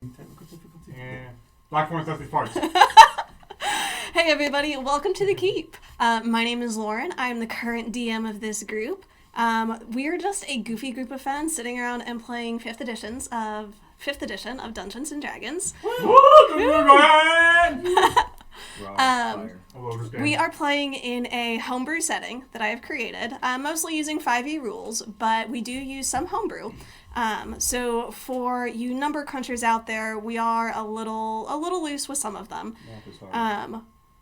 Technical difficulty. Yeah. Black Forest has parts. Hey everybody, welcome to The Keep. My name is Lauren. I'm the current DM of this group. We're just a goofy group of fans sitting around and playing 5th edition of Dungeons and Dragons. We are playing in a homebrew setting that I have created, mostly using 5e rules, but we do use some homebrew. So for you number crunchers out there, we are a little loose with some of them.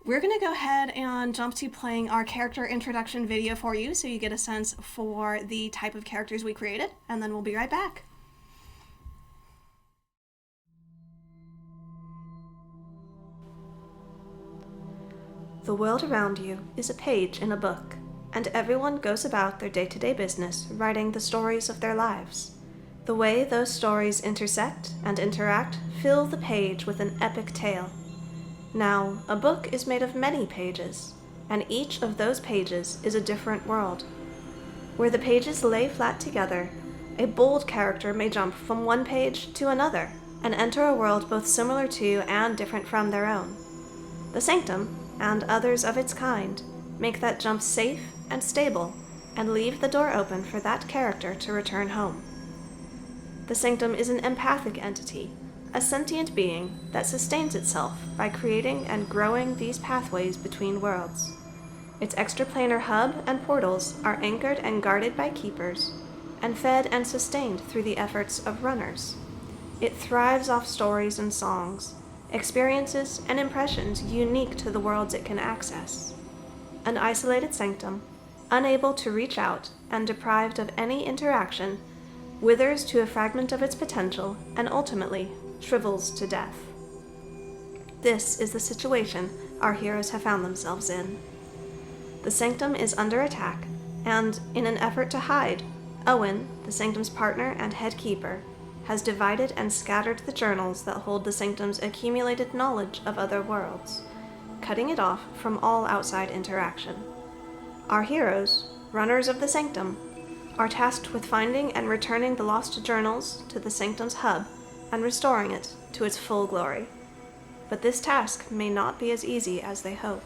We're going to go ahead and jump to playing our character introduction video for you so you get a sense for the type of characters we created, and then we'll be right back. The world around you is a page in a book, and everyone goes about their day-to-day business writing the stories of their lives. The way those stories intersect and interact fill the page with an epic tale. Now, a book is made of many pages, and each of those pages is a different world. Where the pages lay flat together, a bold character may jump from one page to another and enter a world both similar to and different from their own. The Sanctum, and others of its kind, make that jump safe and stable and leave the door open for that character to return home. The Sanctum is an empathic entity, a sentient being that sustains itself by creating and growing these pathways between worlds. Its extraplanar hub and portals are anchored and guarded by keepers, and fed and sustained through the efforts of runners. It thrives off stories and songs, experiences and impressions unique to the worlds it can access. An isolated sanctum, unable to reach out and deprived of any interaction, withers to a fragment of its potential and ultimately shrivels to death. This is the situation our heroes have found themselves in. The Sanctum is under attack, and in an effort to hide, Owen, the Sanctum's partner and head keeper, has divided and scattered the journals that hold the Sanctum's accumulated knowledge of other worlds, cutting it off from all outside interaction. Our heroes, runners of the Sanctum, are tasked with finding and returning the lost journals to the Sanctum's hub and restoring it to its full glory. But this task may not be as easy as they hope.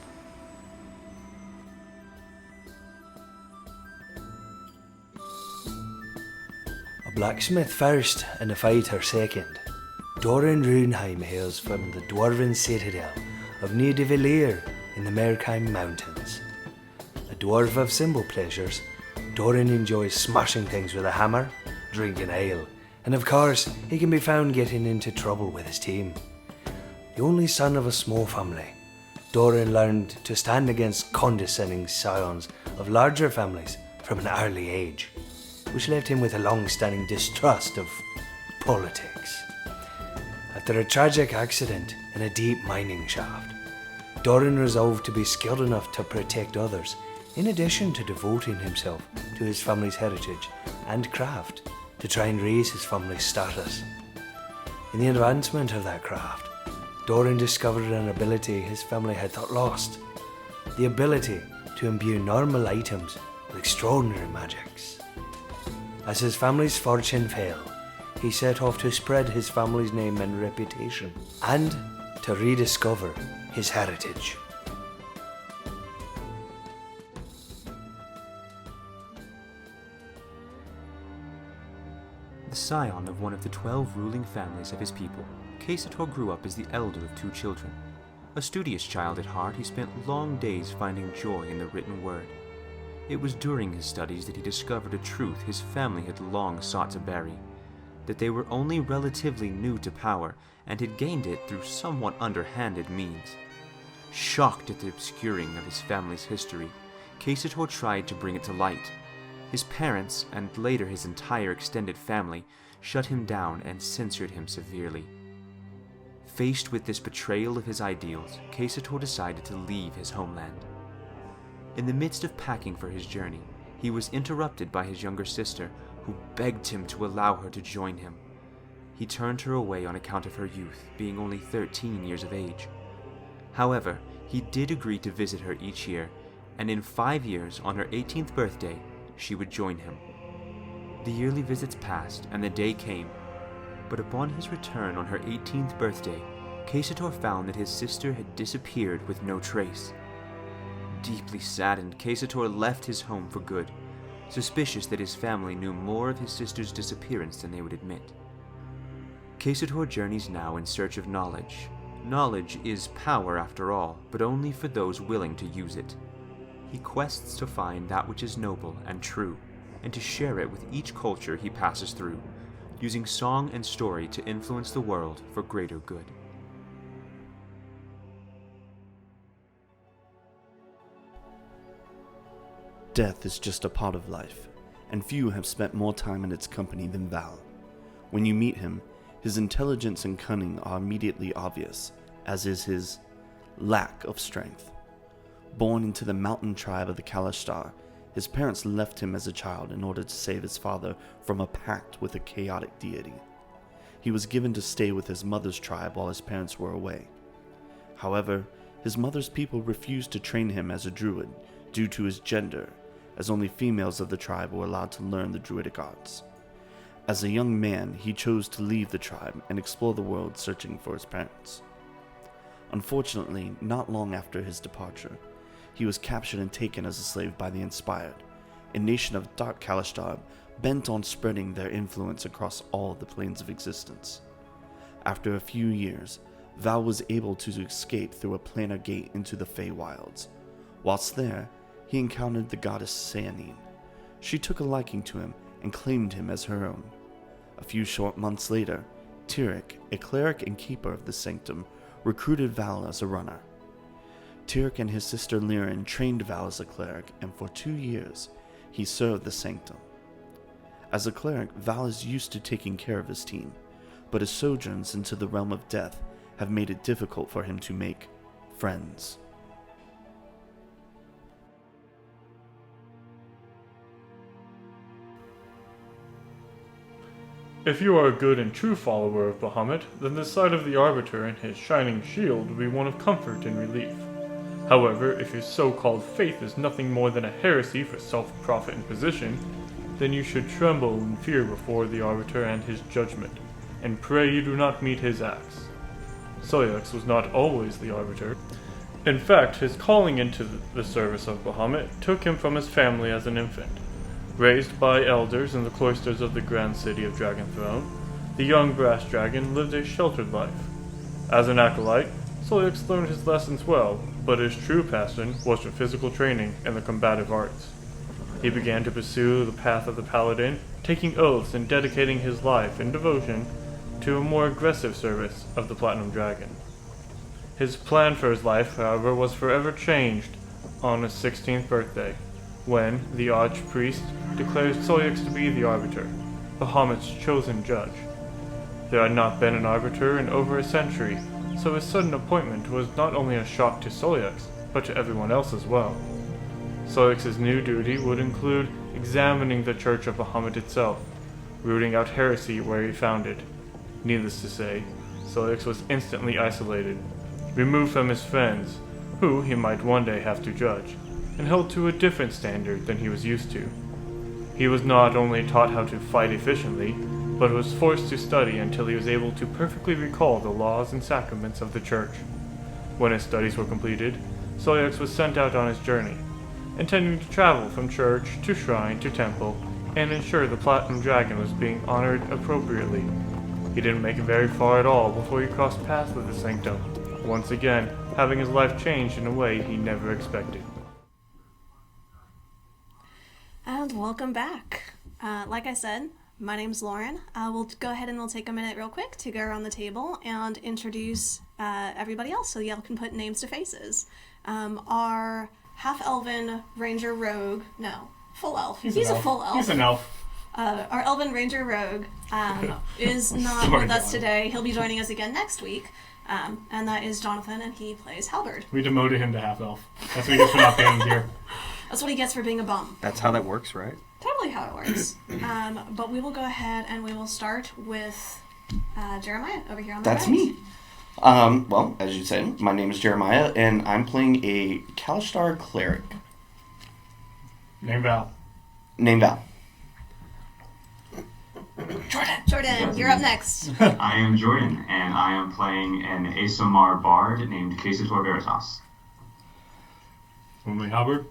A blacksmith first and a fighter second. Doran Runheim hails from the dwarven citadel of New de Villiers in the Markheim Mountains. A dwarf of simple pleasures, Doran enjoys smashing things with a hammer, drinking ale, and of course, he can be found getting into trouble with his team. The only son of a small family, Doran learned to stand against condescending scions of larger families from an early age, which left him with a long-standing distrust of politics. After a tragic accident in a deep mining shaft, Doran resolved to be skilled enough to protect others, in addition to devoting himself to his family's heritage and craft to try and raise his family's status. In the advancement of that craft, Doran discovered an ability his family had thought lost, the ability to imbue normal items with extraordinary magics. As his family's fortune fell, he set off to spread his family's name and reputation, and to rediscover his heritage. The scion of one of the 12 ruling families of his people, Casator grew up as the elder of 2 children. A studious child at heart, he spent long days finding joy in the written word. It was during his studies that he discovered a truth his family had long sought to bury, that they were only relatively new to power and had gained it through somewhat underhanded means. Shocked at the obscuring of his family's history, Casator tried to bring it to light. His parents, and later his entire extended family, shut him down and censored him severely. Faced with this betrayal of his ideals, Casator decided to leave his homeland. In the midst of packing for his journey, he was interrupted by his younger sister, who begged him to allow her to join him. He turned her away on account of her youth, being only 13 years of age. However, he did agree to visit her each year, and in 5 years, on her 18th birthday, she would join him. The yearly visits passed, and the day came. but upon his return on her 18th birthday, Casator found that his sister had disappeared with no trace. Deeply saddened, Casator left his home for good, suspicious that his family knew more of his sister's disappearance than they would admit. Casator journeys now in search of knowledge. Knowledge is power after all, but only for those willing to use it. He quests to find that which is noble and true, and to share it with each culture he passes through, using song and story to influence the world for greater good. Death is just a part of life, and few have spent more time in its company than Val. When you meet him, his intelligence and cunning are immediately obvious, as is his lack of strength. Born into the mountain tribe of the Kalashtar, his parents left him as a child in order to save his father from a pact with a chaotic deity. He was given to stay with his mother's tribe while his parents were away. However, his mother's people refused to train him as a druid due to his gender, as only females of the tribe were allowed to learn the druidic arts. As a young man, he chose to leave the tribe and explore the world searching for his parents. Unfortunately, not long after his departure, he was captured and taken as a slave by the Inspired, a nation of dark Kalashtar bent on spreading their influence across all the planes of existence. After a few years, Val was able to escape through a planar gate into the Feywilds. Whilst there, he encountered the goddess Seanine. She took a liking to him and claimed him as her own. A few short months later, Tyrek, a cleric and keeper of the Sanctum, recruited Val as a runner. Tyrek and his sister Liren trained Val as a cleric, and for 2 years, he served the Sanctum. As a cleric, Val is used to taking care of his team, but his sojourns into the realm of death have made it difficult for him to make friends. If you are a good and true follower of Bahamut, then the sight of the Arbiter and his shining shield will be one of comfort and relief. However, if your so-called faith is nothing more than a heresy for self-profit and position, then you should tremble in fear before the Arbiter and his judgment, and pray you do not meet his acts. Soyux was not always the Arbiter. In fact, his calling into the service of Bahamut took him from his family as an infant. Raised by elders in the cloisters of the grand city of Dragenthrone, the young brass dragon lived a sheltered life. As an acolyte, Soyux learned his lessons well, but his true passion was for physical training and the combative arts. He began to pursue the path of the paladin, taking oaths and dedicating his life and devotion to a more aggressive service of the Platinum Dragon. His plan for his life, however, was forever changed on his 16th birthday, when the Archpriest declared Soyux to be the Arbiter, Bahamut's chosen judge. There had not been an Arbiter in over a century, so his sudden appointment was not only a shock to Soyux, but to everyone else as well. Soyux's new duty would include examining the Church of Bahamut itself, rooting out heresy where he found it. Needless to say, Soyux was instantly isolated, removed from his friends, who he might one day have to judge, and held to a different standard than he was used to. He was not only taught how to fight efficiently, but was forced to study until he was able to perfectly recall the laws and sacraments of the Church. When his studies were completed, Soyux was sent out on his journey, intending to travel from church to shrine to temple, and ensure the Platinum Dragon was being honored appropriately. He didn't make it very far at all before he crossed paths with the Sanctum, once again having his life changed in a way he never expected. And welcome back. Like I said, my name's Lauren. We'll go ahead and we'll take a minute real quick to go around the table and introduce everybody else so y'all can put names to faces. Our half-elven ranger rogue, no, full elf. He's a full elf. He's an elf. Our elven ranger rogue is not with us today. He'll be joining us again next week. And that is Jonathan, and he plays Halberd. We demoted him to half-elf. That's what he gets for not being here. That's what he gets for being a bum. That's how that works, right? Totally how it works. But we will go ahead and we will start with Jeremiah over here on the right. That's me. Well, as you said, my name is Jeremiah, and I'm playing a Kalashtar cleric. Name Val. Named Val. Jordan, you're up next. I am Jordan, and I am playing an Asamar bard named Quesator Veritas. Only Hubbard.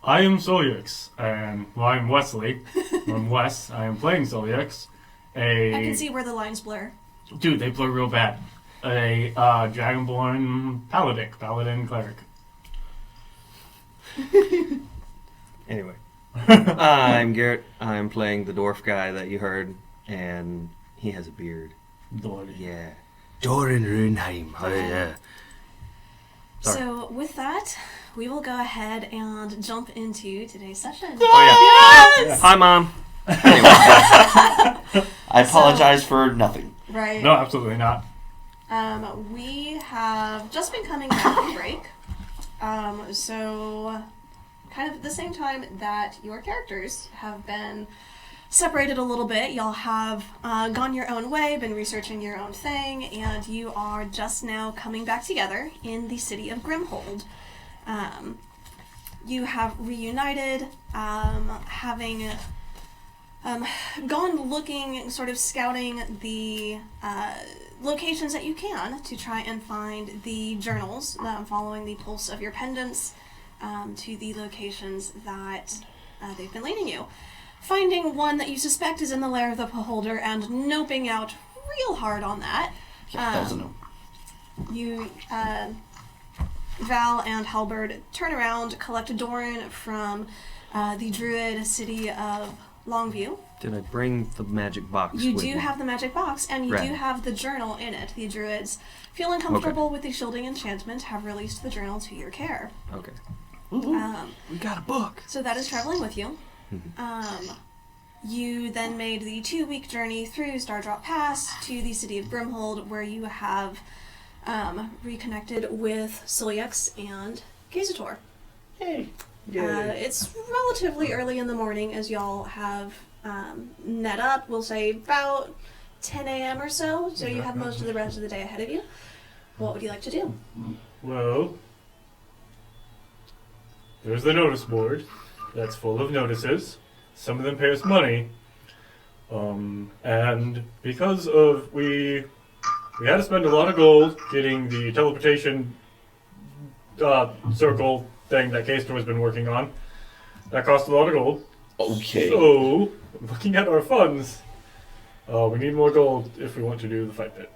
I am Solyax, and I'm Wesley. I'm Wes. I am playing Solyax. I can see where the lines blur. Dude, they blur real bad. A Dragonborn Paladin Cleric. Anyway. I'm Garrett. I'm playing the dwarf guy that you heard, and he has a beard. Dory. Yeah. Doran Runheim. Oh, yeah. Sorry. So with that, we will go ahead and jump into today's session. Oh, yeah. Hi, Mom. Anyway. I apologize for nothing. Right. No, absolutely not. We have just been coming back from break. So kind of at the same time that your characters have been separated a little bit, y'all have gone your own way, been researching your own thing, and you are just now coming back together in the city of Grimhold. You have reunited, having gone looking, sort of scouting the locations that you can to try and find the journals, following the pulse of your pendants to the locations that they've been leading you. Finding one that you suspect is in the lair of the beholder and noping out real hard on that. Yeah, that was a no. You, Val and Halberd turn around, collect a Doran from the druid city of Longview. Did I bring the magic box You with do me? have the magic box, and you Right. do have the journal in it. The druids, feeling comfortable with the shielding enchantment, have released the journal to your care. Okay. We got a book. So that is traveling with you. You then made the 2-week journey through Stardrop Pass to the city of Grimhold, where you have reconnected with Solyax and Gazator. Hey. It's relatively early in the morning as y'all have net up. We'll say about 10 a.m. or so, so you have most of the rest of the day ahead of you. What would you like to do? Well, there's the notice board that's full of notices. Some of them pay us money. And because of we had to spend a lot of gold getting the teleportation circle thing that K-Store has been working on. That cost a lot of gold. Okay. So, looking at our funds, we need more gold if we want to do the fight pit.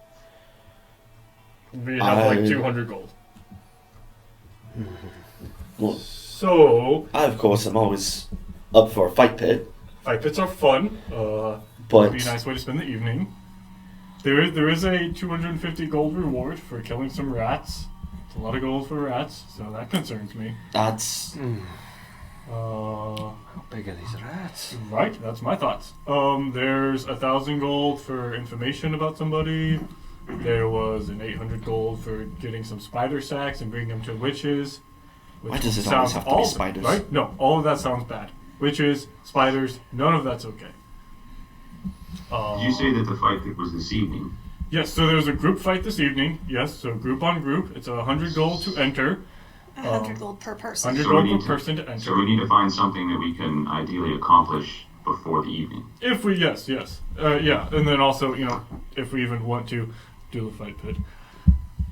We have like 200 gold. Well, So, I, of course, am always up for a fight pit, fight pits are fun. but It'd be a nice way to spend the evening. There is a 250 gold reward for killing some rats. It's a lot of gold for rats, so that concerns me. that's... How big are these rats? Right, that's my thoughts. There's 1,000 gold for information about somebody. There was an 800 gold for getting some spider sacks and bringing them to witches. Why does it always have to be spiders? Right? No, all of that sounds bad. Witches, spiders, none of that's okay. Did you say that the fight pit was this evening? Yes, so there's a group fight this evening. Yes, so group on group. It's 100 gold to enter. 100 gold per person. 100 So we gold need per to- person to enter. So we need to find something that we can ideally accomplish before the evening. If we, yes. Yeah, and then also, if we even want to do the fight pit.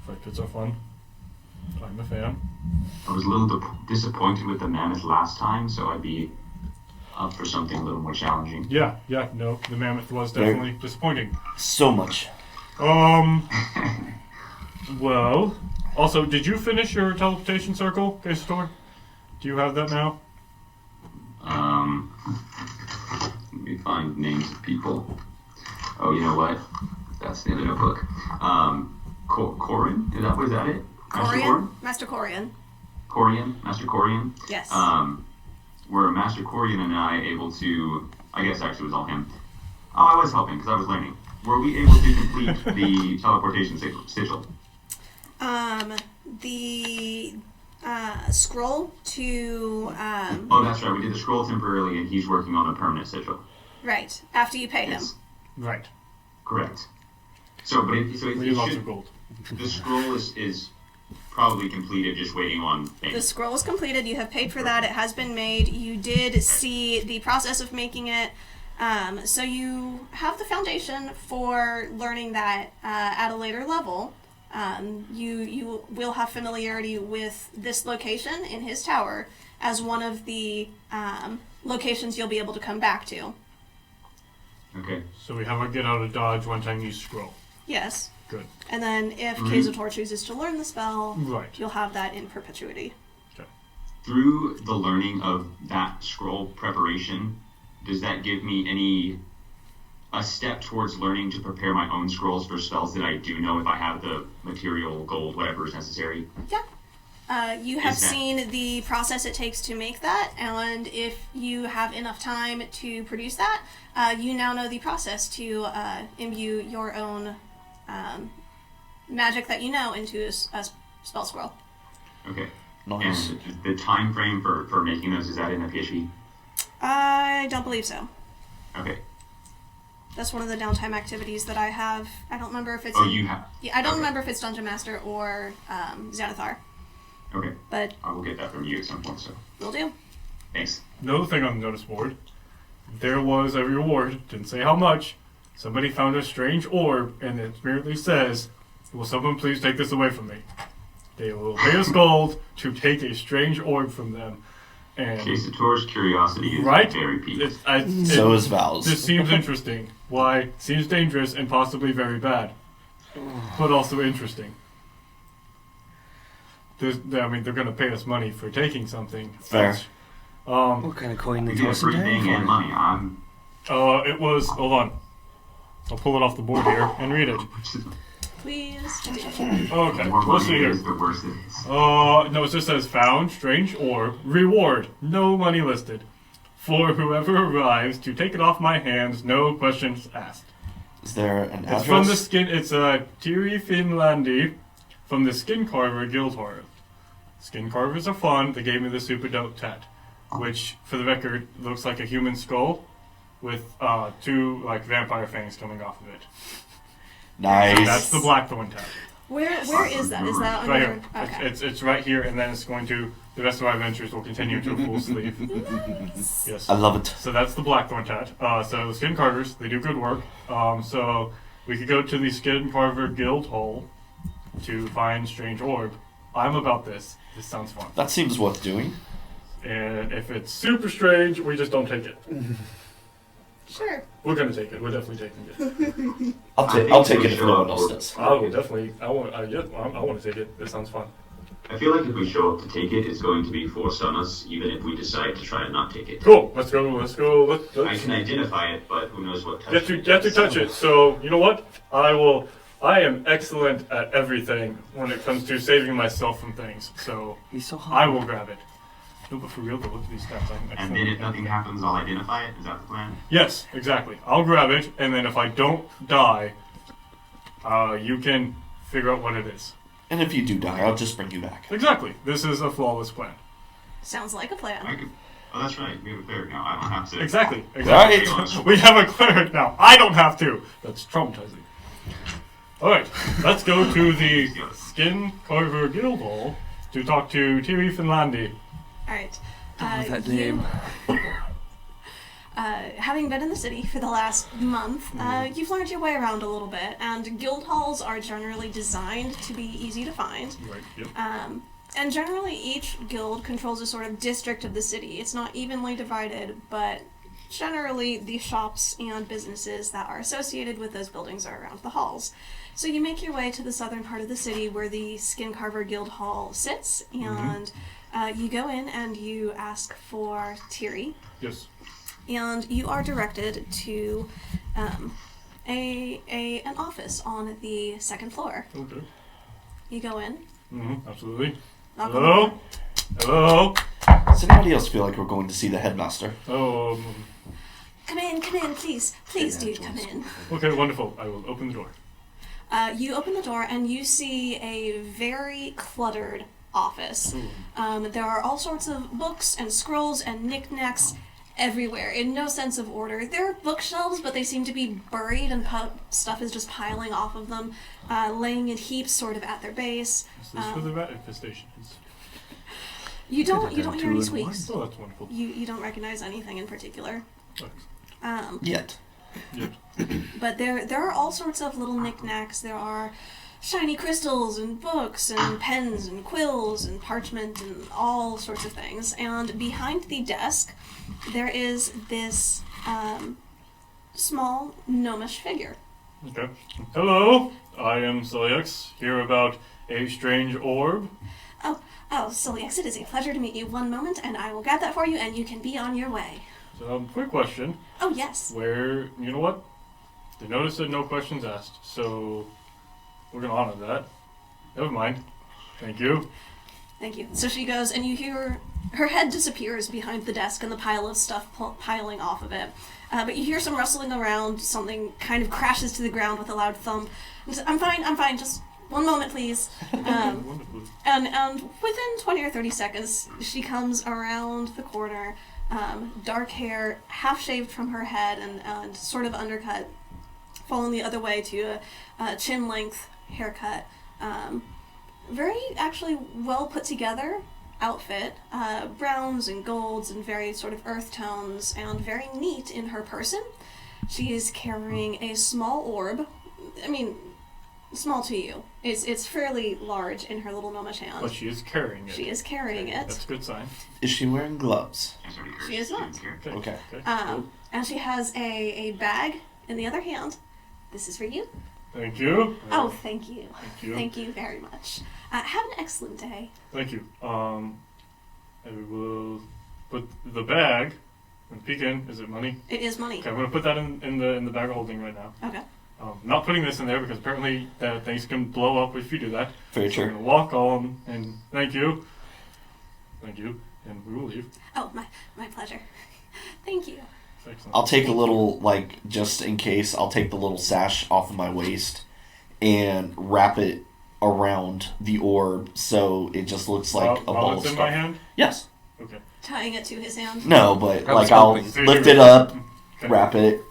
Fight pits are fun. I'm a fan. I was a little disappointed with the mammoth last time, so I'd be up for something a little more challenging. Yeah, no, the mammoth was definitely disappointing. So much. Well, also, did you finish your teleportation circle, K-Store? Do you have that now? Let me find names of people. Oh, you know what? That's the other notebook. Corin? Was that it? Master Corian. Master Corian? Yes. Were Master Corian and I able to, I guess actually it was all him. Oh, I was helping because I was learning. Were we able to complete the teleportation sigil? The scroll to Oh, that's right. We did the scroll temporarily, and he's working on a permanent sigil. right after you pay him. Yes, Right. correct. So, but it We need lots should, of gold. the scroll is probably completed, just waiting on The things. scroll is completed. You have paid for that. It has been made. You did see the process of making it. So you have the foundation for learning that at a later level. You will have familiarity with this location in his tower as one of the locations you'll be able to come back to. Okay. So we have a get out of dodge one time you scroll. Yes. Good. And then if Kazator chooses to learn the spell, Right. you'll have that in perpetuity. Okay. Through the learning of that scroll preparation, does that give me a step towards learning to prepare my own scrolls for spells that I do know if I have the material, gold, whatever is necessary? Yeah. You have seen the process it takes to make that, and if you have enough time to produce that, you now know the process to imbue your own magic that you know into a spell scroll. Okay. Nice. And the time frame for making those, is that in a PHP? I don't believe so. Okay. That's one of the downtime activities that I have. I don't remember if it's. Oh, you have. Yeah, I don't remember if it's Dungeon Master or Xanathar. Okay. But I will get that from you at some point. So. will do. Thanks. Another thing on the notice board. There was a reward. Didn't say how much. Somebody found a strange orb, and it merely says, "Will someone please take this away from me?" They will pay us gold to take a strange orb from them. And Kazator's curiosity is right? very piqued. So is Val's. This seems interesting. Why? Seems dangerous and possibly very bad. But also interesting. They're going to pay us money for taking something. Fair. What kind of coin We they get tossing everything down and for? money. It was... Hold on. I'll pull it off the board here and read it. Please do. Okay, The more we'll see money it here. is, the worse it is. No, it just says found, strange orb, reward, no money listed. For whoever arrives to take it off my hands, no questions asked. Is there an address? It's from the skin, it's Tiri Finlandi from the Skin Carver Guild Horror. Skin carvers are fun, they gave me the super dope tat. Which, for the record, looks like a human skull with two vampire fangs coming off of it. Nice. That's the Blackthorn tat. Where is that? Is that Right under? here. Okay. It's right here, and then it's going to. The rest of our adventures will continue to a full sleeve. Yes. I love it. So that's the Blackthorn tat. So skin carvers, they do good work. So we could go to the Skin Carver Guild Hall to find strange orb. I'm about this. This sounds fun. That seems worth doing. And if it's super strange, we just don't take it. Sure. We're gonna take it. We're definitely taking it. I'll take it if no one else does. I will definitely. I want to take it. This sounds fun. I feel like if we show up to take it, it's going to be forced on us, even if we decide to try and not take it. Cool. Let's go. Let's I can identify it, but who knows what touch get to touch it. So you know what? I am excellent at everything when it comes to saving myself from things. So He's so hot. I will grab it. No, but for real, though, look at these stats. I'm And excellent. then if nothing happens, I'll identify it. Is that the plan? Yes, exactly. I'll grab it, and then if I don't die, you can figure out what it is. And if you do die, I'll just bring you back. Exactly. This is a flawless plan. Sounds like a plan. I could. Oh, that's right. We have a cleric now. I don't have to. Exactly. Right. We have a cleric now. I don't have to. That's traumatizing. All right. Let's go to the Skin Carver Guild Hall to talk to Tiri Finlandi. All right. that name. Having been in the city for the last month, you've learned your way around a little bit, and guild halls are generally designed to be easy to find. Right. Yep. And generally, each guild controls a sort of district of the city. It's not evenly divided, but generally, the shops and businesses that are associated with those buildings are around the halls. So you make your way to the southern part of the city where the Skin Carver Guild Hall sits, and you go in and you ask for Tiri. Yes. And you are directed to an office on the second floor. Okay. You go in. Absolutely. Knock on the door. Hello. Does anybody else feel like we're going to see the headmaster? Oh. Come in, please. Please do come in. Okay. Wonderful. I will open the door. You open the door and you see a very cluttered office. There are all sorts of books and scrolls and knickknacks everywhere, in no sense of order. There are bookshelves, but they seem to be buried and stuff is just piling off of them, laying in heaps sort of at their base. Is this for the rat infestation? You don't hear any squeaks. Oh, that's wonderful. You don't recognize anything in particular. Excellent. Yet. But there are all sorts of little knickknacks. There are shiny crystals and books and pens and quills and parchment and all sorts of things. And behind the desk, there is this small gnomish figure. Okay. Hello, I am Silix, here about a strange orb. Oh, Silix, it is a pleasure to meet you. One moment, and I will grab that for you, and you can be on your way. So, quick question. Oh, yes. You know what? They noticed that no questions asked, so we're gonna honor that. Never mind. Thank you. Thank you. So she goes, and you hear her head disappears behind the desk and the pile of stuff piling off of it. But you hear some rustling around, something kind of crashes to the ground with a loud thump. And says, I'm fine, just one moment, please. Wonderful. And within 20 or 30 seconds, she comes around the corner, dark hair, half-shaved from her head and sort of undercut, falling the other way to a chin-length haircut. Very, actually, well put-together outfit, browns and golds and very sort of earth tones, and very neat in her person. She is carrying a small orb. I mean, small to you. It's fairly large in her little gnomish hand. But she is carrying it. She is carrying it. That's a good sign. Is she wearing gloves? She is not. Okay. Cool. And she has a bag in the other hand. This is for you. Thank you. Oh, thank you. Thank you. Thank you very much. Have an excellent day. Thank you. I will put the bag and peek in. Is it money? It is money. Okay, I'm gonna put that in the bag of holding right now. Okay. Not putting this in there because apparently things can blow up if you do that. Very So true. I'm gonna walk on and thank you, and we will leave. Oh, my pleasure. Thank you. Excellent. I'll take a little, just in case, I'll take the little sash off of my waist and wrap it around the orb so it just looks like a while ball of it's in stuff. my hand. Yes. Okay. Tying it to his hand. No, but I was I'll hoping. lift it up, Okay. wrap it,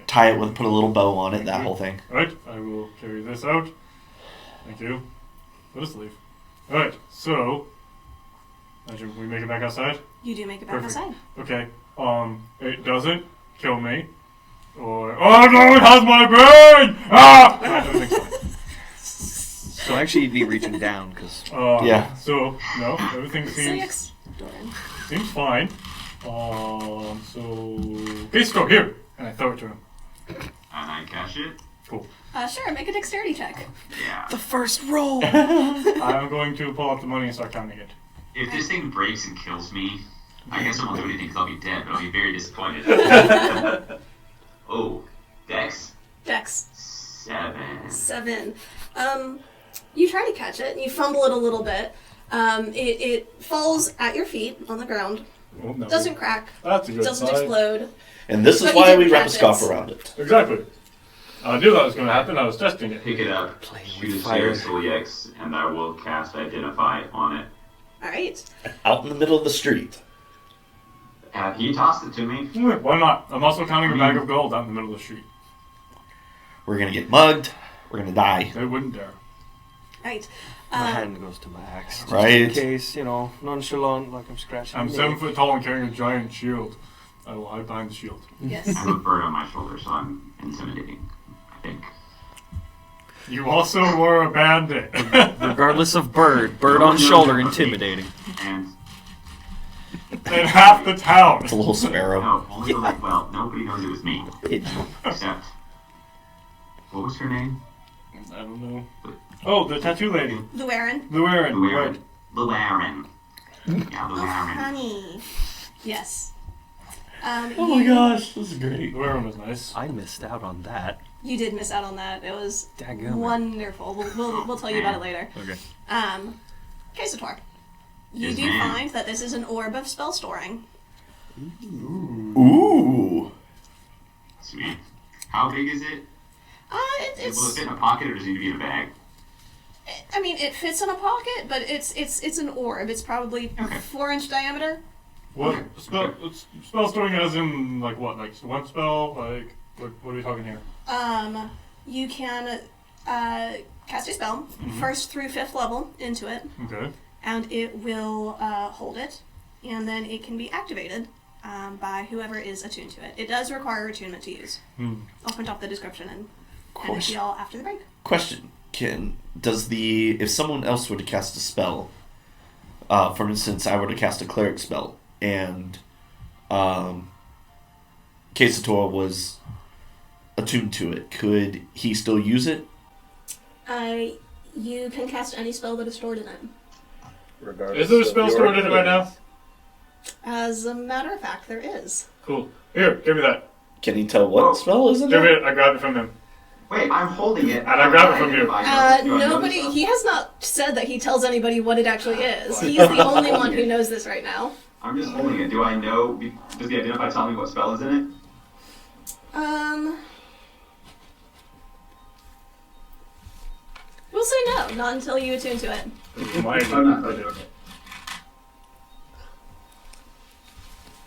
tie it with, put a little bow on it, that Mhm. whole thing. Alright, I will carry this out. Thank you. Let us leave. Alright, so should we make it back outside? You do make it back Perfect. outside. Okay. It doesn't kill me. Or oh no, it has my brain! Ah! Everything's fine. So actually, you'd be reaching down because Yeah. So no, everything Silix. Doran. seems fine. So case go here, and I throw it to him. And I cash it? Cool. Sure, make a dexterity check. Yeah. the first roll. I'm going to pull out the money and start counting it. If this thing breaks and kills me, I guess I won't do anything because I'll be dead, but I'll be very disappointed. Oh, Dex. Dex. 7. 7. You try to catch it, and you fumble it a little bit. It falls at your feet on the ground. Oh, no. Doesn't crack. That's a good Doesn't sign. explode. And this is But you why didn't we wrap a catch scarf it. around it. Exactly. I knew that was going to happen. I was testing it. Pick it up, Playing shoot with a fire. Sarah X, and I will cast Identify on it. Alright. Out in the middle of the street. He tossed it to me. Why not? I'm also counting a bag of gold out in the middle of the street. We're gonna get mugged. We're gonna die. They wouldn't dare. Right. My hand goes to my axe. Just Right. in case, nonchalant, like I'm scratching. I'm my 7 neck. foot tall and carrying a giant shield. I will hide behind the shield. Yes. I have a bird on my shoulder, so I'm intimidating, I think. You also were a bandit. Regardless of bird on shoulder, intimidating. And And half the town. It's a little sparrow. no, only nobody knows it was me. Except, what was her name? I don't know. Oh, the tattoo lady. Llewellyn. Llewellyn. Llewellyn. Llewellyn. Yeah, Oh, Llewellyn. honey. Yes. Oh my gosh, this is great. Llewellyn was nice. I missed out on that. You did miss out on that. It was Daggum. wonderful. We'll tell you about it later. Okay. Kesator. You Yes, do ma'am. find that this is an orb of spell storing. Ooh. Sweet. How big is it? Will it It's. fit in a pocket or does it need to be in a bag? I mean, it fits in a pocket, but it's an orb. It's probably Okay. 4-inch diameter. What spell storing as in like what? Like one spell? Like what are we talking here? You can cast a spell, 1st through 5th level, into it, Okay. and it will hold it, and then it can be activated by whoever is attuned to it. It does require attunement to use. I'll print off the description and hand it to y'all after the break. Question: if someone else were to cast a spell, for instance, I were to cast a cleric spell, and Quesator was attuned to it, could he still use it? You can cast any spell that is stored in it. Is there a spell stored in it right now? As a matter of fact, there is. Cool. Here, give me that. Can he tell what spell is in Give me it? it. I grabbed it from him. Wait, I'm holding it. And I grab it from you. Nobody, he has not said that he tells anybody what it actually is. He's the only one who knows this right now. I'm just holding it. Do I know? Does the identify tell me what spell is in it? We'll say no, not until you attune to it.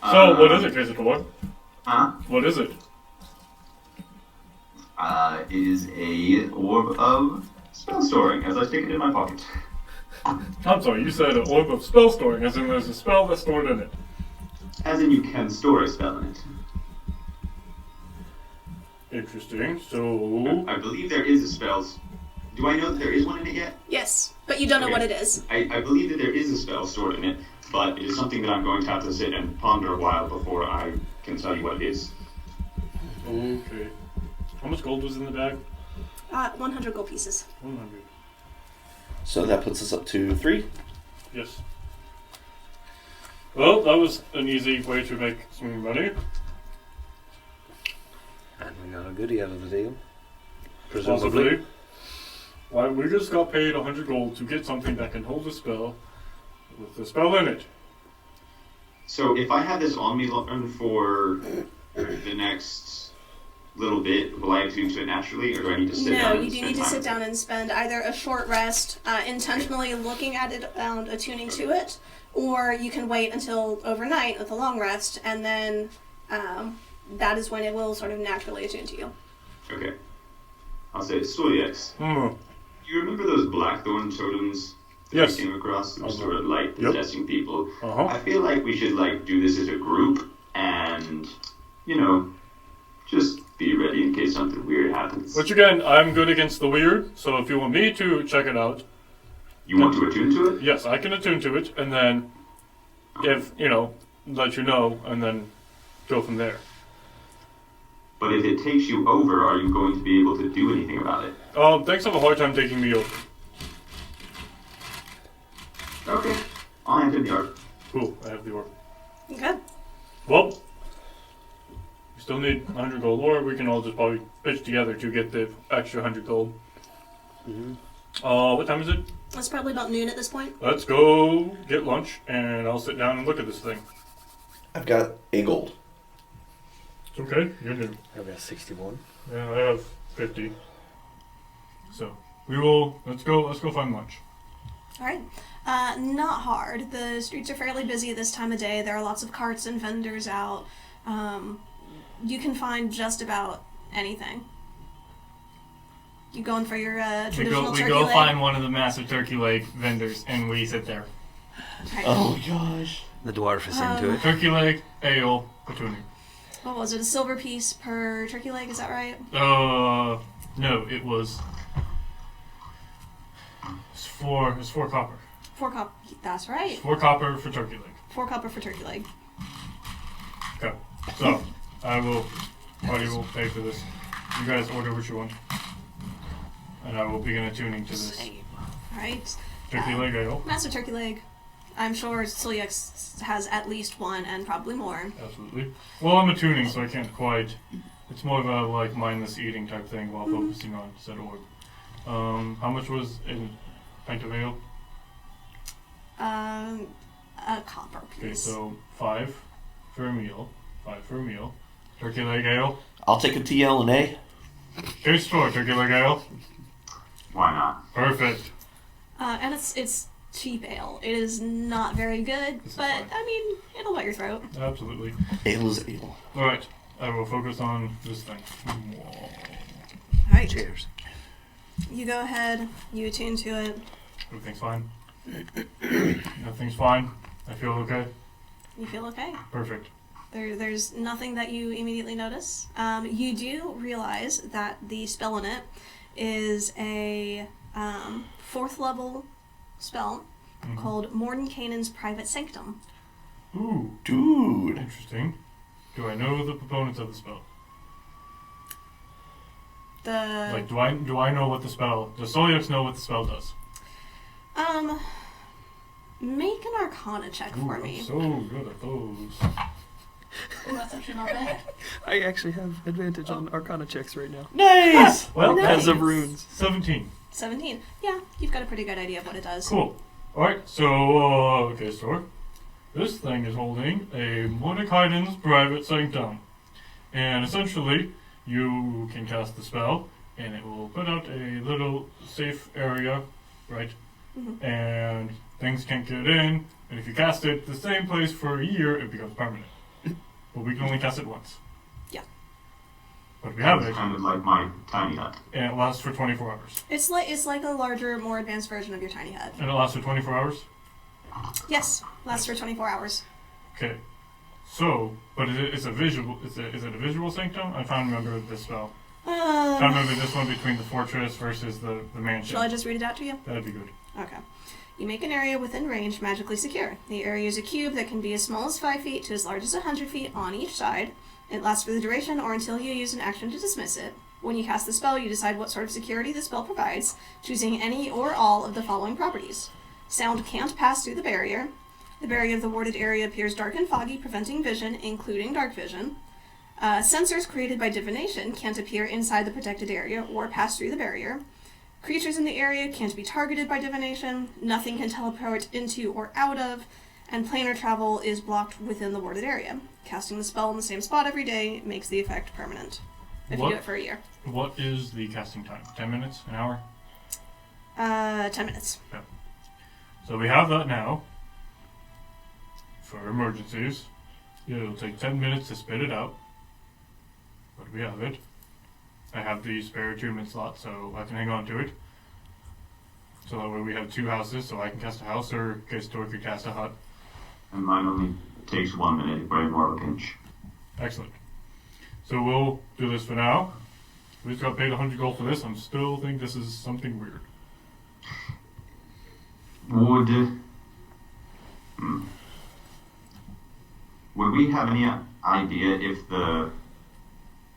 So, what is it, Quesator? Huh? What is it? It is a orb of spell storing, as I stick it in my pocket. I'm sorry, you said an orb of spell storing, as in there's a spell that's stored in it. As in you can store a spell in it. Interesting, so... I believe there is a spell. Do I know that there is one in it yet? Yes, but you don't know what it is. I believe that there is a spell stored in it, but it is something that I'm going to have to sit and ponder a while before I can tell you what it is. Okay. How much gold was in the bag? 100 gold pieces. 100. So that puts us up to 3. Yes. Well, that was an easy way to make some money. And we got a goodie out of the deal. Possibly. Why, we just got paid 100 gold to get something that can hold a spell with the spell in it. So if I have this on me for the next little bit, will I attune to it naturally, or do I need to sit down? No, you do need to sit down and spend either a short rest, intentionally looking at it and attuning to it, or you can wait until overnight with a long rest, and then that is when it will sort of naturally attune to you. Okay. I'll say, Stoyex, do you remember those blackthorn totems that Yes. we came across that were sort of like possessing people? Uh-huh. I feel like we should do this as a group and, just be ready in case something weird happens. Which again, I'm good against the weird, so if you want me to check it out... You want to attune to it? Yes, I can attune to it, and then, if, let you know, and then go from there. But if it takes you over, are you going to be able to do anything about it? Thanks have a hard time taking me over. Okay. I'll hand in the art. Cool, I have the orb. Okay. Well, we still need 100 gold, or we can all just probably pitch together to get the extra 100 gold. What time is it? It's probably about noon at this point. Let's go get lunch, and I'll sit down and look at this thing. I've got a gold. It's okay, you're new. I've got 61. Yeah, I have 50. So, let's go find lunch. Alright. Not hard. The streets are fairly busy at this time of day. There are lots of carts and vendors out. You can find just about anything. You going for your traditional turkey leg? We go find one of the massive turkey leg vendors, and we sit there. Right. Oh gosh. The dwarf is into it. Turkey leg, ale, platooning. What was it? A silver piece per turkey leg? Is that right? No, it was... It's 4 copper. 4 copper. That's right. It's 4 copper for turkey leg. 4 copper for turkey leg. Okay. So, Marty will pay for this. You guys order what you want. And I will begin attuning to this. Alright. Turkey leg ale. Master turkey leg. I'm sure Siliex has at least one and probably more. Absolutely. Well, I'm attuning, so I can't quite... It's more of a, mindless eating type thing while focusing on said orb. How much was in pint of ale? A copper piece. Okay, so 5 for a meal. 5 for a meal. Turkey leg ale. I'll take a TL and A. Case for turkey leg ale. Why not? Perfect. And it's cheap ale. It is not very good, but it'll wet your throat. Absolutely. Ale is ale. Alright, I will focus on this thing. Alright. Cheers. You go ahead, you attune to it. Everything's fine. Nothing's fine. I feel okay. You feel okay? Perfect. There's nothing that you immediately notice. You do realize that the spell in it is a 4th level spell called Mordenkainen's Private Sanctum. Ooh, Dude. interesting. Do I know the proponents of the spell? Like, do I know what the spell? Does Soliox know what the spell does? Make an Arcana check for me. I'm so good at those. Oh, that's actually not bad. I actually have advantage on Arcana checks right now. Nice! Well, Because of runes. 17. 17. Yeah, you've got a pretty good idea of what it does. Cool. Alright, so, okay, Stor. This thing is holding a Mordenkainen's Private Sanctum. And essentially, you can cast the spell, and it will put out a little safe area, right? And things can't get in, and if you cast it the same place for a year, it becomes permanent. But we can only cast it once. Yeah. But we have It's it, kind of like my tiny hut. and it lasts for 24 hours. It's like a larger, more advanced version of your tiny hut. And it lasts for 24 hours? Yes, lasts for 24 hours. Okay. So, but it's a visual, is it a visual sanctum? I'm trying to remember this spell. I'm trying to remember this one between the fortress versus the mansion. Shall I just read it out to you? That'd be good. Okay. You make an area within range magically secure. The area is a cube that can be as small as 5 feet to as large as 100 feet on each side. It lasts for the duration or until you use an action to dismiss it. When you cast the spell, you decide what sort of security the spell provides, choosing any or all of the following properties. Sound can't pass through the barrier. The barrier of the warded area appears dark and foggy, preventing vision, including dark vision. Sensors created by divination can't appear inside the protected area or pass through the barrier. Creatures in the area can't be targeted by divination. Nothing can teleport into or out of. And planar travel is blocked within the warded area. Casting the spell in the same spot every day makes the effect permanent. If you do it for a year. What is the casting time? 10 minutes? An hour? 10 minutes. Yeah. So we have that now. For emergencies. It'll take 10 minutes to spit it out. But we have it. I have the spare 2-minute slot, so I can hang on to it. So that way we have 2 houses, so I can cast a house, or Stor could cast a hut. And mine only takes 1 minute, but more of a pinch. Excellent. So we'll do this for now. We just got paid 100 gold for this. I'm still think this is something weird. Would we have any idea if the...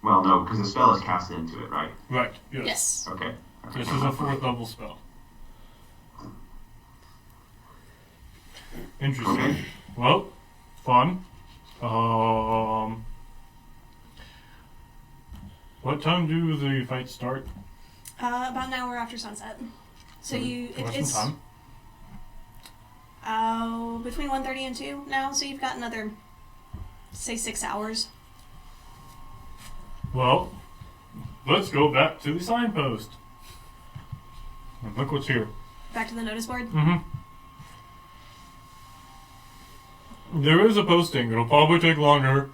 Well, no, because the spell is cast into it, right? Right, yes. Yes. Okay. This is a 4th level spell. Interesting. Okay. Well, fun. What time do the fights start? About an hour after sunset. So What's some time? Between 1:30 and 2 now, so you've got another, say, 6 hours. Well, let's go back to the signpost. And look what's here. Back to the notice board? There is a posting. It'll probably take longer.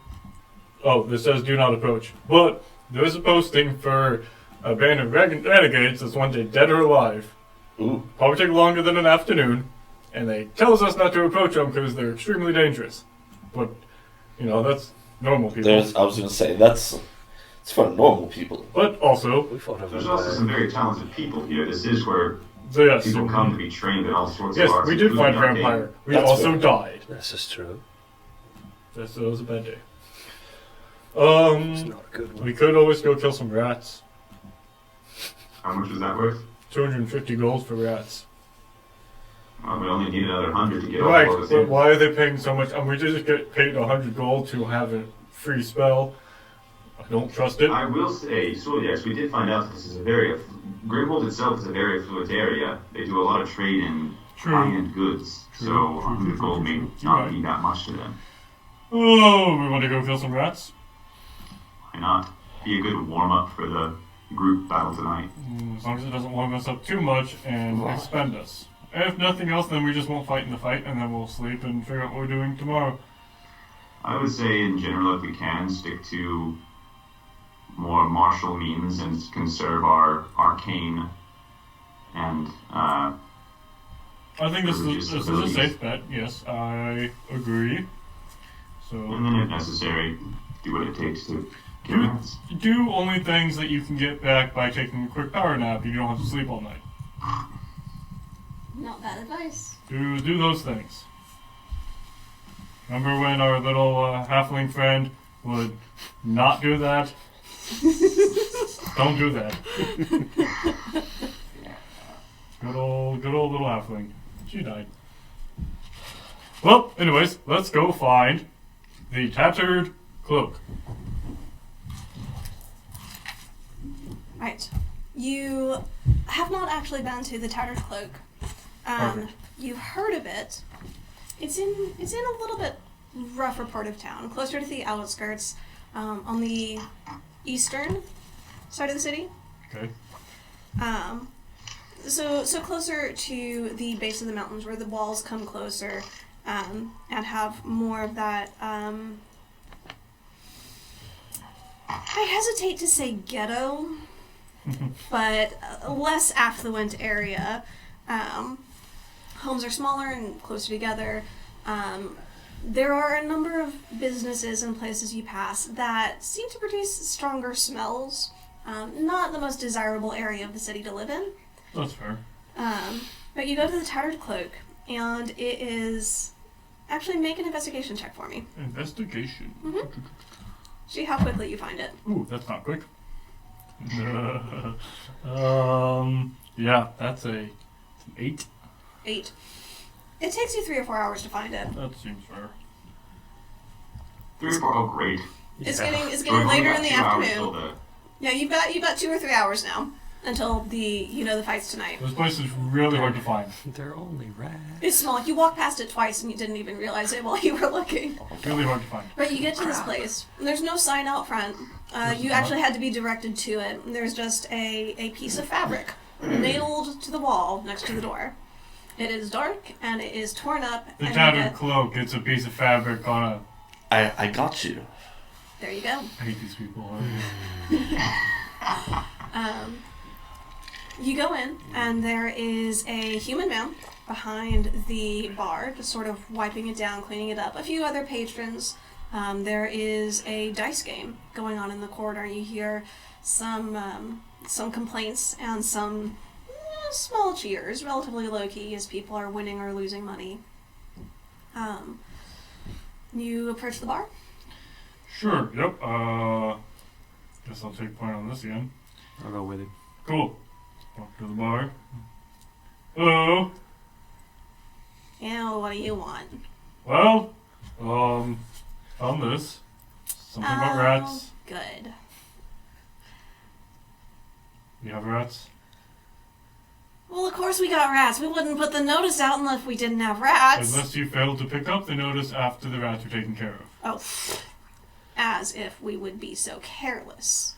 Oh, this says do not approach. But there is a posting for a band of renegades that's one day dead or alive. Ooh. Probably take longer than an afternoon. And they tells us not to approach them because they're extremely dangerous. But, you know, that's normal people. I was going to say, it's for normal people. But also, We thought of There's it. also some very talented people here. This is where so yes, people come to be trained in all sorts yes, of arts. we did find including arcane. Vampire. We That's also fair. died. This is true. That was a bad day. It's not a good one. We could always go kill some rats. How much was that worth? 250 gold for rats. Well, we only need another 100 to get Right, all of us but in. why are they paying so much? We just get paid 100 gold to have a free spell. I don't trust it. I will say, so yes, we did find out that this is Grimhold itself is a very affluent area. They do a lot of trade in True. high-end goods, True, so true, 100 true, gold true, may true. not Right. be that much to them. Oh, we want to go kill some rats? Why not? Be a good warm-up for the group battle tonight. As long as it doesn't warm us up too much and expend us. And if nothing else, then we just won't fight in the fight, and then we'll sleep and figure out what we're doing tomorrow. I would say, in general, if we can, stick to more martial means and conserve our arcane and I think this religious is a abilities. safe bet. Yes, I agree. So And then, if necessary, do what it takes to get rats. do only things that you can get back by taking a quick power nap. You don't have to sleep all night. Not bad advice. Do those things. Remember when our little halfling friend would not do that? Don't do that. Good old little halfling. She died. Well, anyways, let's go find the tattered cloak. Right. You have not actually been to the Tattered Cloak. Okay. You've heard of it. It's in a little bit rougher part of town, closer to the outskirts, on the eastern side of the city. Okay. So closer to the base of the mountains, where the walls come closer, and have more of that. I hesitate to say ghetto, but less affluent area. Homes are smaller and closer together. There are a number of businesses and places you pass that seem to produce stronger smells. Not the most desirable area of the city to live in. That's fair. But you go to the Tattered Cloak, and it is... Actually, make an investigation check for me. Investigation. Mm-hmm. See how quickly you find it. Ooh, that's not quick. Yeah, it's an 8. 8. It takes you 3 or 4 hours to find it. That seems fair. 3 or 4, oh great. It's getting So we've later only in the got 2 hours till afternoon. the- Yeah, you've got 2 or 3 hours now until the fights tonight. This place is really hard to find. They're only rats. It's small. You walked past it twice and you didn't even realize it while you were looking. Really hard to find. But you get to this place, and there's no sign out front. You actually had to be directed to it. There's just a piece of fabric nailed to the wall next to the door. It is dark, and it is torn up. The and tattered cloak, it's a piece of fabric on a... I got you. There you go. I hate these people. You go in, and there is a human man behind the bar, just sort of wiping it down, cleaning it up. A few other patrons. There is a dice game going on in the corner. You hear some complaints and some small cheers, relatively low-key, as people are winning or losing money. You approach the bar? Sure, yep. Guess I'll take point on this again. I'll go with it. Cool. Walk to the bar. Hello. Yeah, what do you want? Well, found this. Something about rats. Good. You have rats? Well, of course we got rats. We wouldn't put the notice out unless we didn't have rats. Unless you failed to pick up the notice after the rats were taken care of. Oh, as if we would be so careless.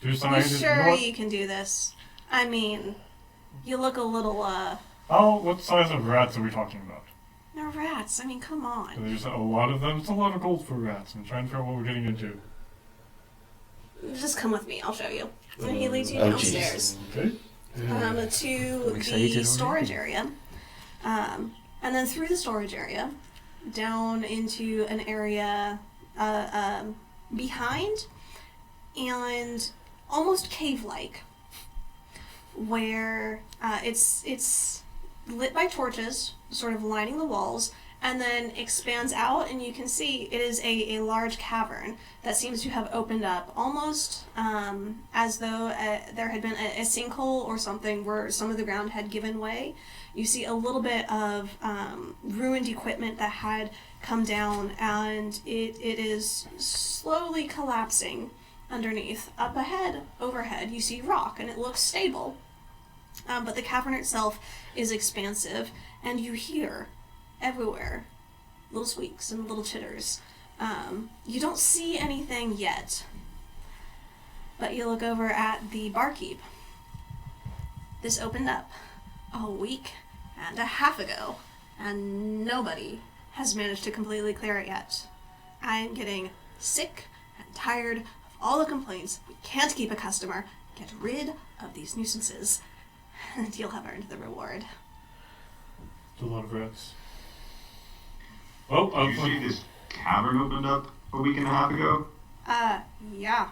Two You signs. sure you can do this? I mean, you look a little, What size of rats are we talking about? They're rats. I mean, come on. There's a lot of them. It's a lot of gold for rats. I'm trying to figure out what we're getting into. Just come with me. I'll show you. And he leads you Oh, downstairs. Okay. To the storage area. And then through the storage area, down into an area behind and almost cave-like, where it's lit by torches, sort of lining the walls, and then expands out, and you can see it is a large cavern that seems to have opened up, almost as though there had been a sinkhole or something where some of the ground had given way. You see a little bit of ruined equipment that had come down, and it is slowly collapsing underneath. Up ahead, overhead, you see rock, and it looks stable. But the cavern itself is expansive, and you hear everywhere little squeaks and little chitters. You don't see anything yet, but you look over at the barkeep. This opened up a week and a half ago, and nobody has managed to completely clear it yet. I am getting sick and tired of all the complaints. We can't keep a customer. Get rid of these nuisances, and you'll have earned the reward. It's a lot of rats. Well, Did you see this cavern opened up a week and a half ago? Yeah.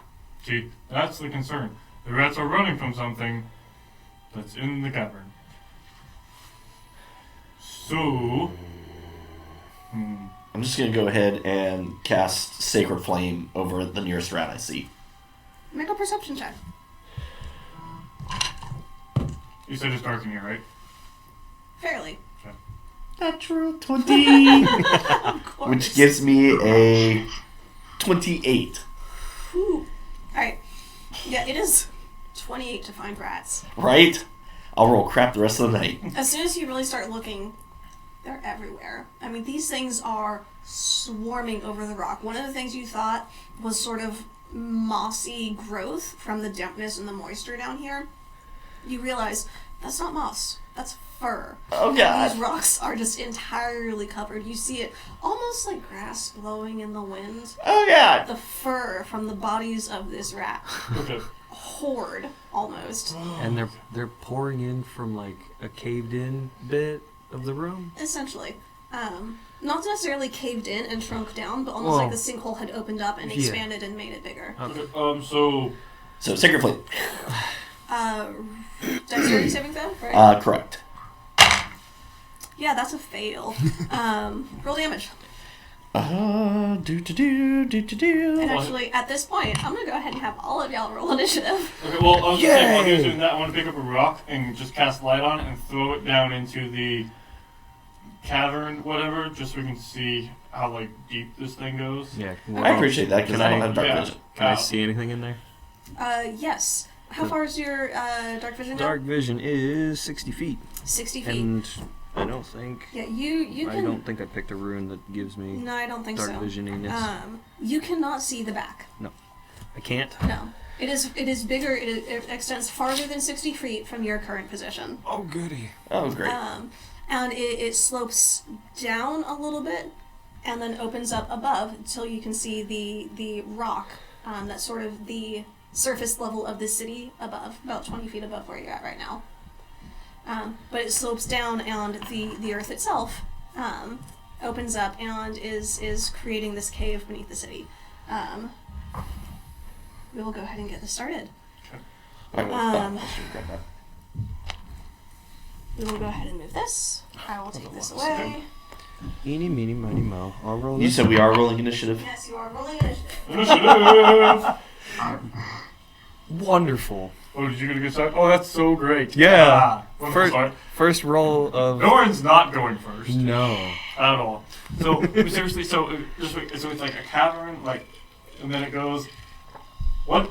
see, that's the concern. The rats are running from something that's in the cavern. So, I'm just gonna go ahead and cast Sacred Flame over the nearest rat I see. Make a perception check. you said it's dark in here, right? Fairly. Natural 20! Of course. Which gives me a 28. Whew. Alright. Yeah, it is 28 to find rats. Right? I'll roll crap the rest of the night. As soon as you really start looking, they're everywhere. I mean, these things are swarming over the rock. One of the things you thought was sort of mossy growth from the dampness and the moisture down here, you realize that's not moss. That's fur. Oh, God. These rocks are just entirely covered. You see it almost like grass blowing in the wind. Oh, God. The fur from the bodies of this rat. Okay. Horde, almost. And they're pouring in from like a caved in bit of the room. Essentially. Not necessarily caved in and shrunk down, but almost like the sinkhole had opened up and expanded and made it bigger. Okay, so Sacred Flame. Dexterity saving throw, right? Correct. Yeah, that's a fail. Roll damage. Do. And actually, at this point, I'm gonna go ahead and have all of y'all roll initiative. okay, well, I was just saying, while he was doing that, I want to pick up a rock and just cast light on it and throw it down into the cavern, whatever, just so we can see how like deep this thing goes. Yeah. I appreciate that because I don't have dark Yeah. vision. Can I see anything in there? Yes. How far is your dark vision? Dark vision is 60 feet. 60 feet. And I don't think... Yeah, you can... I don't think I picked a rune that gives me No, I don't think dark so. visioniness. You cannot see the back. I can't? No. It is bigger. It extends farther than 60 feet from your current position. Oh, goody. Oh, great. And it slopes down a little bit and then opens up above until you can see the rock that's sort of the surface level of the city above, about 20 feet above where you're at right now. But it slopes down and the earth itself opens up and is creating this cave beneath the city. We will go ahead and get this started. We will go ahead and move this. I will take this away. Eeny, meeny, miny, mo. I'll roll You this. said we are rolling initiative? Yes, you are rolling initiative. Initiative! Wonderful. Oh, did you get a good start? Oh, that's so great. Yeah. Wonderful start. First roll of... Norton's not going first. No. At all. So, seriously, so it's like a cavern, like, and then it goes, what?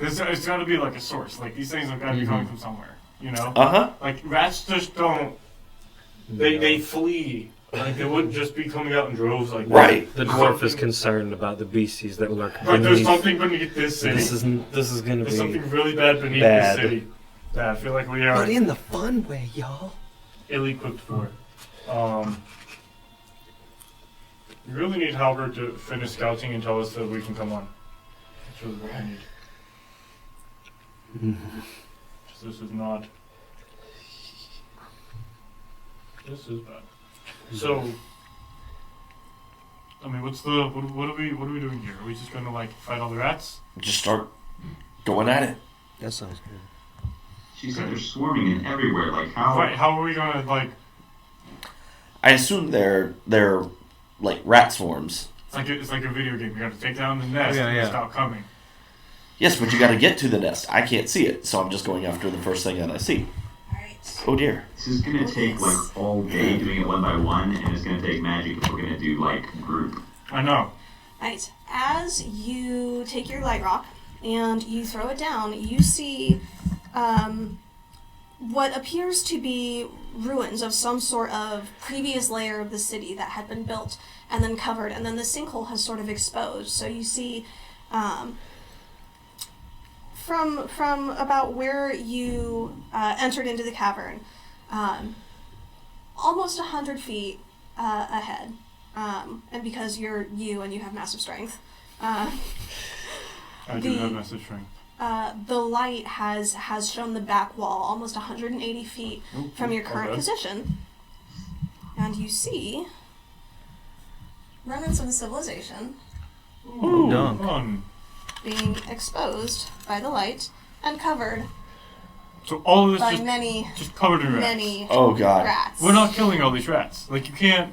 It's got to be like a source. Like, these things have got to be coming from somewhere, you know? Uh-huh. Like, rats just don't, they flee. Like, they wouldn't just be coming out in droves like Right. The dwarf is concerned about the beasties that lurk Like, there's beneath. something beneath this city. This is gonna There's be something really bad beneath bad. this city. That I feel like we are But in the fun way, y'all. ill-equipped for. We really need Halbert to finish scouting and tell us that we can come on. That's really what we need. This is not. This is bad. So, I mean, what are we doing here? Are we just gonna like fight all the rats? Just start going at it. That sounds good. She said they're swarming in everywhere. Like how? Right? How are we gonna like? I assume they're like rat swarms. It's like a video game. You got to take down the nest Yeah, and yeah. stop coming. Yes, but you got to get to the nest. I can't see it, so I'm just going after the first thing that I see. Alright. Oh dear. This is gonna take like all day doing it one by one, and it's gonna take magic if we're gonna do like group. I know. Alright. As you take your light rock and you throw it down, you see what appears to be ruins of some sort of previous layer of the city that had been built and then covered, and then the sinkhole has sort of exposed. So you see from about where you entered into the cavern, almost 100 feet ahead, and because you're you and you have massive strength, I do have massive strength. the light has shown the back wall almost 180 feet from your current okay. position, and you see remnants of the civilization Ooh, dunk. fun. being exposed by the light and covered So all of this by just covered in rats. many Oh god. rats. We're not killing all these rats. Like, you can't...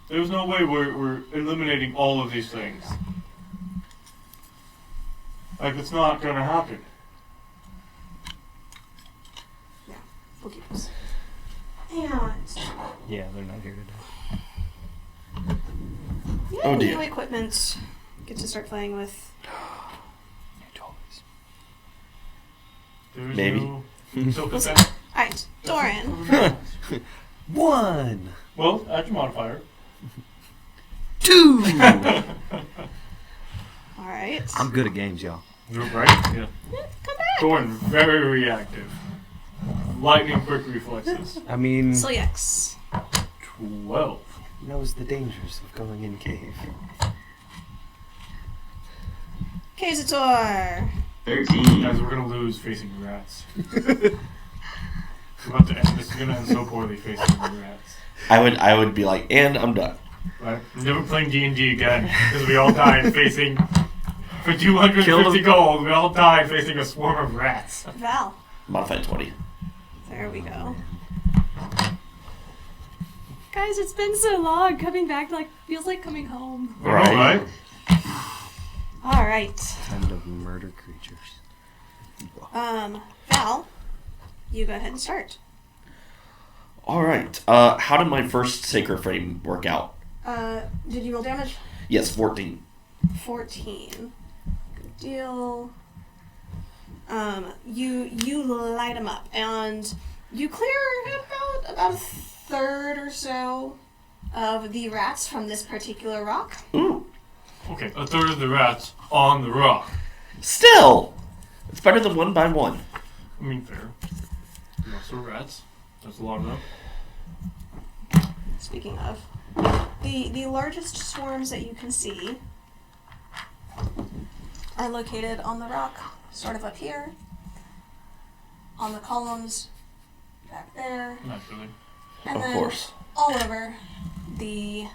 There's no way we're eliminating all of these things. Like, it's not gonna happen. We'll keep this. And Yeah, they're not here today. yeah, Oh, dear. new equipment. Get to start playing with. There's Maybe. no self-defense. Alright, Doran. 1, Well, add your modifier. 2. Alright. I'm good at games, y'all. You're right? Yeah. Come back. Doran, very reactive. Lightning quick reflexes. I mean, So yes. 12. knows the dangers of going in cave. Kazator. 13. Guys, we're gonna lose facing rats. We're about to end. This is gonna end so poorly facing rats. I would be like, and I'm done. Right? I'm never playing D&D again because we all died facing. For 250 Kill gold, we all died facing a swarm of rats. Val. Modified 20. There we go. Guys, it's been so long. Coming back feels like coming home. Right. Alright. Time to murder creatures. Val, you go ahead and start. Alright. How did my first sacred frame work out? Did you roll damage? Yes, 14. 14. Good deal. You light them up, and you clear about a third or so of the rats from this particular rock. Ooh. Okay, a third of the rats on the rock. Still! It's better than 1 by 1. I mean, fair. Also rats. There's a lot of them. Speaking of, the largest swarms that you can see are located on the rock, sort of up here, on the columns, back there, Naturally. and Of then course. all over the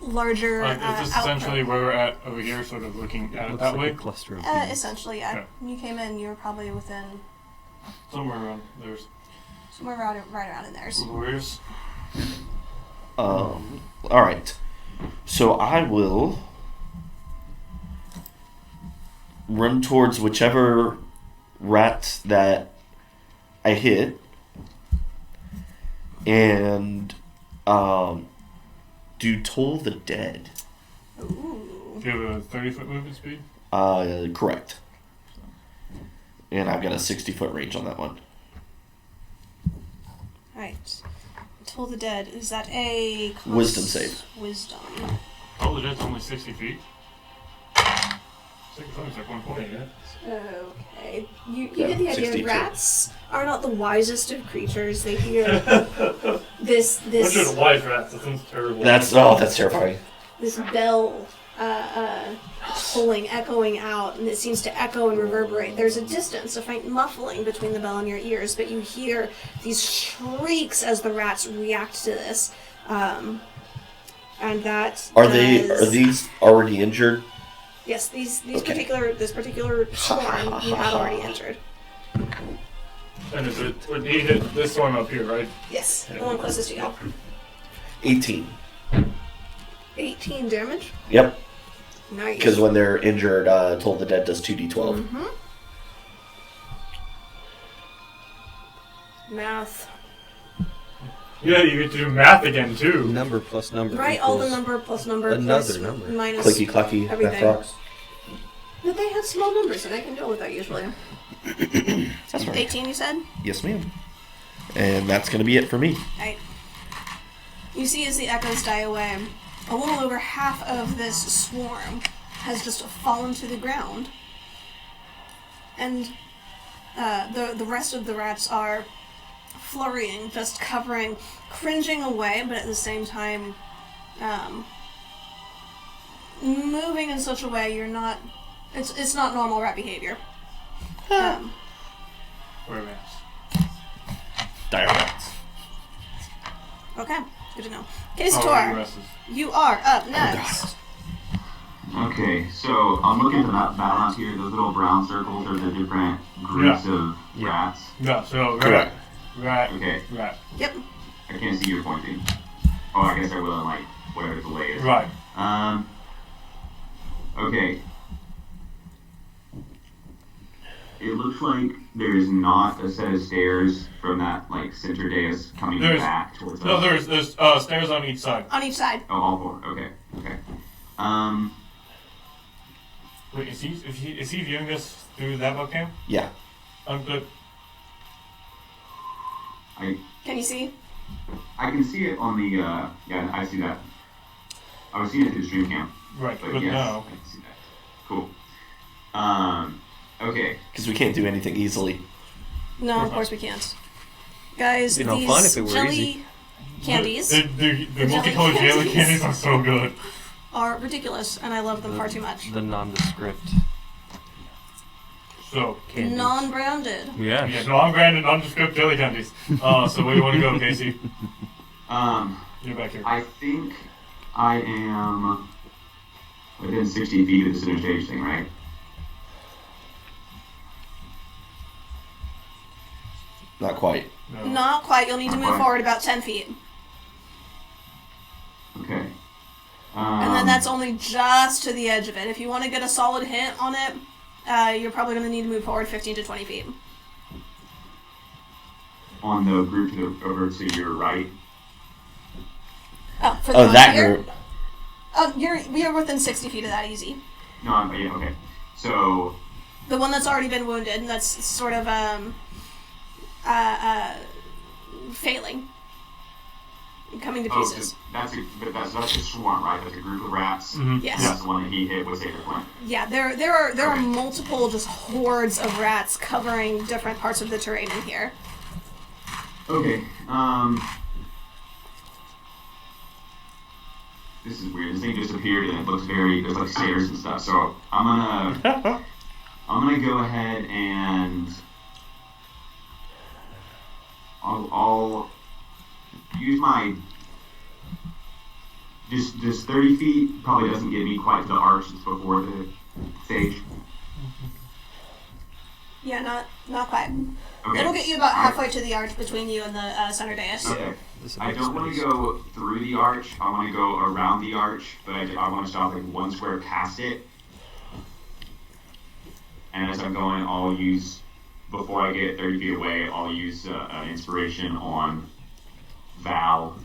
larger Like, is this essentially where we're at over here, sort of looking at it Looks that like way? a cluster of bees. essentially, yeah. Okay. When you came in, you were probably within Somewhere around there's somewhere right around in theirs. warriors. Alright. So I will run towards whichever rat that I hit and do Toll the Dead. Ooh. Do you have a 30-foot movement speed? Correct. And I've got a 60-foot range on that one. Right. Toll the Dead. Is that a Wisdom save. Wisdom. Oh, the dead's only 60 feet. 60 foot is like 120, yeah? Okay. You Yeah, get the idea. 62. Rats are not the wisest of creatures. They hear this Which are the wise rats? That sounds terrible. That's terrifying. this bell tolling, echoing out, and it seems to echo and reverberate. There's a distance, a faint muffling between the bell and your ears, but you hear these shrieks as the rats react to this. And that Are these already injured? Yes, this Okay. particular swarm you had already entered. And is it would he hit this one up here, right? Yes, the one closest to you. 18. 18 damage. Yep. Nice. Because when they're injured, Toll the Dead does 2d12. Mm-hmm. Math. Yeah, you get to do math again too. Number plus number. Right, all the equals number plus number another plus number. minus. Clicky clacky, everything. math rocks. But they have small numbers, so they can deal with that usually. That's right. 18, you said? Yes, ma'am. And that's going to be it for me. Right. You see as the echoes die away, a little over half of this swarm has just fallen to the ground. And the rest of the rats are flurrying, just covering, cringing away, but at the same time moving in such a way you're not... It's not normal rat behavior. Where rats? Dire rats. Okay, Good to know. Oh, Questor, US's. you are up next. Okay, so I'm looking at the balance here. Those little brown circles are the different groups of rats. Yeah, so Correct. rat. Okay. Yep. I can't see your pointing. Oh, I guess I will in like whatever the delay is. Right. Okay. It looks like there's not a set of stairs from that like center dais coming back towards us. No, there's stairs on each side. On each side. Oh, all four. Okay. Wait, is he viewing this through that webcam? Yeah. Good. Can you see? I can see it on the yeah, I see that. I was seeing it through the stream cam. Right, But but yes, no. I can see that. Cool. Okay. Because we can't do anything easily. No, of course we can't. Guys, It'd be no these fun if it were jelly easy. candies The multicolored jelly candies are so good. are ridiculous, and I love them far too much. The nondescript So, candies. Non-branded. Yeah. yeah, non-branded, nondescript jelly candies. So where do you want to go, Casey? You're back here. I think I am within 60 feet of the center stage thing, right? Not quite. No. Not quite. You'll need to move forward about 10 feet. Okay. And then that's only just to the edge of it. If you want to get a solid hit on it, you're probably going to need to move forward 15 to 20 feet. On the group over to your right. Oh, for the Oh, one that here? group. We are within 60 feet of that, easy. No, yeah, okay. So, The one that's already been wounded, and that's sort of failing, coming to pieces. so that's a swarm, right? That's a group of rats. Yes. That's the one that he hit with Sacred Flint. Yeah, there are Okay. multiple just hordes of rats covering different parts of the terrain in here. Okay. This is weird. This thing just appeared and it looks there's like stairs and stuff. So I'm gonna go ahead and I'll use my just 30 feet probably doesn't get me quite to the arch that's before the stage. Yeah, not quite. Okay. It'll get you about halfway to the arch between you and the center dais. Okay. I don't want to go through the arch. I want to go around the arch, but I want to stop like one square past it. And as I'm going, I'll use, before I get 30 feet away, I'll use an inspiration on Val.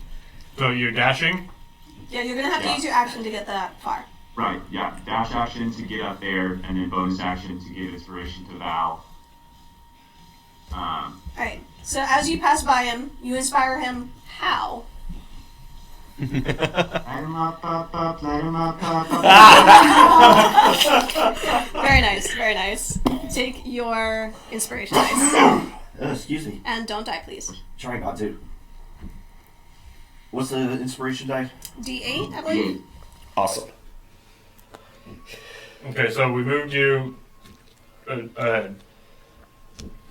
So you're dashing? Yeah, you're gonna have to use your action to get that far. Right, yeah. Dash action to get up there, and then bonus action to give inspiration to Val. Alright, so as you pass by him, you inspire him how? Light him up, light him up, Very nice, very nice. Take your inspiration dice. Excuse me. And don't die, please. Try not to. What's the inspiration die? D8, I believe? Awesome. Okay, so we moved you ahead.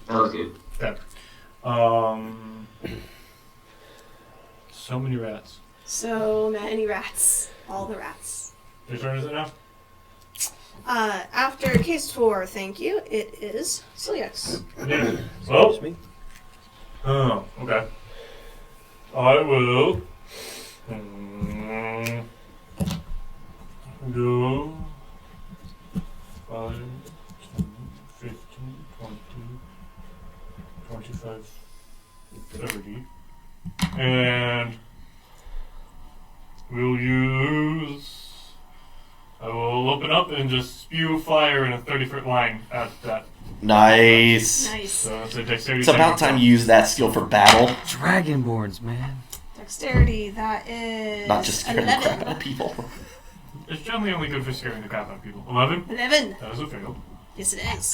That was good. Okay. So many rats. So many rats. All the rats. Your turn, is it now? After case 4, thank you, it is Celiax. Yeah. Well, Excuse me. oh, okay. I will go 5, 10, 15, 20, 25, 30, and we'll use. I will open up and just spew fire in a 30-foot line at that. Nice. Nice. So it's a dexterity. It's about time you use that skill for battle, Dragonborns, man. Dexterity, that is not just scaring the crap 11. out of people. It's generally only good for scaring the crap out of people. 11? 11. That was a fail. Yes, it is.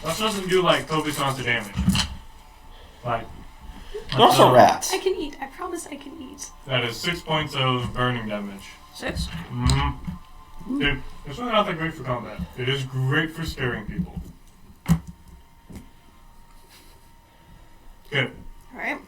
That doesn't do like copious amounts of damage. Like. They're also rats. I can eat. I promise I can eat. That is 6 points of burning damage. 6? Mm-hmm. Dude, it's really not that great for combat. It is great for scaring people. Good. Alright.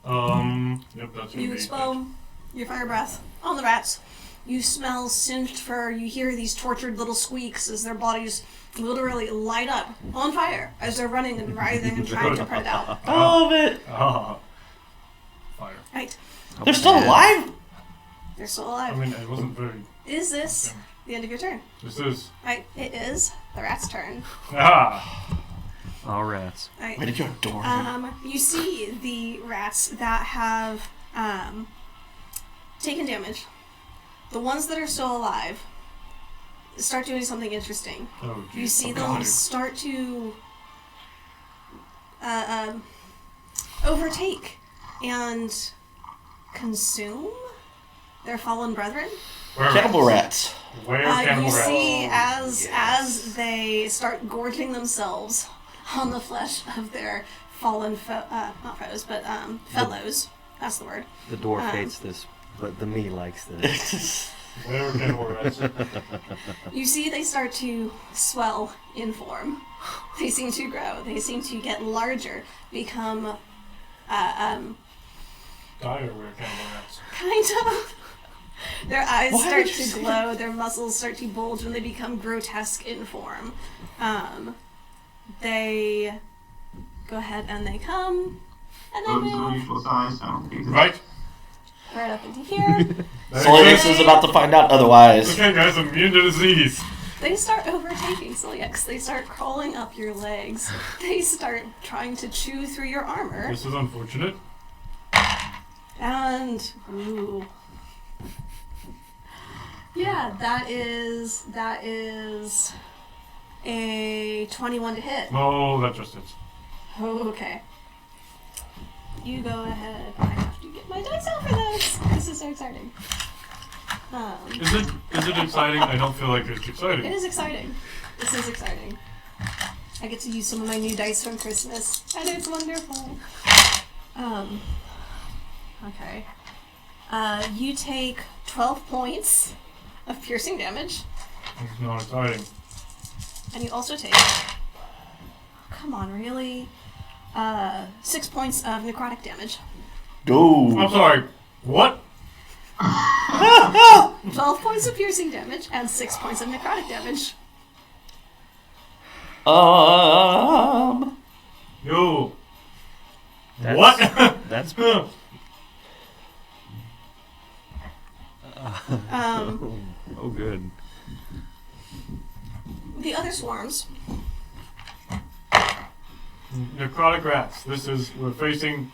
Yep, that's You expel your fire breath on the rats. You smell singed fur. You hear these tortured little squeaks as their bodies literally light up on fire as they're running and writhing and trying to put it out. I love it. Fire. Right. They're still alive? They're still alive. I mean, it wasn't very... Is this the end of your turn? This is... Right, it is the rat's turn. All rats. Right. Way to go, Dora. You see the rats that have taken damage. The ones that are still alive start doing something interesting. Oh, geez. You see them start to overtake and consume their fallen brethren. Cannibal rats. Where cannibal you rats? see as they start gorging themselves on the flesh of their fallen not foes, but fellows. That's the word. The dwarf hates this, but the me likes this. Where cannibal rats? You see they start to swell in form. They seem to grow. They seem to get larger, become Dire where cannibal rats. kind of. Their eyes start to glow, their muscles start to bulge, and they become grotesque in form. They go ahead and they come, and they Those are move usual size. I don't think. Right? right up into here. Solix is about to find out otherwise. Okay, guys, I'm immune to disease. They start overtaking Celiax. They start crawling up your legs. They start trying to chew through your armor. This is unfortunate. And ooh. Yeah, that is a 21 to hit. Oh, that just hits. Oh, okay. You go ahead. I have to get my dice out for this. This is so exciting. Is it exciting? I don't feel like it's exciting. It is exciting. This is exciting. I get to use some of my new dice from Christmas, and it's wonderful. Okay. You take 12 points of piercing damage, It's not exciting. and you also take... Come on, really? 6 points of necrotic damage. Go. I'm sorry. What? 12 points of piercing damage and 6 points of necrotic damage. Yo. That's- What? That's oh good. The other swarms. Necrotic rats. We're facing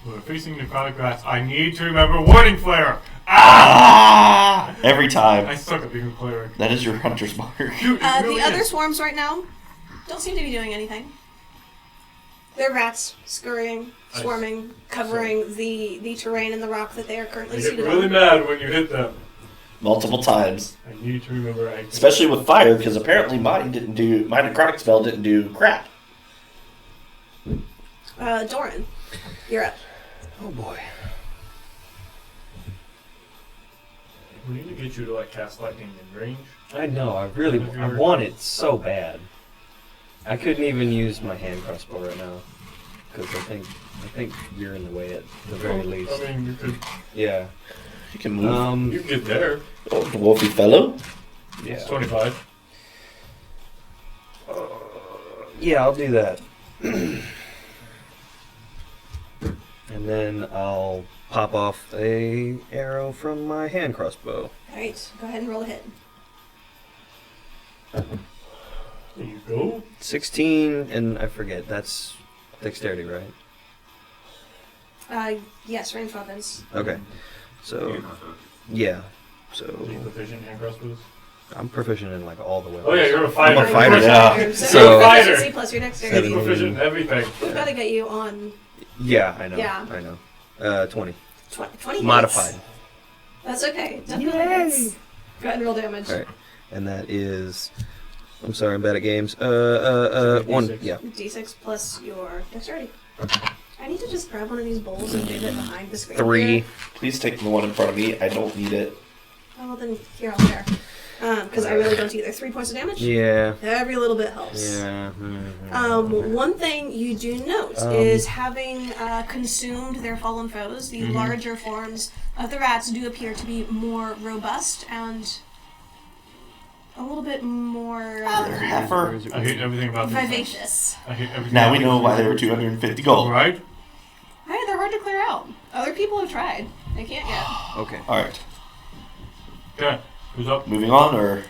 necrotic rats. I need to remember Warning Flare. Every time. I suck at being a cleric. That is your hunter's mark. Dude, it really The other is. swarms right now don't seem to be doing anything. They're rats scurrying, swarming, covering the terrain and the rock that they are currently I get seated really on. mad when you hit them. Multiple times. I need to remember. Especially with fire, because apparently my necrotic spell didn't do crap. Doran, you're up. Oh boy. We need to get you to cast lightning in range. I know, I want it so bad. I couldn't even use my hand crossbow right now. Because I think you're in the way at the very least. I mean, you could. Yeah. You can move. You can get there. Oh, dwarfy fellow. Yeah. It's 25. Yeah, I'll do that. And then I'll pop off a arrow from my hand crossbow. Alright, go ahead and roll a hit. There you go. 16, and I forget, that's dexterity, right? Yes, range weapons. Okay. So, yeah. So, Are you proficient in hand crossbows? I'm proficient in all the weapons. Oh yeah, you're a fighter. I'm a fighter, yeah. So, So- your proficiency plus your dexterity. He's proficient in everything. We've got to get you on Yeah, I know. Yeah. I know. 20. 20 Modified. hits. That's okay. Definitely hits. Go ahead and roll damage. Alright. And that is... I'm sorry, I'm bad at games. 1, yeah. D6 plus your dexterity. I need to just grab one of these bowls and leave it behind the screen. 3. Please take the one in front of me. I don't need it. Oh, well then, here, I'll share. because I really don't either. 3 points of damage? Yeah. Every little bit helps. Yeah. One thing you do note is having consumed their fallen foes, the larger forms of the rats do appear to be more robust and a little bit more Heifer. I hate everything about this. vivacious. I hate everything. Now we about know this. why they were 250 gold. Right? Hey, they're hard to clear out. Other people have tried. They can't get. Okay. Alright. Okay. Who's up? Moving on, or is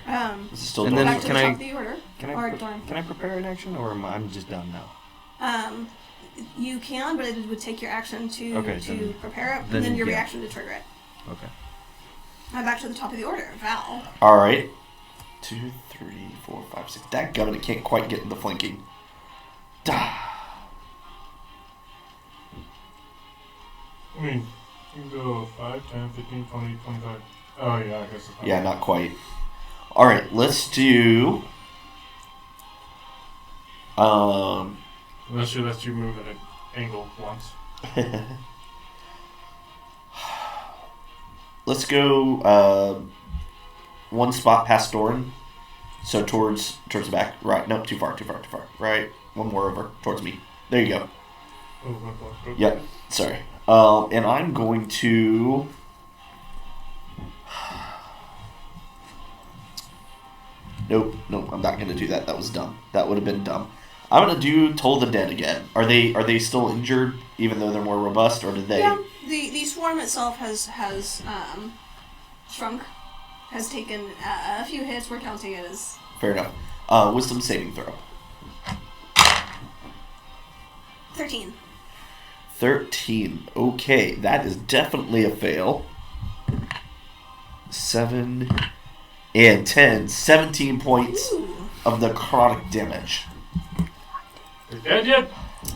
it still And going? then Back to can the top I- of the order. Or Dorn. Can I prepare an action, or I'm just done now? You can, but it would take your action to then- prepare it, then, and then your yeah. reaction to trigger it. Okay. Now back to the top of the order. Val. Alright. 2, 3, 4, 5, 6. Dadgummit, it can't quite get into flanking. Dah. I mean, you can go 5, 10, 15, 20, 25. Oh, yeah, I guess it's not. Yeah, not quite. Alright, let's do... Unless she lets you move at an angle once. Let's go one spot past Doran. So towards the back. Right. No, too far. Right. One more over. Towards me. There you go. Oh, my God. Yep. Sorry. And I'm going to... Nope, I'm not going to do that. That was dumb. That would have been dumb. I'm going to do Toll the Dead again. Are they still injured, even though they're more robust, or did they... Yeah, the swarm itself has shrunk, has taken a few hits. We're counting it as... Fair enough. Wisdom saving throw. 13. 13. Okay, that is definitely a fail. 7 and 10. 17 points of the necrotic damage. You're dead yet?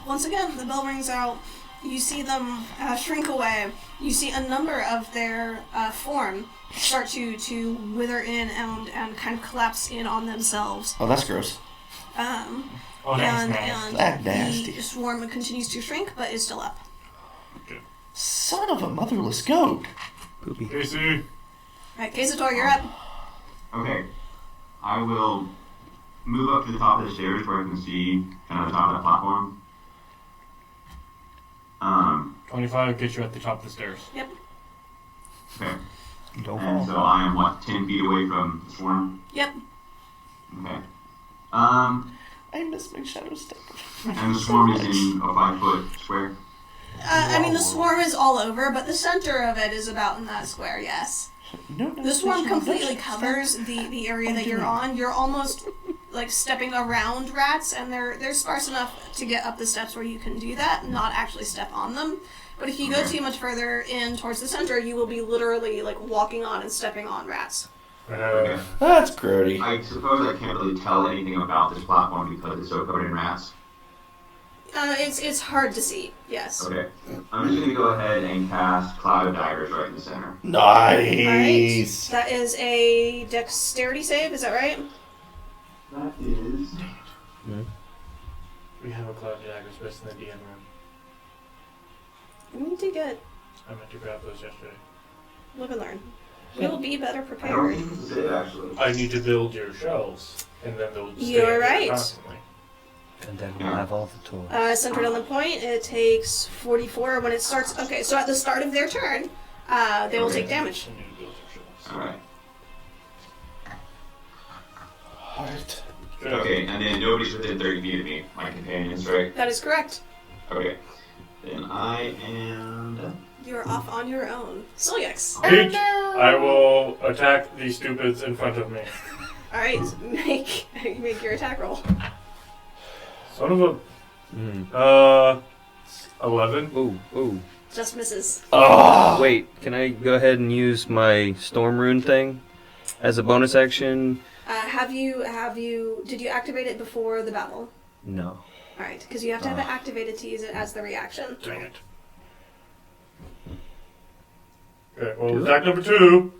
Once again, the bell rings out. You see them shrink away. You see a number of their form start to wither in and kind of collapse in on themselves. Oh, that's gross. Oh, that's And nasty. That's nasty. the swarm continues to shrink, but is still up. Okay. Son of a motherless goat. Poopy. Casey. Alright, Kazator, you're up. Okay. I will move up to the top of the stairs where I can see kind of the top of that platform. 25 gets you at the top of the stairs. Yep. Okay. Don't And fall. so I am, 10 feet away from the swarm? Yep. Okay. I miss my shadow step. And the swarm is in a 5-foot square? I mean, the swarm is all over, but the center of it is about in that square, yes. No, The swarm completely covers the area that you're on. You're almost like stepping around rats, and they're sparse enough to get up the steps where you can do that, not actually step on them. But if you go too much further in towards the center, you will be literally like walking on and stepping on rats. Okay. That's grody. I suppose I can't really tell anything about this platform because it's so covered in rats. It's hard to see, yes. Okay. I'm just going to go ahead and cast Cloud of Daggers right in the center. Nice. Alright, that is a dexterity save, is that right? That is... We have a cloud of daggers based in the DM room. We need to get I meant to grab those yesterday. live and learn. We'll be better I don't prepared. think it's it, actually. I need to build your shelves, and then they'll stay You're there right. constantly. And then we'll have all the toys. Centered on the point, it takes 44 when it starts. Okay, so at the start of their turn, they will take damage. I need to build your shelves. Alright. Alright. Okay, and then nobody's within 30 feet of me. My companions, right? That is correct. Okay. Then I am... You're off on your own. Silyax. Peach, I will attack these stupids in front of me. Alright, make your attack roll. Son of a... 11. Ooh. Just misses. Wait, can I go ahead and use my storm rune thing as a bonus action? Did you activate it before the battle? No. Alright, because you have to have it activated to use it as the reaction. Dang it. Okay, well, attack number 2.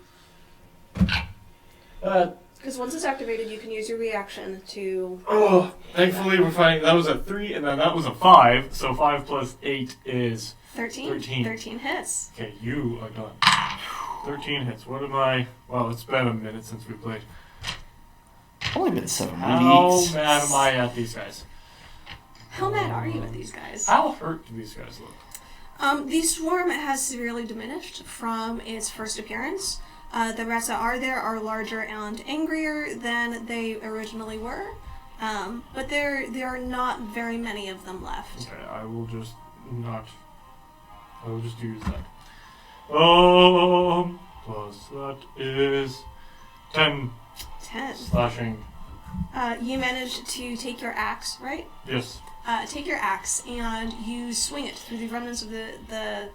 Because once it's activated, you can use your reaction to... Oh, thankfully we're finding that was a 3, and then that was a 5, so 5 plus 8 is... 13. 13 hits. Okay, you are done. 13 hits. What am I... Well, it's been a minute since we played. Only been 7 How weeks. mad am I at these guys? How mad are you at these guys? How hurt do these guys look? The swarm has severely diminished from its first appearance. The rats that are there are larger and angrier than they originally were, but there are not very many of them left. Okay, I will just use that. Plus that is 10 10. slashing. You managed to take your axe, right? Yes. Take your axe and you swing it through the remnants of the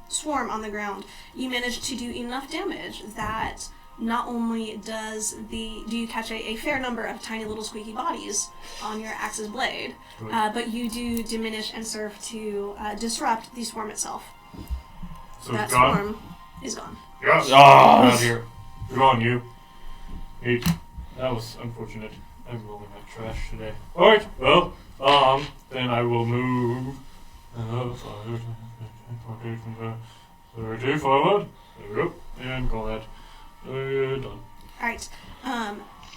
swarm on the ground. You manage to do enough damage that not only do you catch a fair number of tiny little squeaky bodies on your axe's blade, but you do diminish and serve to disrupt the swarm itself. So That it's gone? swarm is gone. Yes! Oh. Out of here. You're on, you. 8. That was unfortunate. I'm rolling like trash today. Alright, well, then I will move 30 forward. There we go. And call that done. Alright.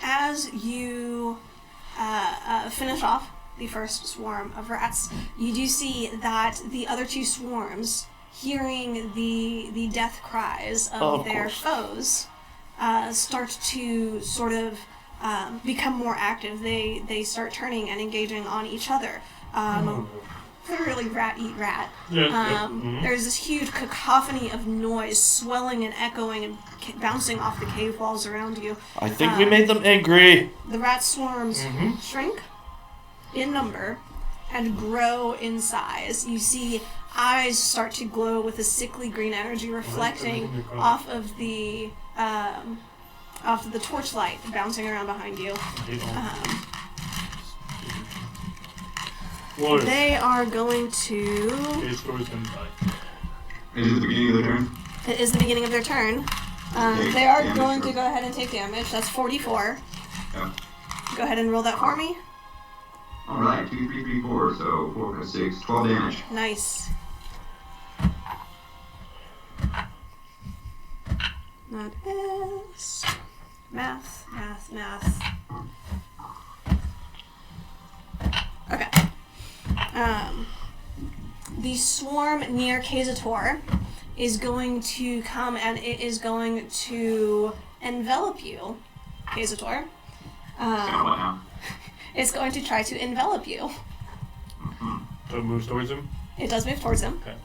As you finish off the first swarm of rats, you do see that the other two swarms, hearing the death cries of their foes, start to sort of become more active. They start turning and engaging on each other. Clearly rat eat rat. There's this huge cacophony of noise swelling and echoing and bouncing off the cave walls around you. I think we made them angry. The rat swarms shrink in number and grow in size. You see eyes start to glow with a sickly green energy reflecting off of the torchlight bouncing around behind you. They are going to... Is it the beginning of the turn? It is the beginning of their turn. They are going to go ahead and take damage. That's 44. Yeah. Go ahead and roll that for me. Alright, 2, 3, 3, 4, so 4, 5, 6, 12 damage. Nice. That is... Math. Okay. The swarm near Kazator is going to come and it is going to envelop you, Kazator. What now? It's going to try to envelop you. So it moves towards him? It does move towards him. Okay.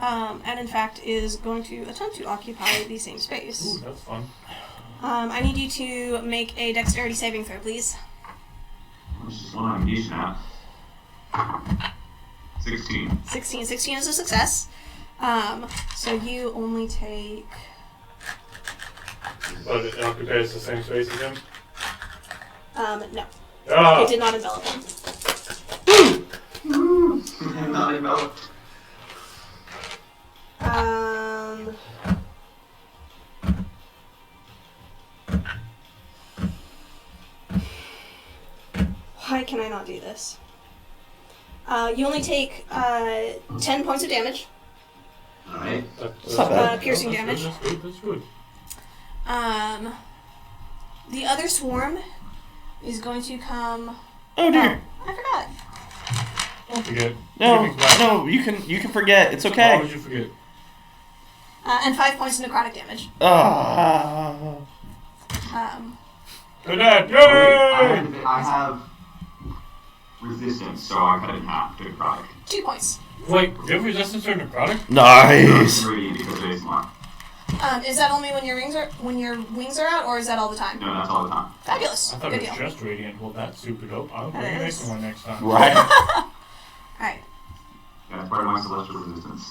And in fact is going to attempt to occupy the same space. Ooh, that's fun. I need you to make a dexterity saving throw, please. This is one I'm decent at. 16. 16 is a success. So you only take... But it occupies the same space as him? No. Ah! It did not envelop him. Not enveloped. Why can I not do this? You only take 10 points of damage. Alright. That's not bad. Piercing damage. That's good. The other swarm is going to come... Oh dear. I forgot. Don't forget. No, you can forget. It's okay. Why would you forget? And 5 points of necrotic damage. Good night. Yay! I have resistance, so I cut it in half to necrotic. 2 points. Wait, do you have resistance to necrotic? Nice. Radiant because it is one. Is that only when your wings are out, or is that all the time? No, that's all the time. Fabulous. I thought Good it was deal. just radiant. Well, that's super dope. I'll bring That it is. one next time. Right. Alright. That's part of my celestial resistance.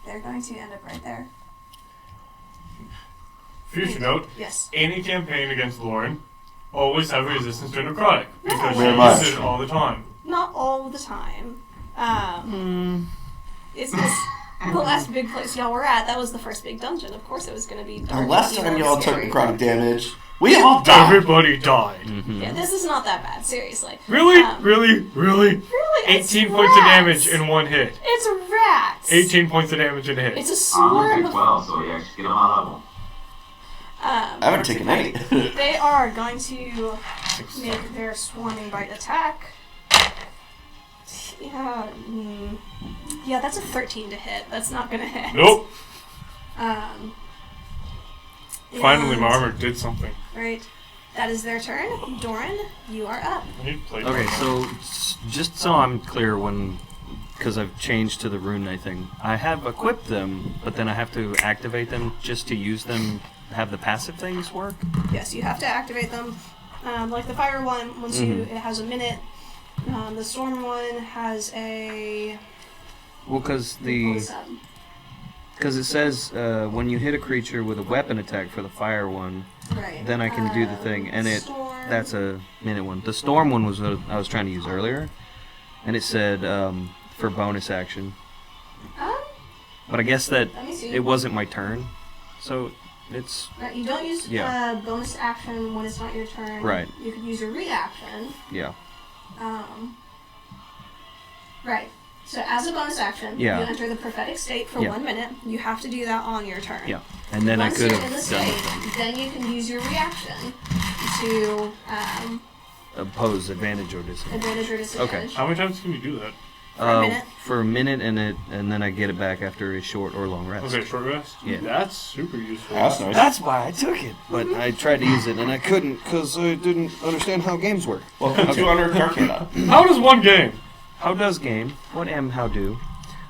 They're going to end up right there. Future note, Yes. any campaign against Lauren always have resistance to necrotic. Because Very she much. uses it all the time. Not all the time. It's just the last big place y'all were at. That was the first big dungeon. Of course, it was going to be The dark. last and time evil y'all and took scary. necrotic damage, we all died. Everybody died. Yeah, this is not that bad. Seriously. Really? Really? Really? It's 18 points of rats. damage in one hit. It's rats. 18 points of damage in a hit. It's a I'm swarm looking of... 12, so yeah, just get on my level. I haven't taken any. They are going to make their swarming bite attack. Yeah, yeah, that's a 13 to hit. That's not gonna hit. Nope. Finally, and- my armor did something. Right. That is their turn. Doran, you are up. I need to play. Okay, so just so I'm clear, because I've changed to the rune knight thing, I have equipped them, but then I have to activate them just to use them. Have the passive things work? Yes, you have to activate them. Like the fire one, once it has a minute. The storm one has a. Well, because Close it says when you hit a creature with a weapon attack for the fire one, right. then I can do the thing, and Storm. that's a minute one. The storm one was what I was trying to use earlier, and it said for bonus action. But I guess that Let me see. it wasn't my turn, so it's You don't use bonus action when it's not your turn. Right. You could use your reaction. yeah. Right. So as a bonus action, Yeah. you enter the prophetic state for Yeah. 1 minute. You have to do that on your turn. Yeah, and then Once I could you're have in the done state, the thing. then you can use your reaction to Oppose advantage or disadvantage. advantage or disadvantage. How many times can you do that? a minute? For a minute, and then I get it back after a short or long rest. Okay, short rest? Yeah. That's super useful. That's nice. That's why I took it. But I tried to use it, and I couldn't because I didn't understand how games work. Welcome to Unearthed Arcana. How does one game? How does game? What am how do?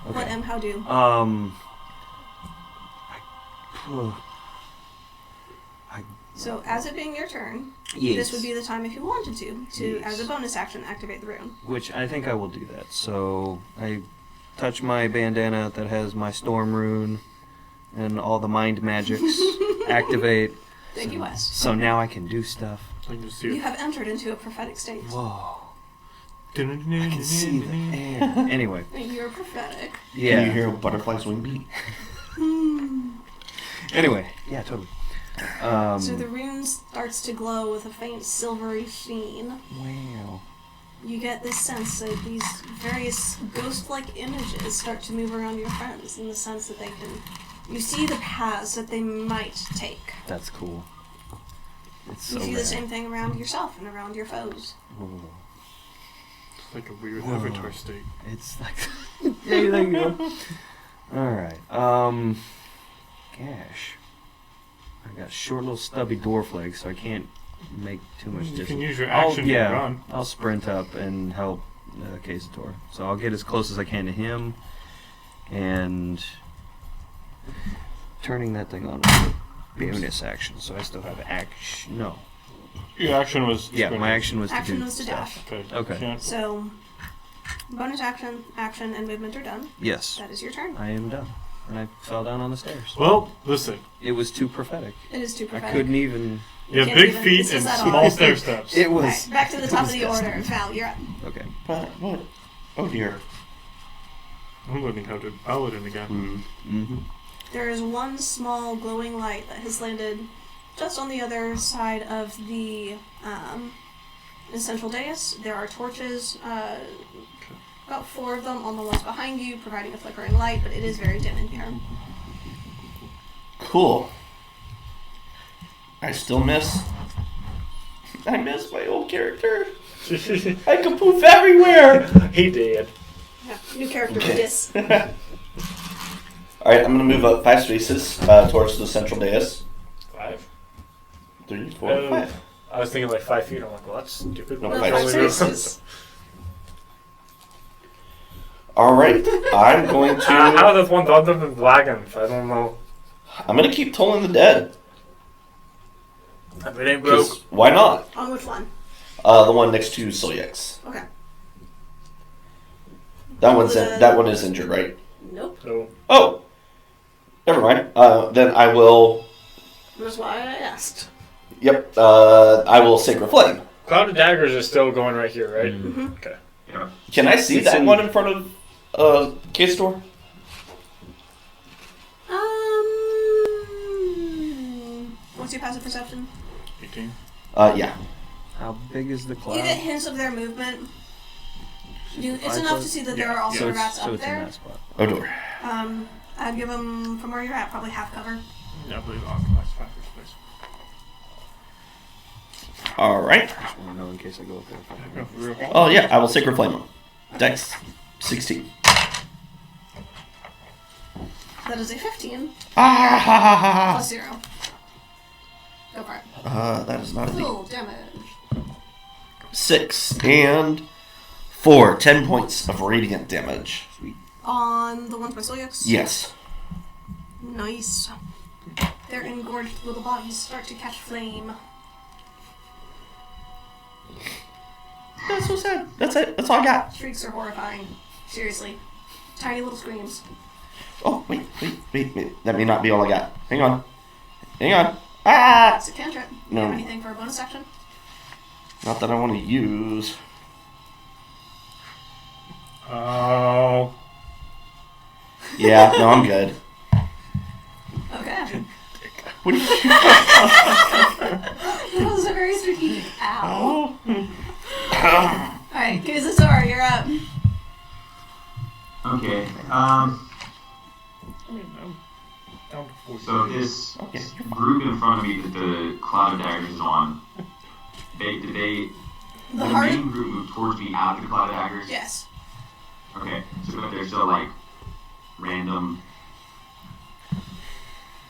Okay. What how do? So as it being your turn, Yes. this would be the time if you wanted to, Yes. as a bonus action, activate the rune. Which I think I will do that. So I touch my bandana that has my storm rune and all the mind magics. Activate. Thank you, Wes. So now I can do stuff. I can see You it. have entered into a prophetic state. Whoa. I can see the air. Anyway. You're prophetic. Yeah. Can you hear a butterfly's wing beat? Anyway. Yeah, totally. So the rune starts to glow with a faint silvery sheen. Wow. You get this sense that these various ghost-like images start to move around your friends in the sense that they can... You see the paths that they might take. That's cool. It's You so see rad. the same thing around yourself and around your foes. Ooh. It's like a weird Whoa. avatar state. It's like yeah, there you go. Alright. Gosh. I got short little stubby dwarf legs, so I can't make too much You distance. can use your action to run. I'll sprint up and help Kazator. So I'll get as close as I can to him, and turning that thing on is a bonus action. So I still have action. No. Your action was. Yeah, my action was to Action do was to stuff. dash. Okay. Okay. Can't- So, bonus action, action, and movement are done. Yes, That is your turn. I am done. And I fell down on the stairs. Well, listen. It was too prophetic. It is too I prophetic. couldn't even. You have Can't big even- feet this and is at small all. stair steps. It was. Right, back to the top of the disgusting. order. Val, you're up. Okay. What? Oh dear. I'm learning how to paladin again. Mm-hmm. There is one small glowing light that has landed just on the other side of the central dais. There are torches, about 4 of them on the walls behind you, providing a flickering light, but it is very dim in here. Cool. I still miss. I miss my old character. I can poof everywhere. He did. Yeah, new character, Okay. Dis. Alright, I'm gonna move up 5 spaces towards the central dais. 5. 3, 4, 5. I was thinking like 5 feet. I'm like, well, that's stupid. No, No, 5 5 spaces. spaces. Alright, I'm going to. How does one other than dragons? I don't know. I'm gonna keep tolling the dead. If it ain't broke. 'Cause why not? On which one? The one next to Silyax. Okay. That one is injured, right? Nope. So, Oh, never mind. Then I will. That's why I asked. Yep. I will Sacred Flame. Cloud of Daggers is still going right here, right? Mm-hmm. Okay. Yeah. Can I see It's that in- one in front of Case Store? What's your passive perception? 18. Yeah. How big is the cloud? You get hints of their movement. It's 5 enough to foot? see that there are also So rats it's up in there. that spot. Oh, door. I'd give them, from where you're at, probably half cover. Yeah, I believe I'll occupies 5 space. All right. I want to know in case I go up there. Oh yeah, I will Sacred Flame him. Dex 16. That is a 15 Ah ha ha ha ha. plus 0. Go for it. That is not a Full damage. 6 and 4. 10 points of radiant damage. On the ones by Solyux? Yes. Nice. Their engorged little bodies start to catch flame. That's so sad. That's it. That's all I got. Shrieks are horrifying. Seriously. Tiny little screams. Oh, wait. That may not be all I got. Hang on. Ah! That's a cantrip. No. You have anything for a bonus action? Not that I want to use. Oh. Yeah, no, I'm good. Okay. What do you That was a very strategic ow. Alright, Kizator, you're up. Okay. So this group in front of me that the cloud of daggers is on, did the main group move towards me out of the cloud of daggers? Yes. Okay, so if they're still like random,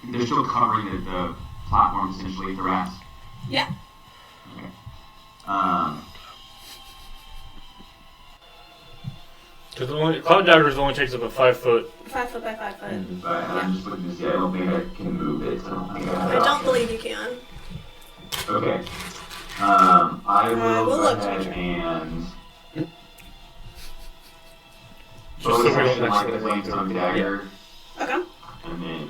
they're still covering the platform essentially, the rats. Yeah. Okay. Because Cloud Daggers only takes up a 5 foot. 5 foot by 5 foot. But I'm just looking to see. I don't think I can move it. I don't think I don't believe you can. Okay. I will we'll go look ahead later. and Just so we bonus don't action like the accidentally flame tongue dagger, Okay. and then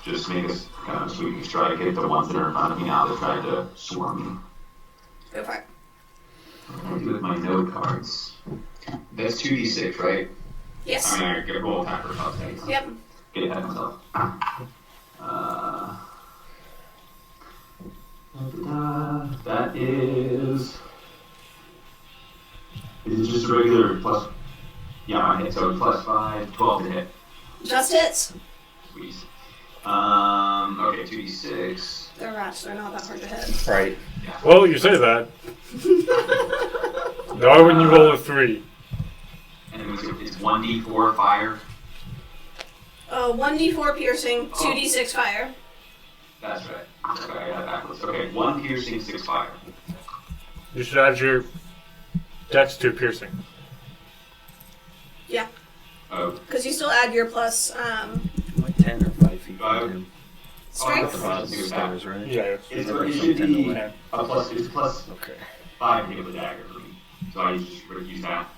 just make a kind of sweeping strike at the ones that are in front of me now that tried to swarm me. Go for it. What do I do with my note cards? That's 2d6, right? Yes. I mean, I get a roll attack for top things. Yep. Get ahead of myself. That is it just a regular plus? Yeah, I hit. So plus 5, 12 to hit. Just hits. Squeeze. Okay, 2d6. They're rats, they're not that hard to hit. Right. Yeah. Well, you say that. Now when you roll a 3. And it's 1d4 fire. 1d4 piercing, 2d6 fire. That's right. Okay, I got it backwards. Okay, 1 piercing, 6 fire. You should add your dex to piercing. Yeah. Oh. Because you still add your plus Like 10 or 5 feet Five. from him. strength. About the stairs, right? Yeah. It From should 10 to be 11. a plus. It's plus Okay. 5 to hit with a dagger for me. So I just use that.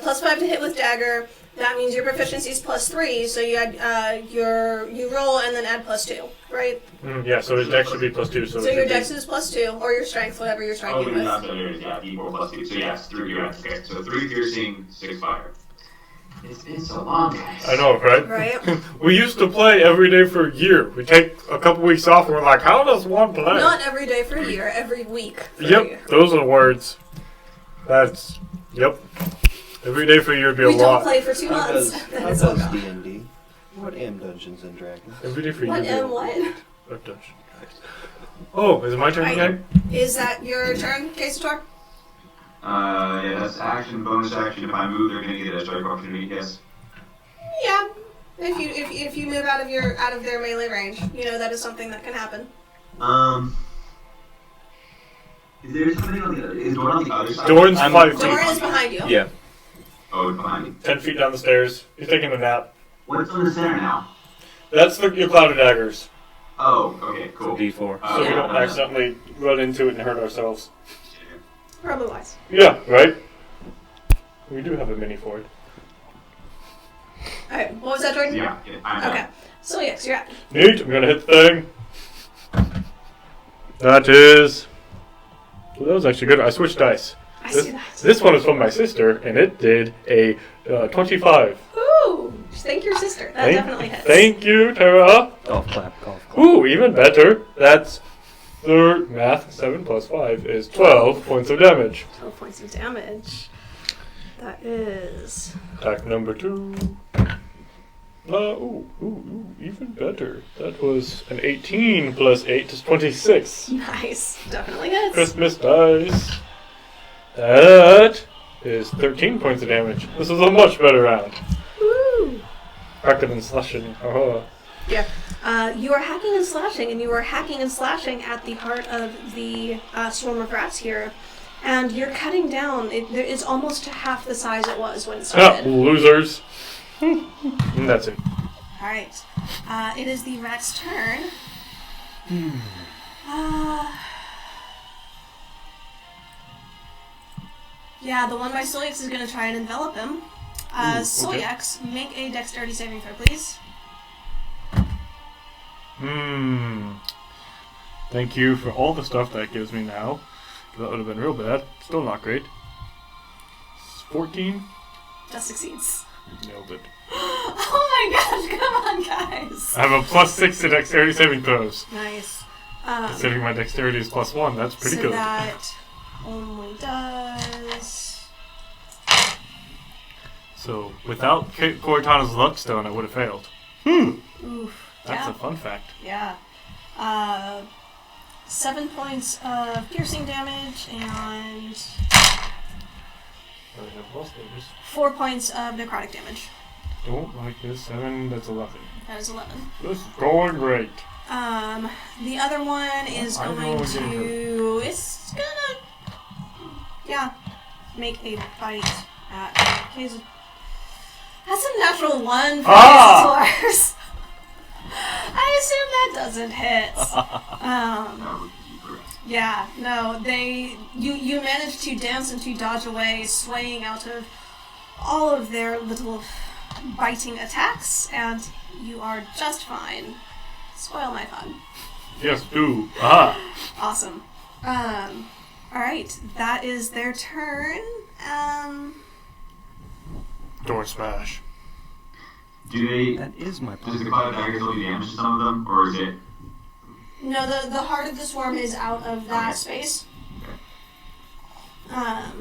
Plus 5 to hit with dagger. That means your proficiency is plus 3, so you add you roll and then add plus 2, right? Yeah, so his dex should be plus 2. So, So your dex is plus 2, or your strength, whatever you're Oh, striking but with. not that it is. Yeah, d4 plus 2. So yeah, it's 3. You're right. Okay, so 3 piercing, 6 fire. It's been so long, guys. I know, right? Right? We used to play every day for a year. We take a couple weeks off and we're like, how does one play? Not every day for a year, every week for a Yep, year. those are the words. That's, yep. Every day for a year would be a We don't lot. play for 2 How months. does Then it's all gone. D&D? What am Dungeons and Dragons? Every day for a year. What would be a and what? lot. Dungeon. Oh, is it my turn Right. again? Is that your turn, Kasator? Yeah, that's action, bonus action. If I move, they're gonna get a strike opportunity. Yes. Yeah. If you move out of their melee range, you know that is something that can happen. Is there something on the other? Is Doran on the other side? Doran's 5 feet. Doran is behind you. Yeah. Oh, it's behind me. 10 feet down the stairs. He's taking a nap. What's on the center now? That's your cloud of daggers. Oh, okay, cool. D4. So we don't accidentally run into it and hurt ourselves. Probably wise. Yeah, right? We do have a mini for it. Alright, what was that, Jordan? Yeah, I'm Okay. So yes, you're up. Neat, I'm gonna hit the thing. That is... Well, that was actually good. I switched dice. I see that. This one is from my sister, and it did a 25. Ooh! Thank your sister. That definitely hits. Thank you, Tara. Golf clap, golf clap. Ooh, even better. That's third math. 7 plus 5 is 12 points of damage. 12 points of damage. That is... Attack number 2. Even better. That was an 18 plus 8 is 26. Nice. Definitely hits. Christmas dice. That is 13 points of damage. This is a much better round. Woo! Cracker than slashing. Yeah. You are hacking and slashing, and you are hacking and slashing at the heart of the swarm of rats here. And you're cutting down. There is almost half the size it was when it started. Losers. And that's it. Alright. It is the rat's turn. Yeah, the one by Soyax is going to try and envelop him. Soyax, make a dexterity saving throw, please. Thank you for all the stuff that gives me now. That would have been real bad. Still not great. 14? Just succeeds. Nailed it. Oh my gosh, come on, guys. I have a +6 to dexterity saving throws. Nice. Considering my dexterity is +1, that's pretty so good. That only does... So, without Cortana's Luckstone, I would have failed. Oof. That's Yeah. a fun fact. Yeah. 7 points of piercing damage and 4 points of necrotic damage. Don't like this. 7, that's 11. That is 11. This is going great. The other one is I know going we're getting to... It's gonna... Yeah. Make a bite at... That's a natural 1 for Isidore. I assume that doesn't hit. Yeah, no, you managed to dance and to dodge away, swaying out of all of their little biting attacks, and you are just fine. Spoil my fun. Yes, do. Aha. Awesome. Alright, that is their turn. Door smash. That is my Does the cloud dagger still do damage to some of them, or is it? No, the heart of the swarm is out of that space. Yeah,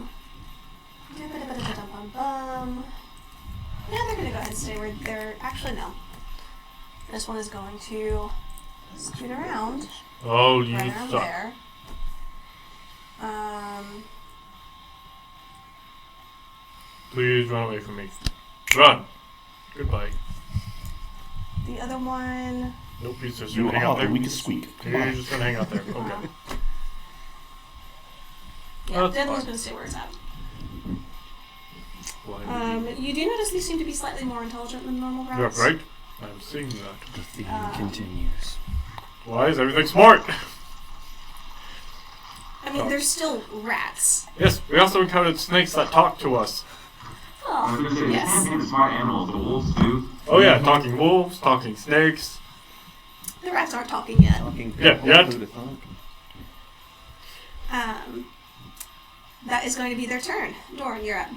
they're gonna go ahead and stay where they're... Actually, no. This one is going to scoot around. Oh, you Right around suck. there. Please run away from me. Run. Goodbye. The other one... Nope, he's just You gonna hang out are there. the weakest squeak. Come You're on. just gonna hang out there. Okay. Yeah, That's the other one's fine. going to stay where it's at. Why would You do notice these seem to be slightly more intelligent than normal you? rats. Yeah, right? I'm seeing that. The theme continues. Why is everything smart? I mean, they're still rats. Yes, we also encountered snakes that talk to us. I was Oh, gonna say, yes. they can't be the smart animals. The wolves do. Oh yeah, talking wolves, talking snakes. The rats aren't talking yet. Yeah, yet. That is going to be their turn. Doran, you're up.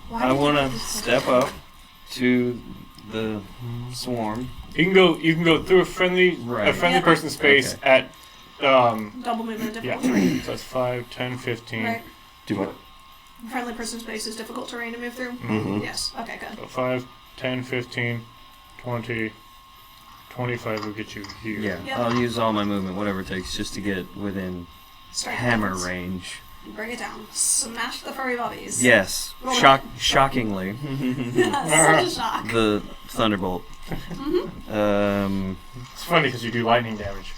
Why I did you want do to this? step up to the swarm. You can go through a friendly Right. Yep. person's space Okay. at Double movement yeah. difficult. So that's 5, 10, 15. Right. Do what? Friendly person space is difficult terrain to move through? Mm-hmm. Yes. Okay, good. So 5, 10, 15, 20, 25 will get you here. Yeah, Yep. I'll use all my movement, whatever it takes, just to get within Strike hammer weapons. range. Bring it down. Smash the furry bobbies. Yes, Roll it. shockingly, Such a shock. the thunderbolt. It's funny because you do lightning damage.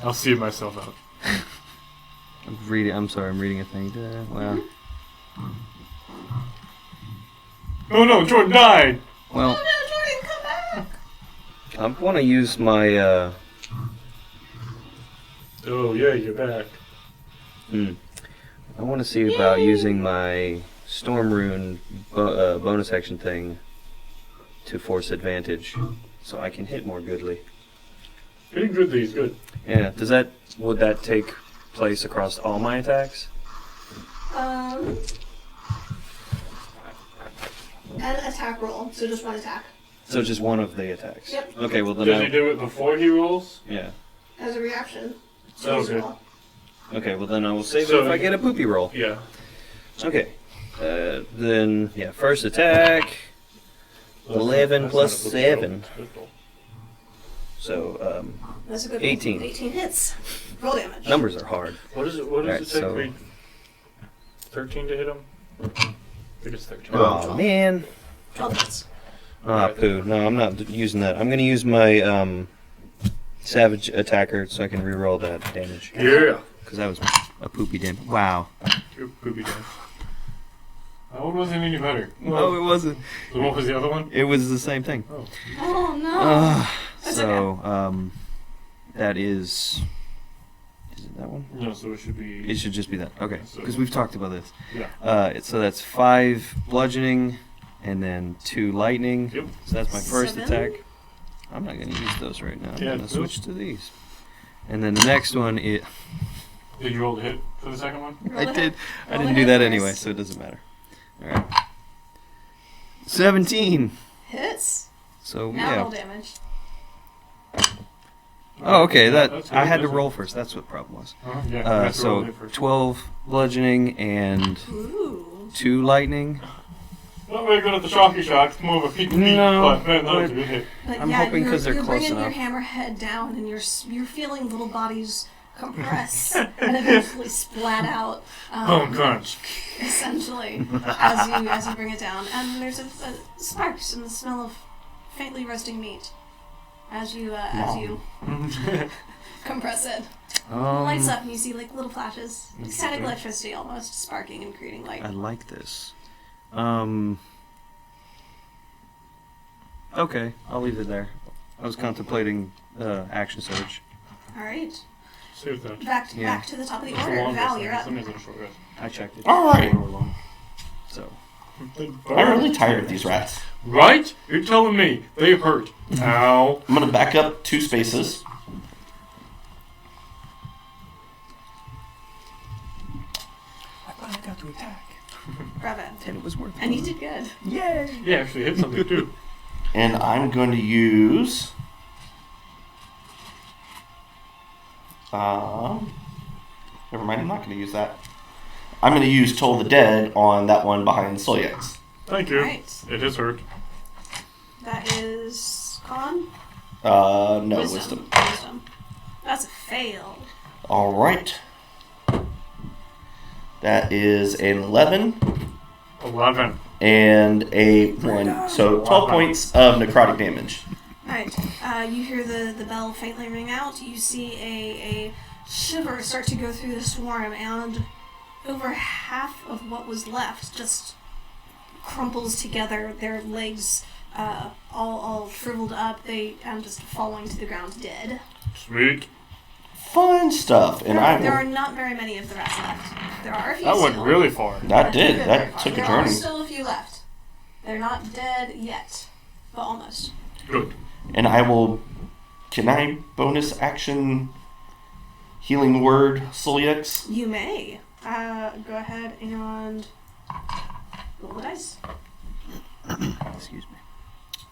I'll see myself out. I'm sorry, I'm reading a thing. Wow. Oh no, Jordan died! Well, Oh no, Jordan, come back! I want to use my. Oh yeah, you're back. I want to see about using my storm rune bonus action thing to force advantage, so I can hit more goodly. Hitting Gridley is good. Yeah. Would that take place across all my attacks? An attack roll, so just one attack. So just one of the attacks. Yep. Okay. Well then. Does he do it before he rolls? Yeah. As a reaction. Okay. Roll. Okay. Well then I will save So- it if I get a poopy roll. Yeah. Okay. Then, yeah, first attack, 11 plus 7. So, That's a good 18. 18 hits. Roll damage. Numbers are hard. What does it Alright, take? so- Wait, 13 to hit him? I think it's 13. Oh, man. 12 hits. Ah, poo. No, I'm not using that. I'm going to use my Savage Attacker so I can reroll that damage. Yeah. Because that was a poopy damage. Wow. Good poopy damage. That one wasn't any better. No, it wasn't. So what was the other one? It was the same thing. Oh, no. That's So, that is... Is it that one? No, so it should be... It should just be that. Okay, So- because we've talked about this. Yeah. So that's 5 bludgeoning, and then 2 lightning. Yep. So that's my first 7. attack. I'm not going to use those right now. I'm Yeah, going to those- switch to these. And then the next one, Did you roll the hit for the second one? Roll I the did. hit. I Roll didn't the do hit that anyway, first. so it doesn't matter. All right. 17. Hits. So Now yeah. roll damage. Oh, okay. That That's I good, had to that's roll first. That's what the problem was. Yeah. you have to roll So it first. 12 bludgeoning and Ooh. 2 lightning. Not very good at the shocky shock. It's more of a peek peek. No, But man, that was a but- good hit. But I'm yeah, hoping 'cause they're you're close bringing your enough. hammerhead down, and you're feeling little bodies compress and eventually splat out. Bone crunch. Essentially, as you bring it down, and there's a sparks and the smell of faintly roasting meat as you compress it. Lights up, and you see like little flashes, static electricity almost, sparking and creating light. I like this. Okay, I'll leave it there. I was contemplating action surge. All right, Save that. back to the top of the It's the order. longest Val, thing. you're up. Somebody's gonna short rest. I checked it. All right. 4 long. So I'm really tired of these rats. Right? You're telling me they hurt. Ow. I'm gonna back up 2 spaces. I finally got to attack, Bravo. and it was worth it. And you did good. Yay! Yeah, actually hit something too. And I'm going to use... never mind, I'm not going to use that. I'm going to use Toll the Dead on that one behind Solyax. Thank you. Right. It is hurt. That is con. No, wisdom. Wisdom. That's a fail. Alright. That is an 11 11. and a 1. So 12 points of necrotic damage. Alright, you hear the bell faintly ring out. You see a shiver start to go through the swarm, and over half of what was left just crumples together. Their legs all shriveled up. They just falling to the ground dead. Sweet. Fun stuff. And There are not very many of the rats left. There are a few That went still. really far. That did. Very That far. took a There are journey. still a few left. They're not dead yet, but almost. Good. And I will... Can I bonus action healing word Solyax? You may. Go ahead and roll the dice. Excuse me.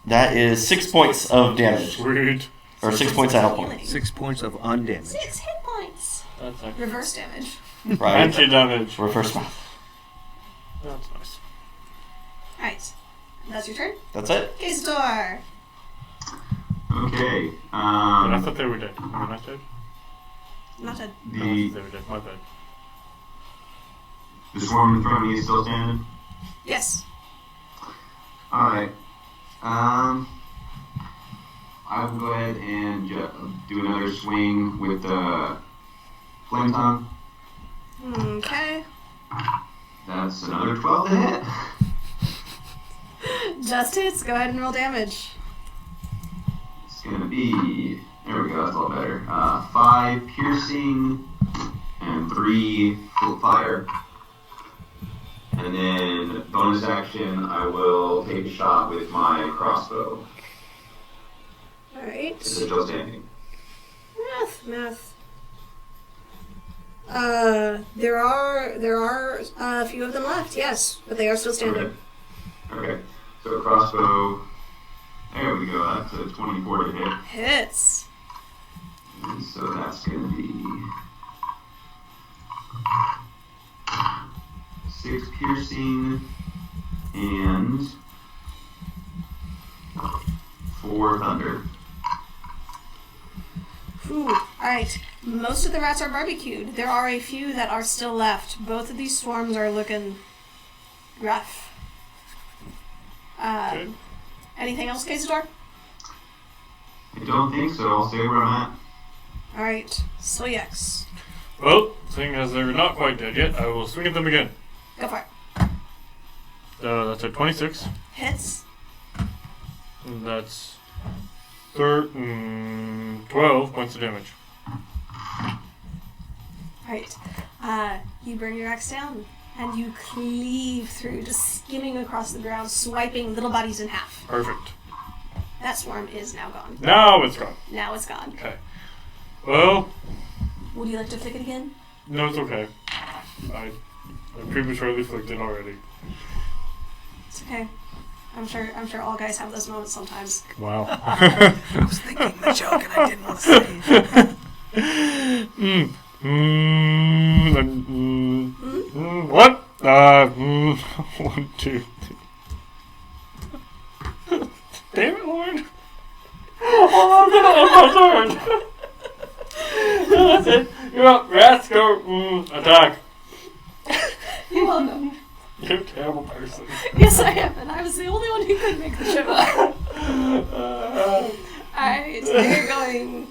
That is 6 points of damage. Sweet. Or 6 points of health points. Healing. 6 points of undamage. 6 hit points. That's actually Reverse damage. Right? anti-damage. Reverse math. That's nice. Alright. That's your turn. That's it. Gasador. Okay. But I thought they were dead. Am I not dead? Not dead. I thought The they were dead. My bad. the swarm in front of me is still standing. Yes. All right. I will go ahead and do another swing with the flame tongue. Okay. That's another 12 to hit. Just hits. Go ahead and roll damage. It's gonna be, there we go, that's a little better. 5 piercing and 3 fire. And then bonus action, I will take a shot with my crossbow. Alright. Is it still standing? Math. There are a few of them left, yes, but they are still standing. Okay. So crossbow, there we go, that's a 24 to hit. Hits. And so that's gonna be 6 piercing, and 4 thunder. Ooh, alright. Most of the rats are barbecued. There are a few that are still left. Both of these swarms are looking rough. Anything else, Cazador? I don't think so. I'll stay where I'm at. Alright, Soyex. Well, seeing as they're not quite dead yet, I will swing at them again. Go for it. That's a 26. Hits. And that's 12 points of damage. Alright. You bring your axe down, and you cleave through, just skimming across the ground, swiping little bodies in half. Perfect. That swarm is now gone. Now it's gone. Now it's gone. Okay. Well... Would you like to flick it again? No, it's okay. I prematurely flicked it already. It's okay. I'm sure all guys have those moments sometimes. Wow. I was thinking the joke and I didn't want to say it. What? 1, 2, 3. Damn it, Lauren. Oh, I'm gonna end my turn. That's it. You're up. Rats, go. Attack. You're welcome. You're a terrible person. Yes, I am, and I was the only one who could make the joke. Alright, they're going...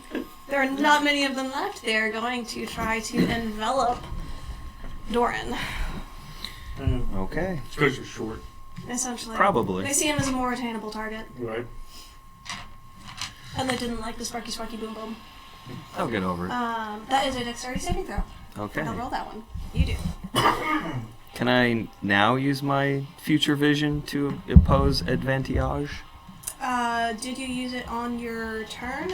There are not many of them left. They're going to try to envelop Doran. Okay. It's because you're short. Essentially. Probably. They see him as a more attainable target. Right. And they didn't like the sparky boom boom. I'll get over it. That is a dexterity saving throw. Okay. I'll roll that one. You do. Can I now use my future vision to impose advantage? Did you use it on your turn?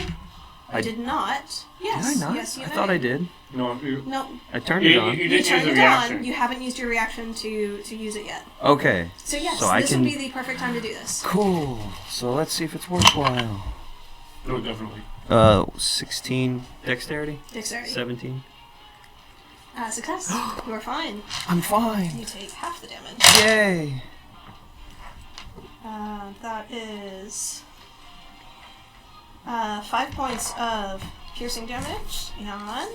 I did not. Yes. Did I not? Yes, you I thought I did. No, No. I turned it on. You You didn't use turned the it reaction. on. You haven't used your reaction to use it yet. Okay. So yes, So I this can- would be the perfect time to do this. Cool. So let's see if it's worthwhile. No, definitely. 16 dexterity. Dexterity. 17. Success. You are fine. I'm fine. You take half the damage. Yay. That is 5 points of piercing damage and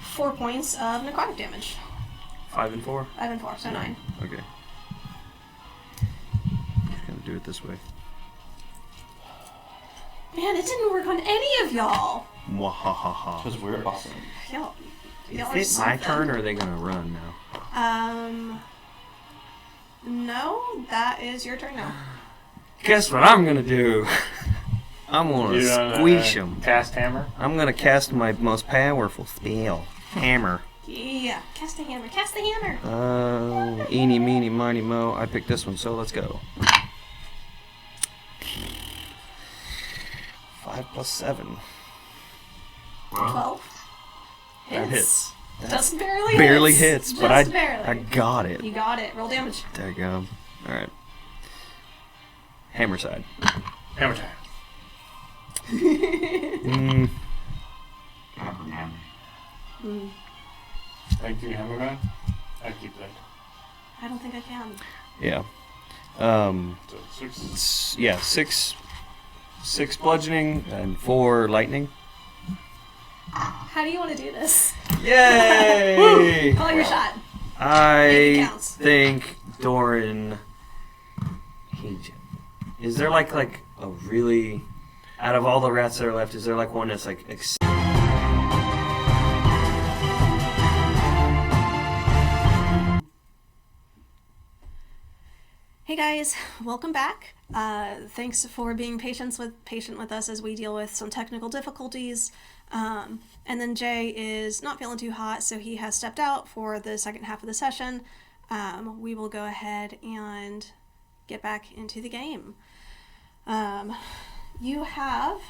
4 points of necrotic damage. 5 and 4. 5 and 4, so 9. Okay. Just gonna do it this way. Man, it didn't work on any of y'all. Mwahaha. Because we're awesome. Y'all Is are it my something. turn or are they gonna run now? No, that is your turn now. Guess what I'm gonna do? I'm gonna squish them. Cast hammer. I'm gonna cast my most powerful spell, Hammer. Yeah, cast the hammer, cast the hammer. Eeny, meeny, miny, mo. I picked this one, so let's go. 5 plus 7. 12. That hits. Just barely hits, but Just I barely. got it. You got it. Roll damage. There you go. Alright. Hammer side. Hammer time. Goblin hammer. Thank you, hammer man. I keep that. I don't think I can. Yeah. So 6. Yeah, 6 bludgeoning and 4 lightning. How do you want to do this? Yay! Call your shot. It I counts. think Doran. Is there like a really, out of all the rats that are left, is there like one that's like? Hey guys, welcome back. Thanks for being patient with us as we deal with some technical difficulties. And then Jay is not feeling too hot, so he has stepped out for the second half of the session. We will go ahead and get back into the game. You have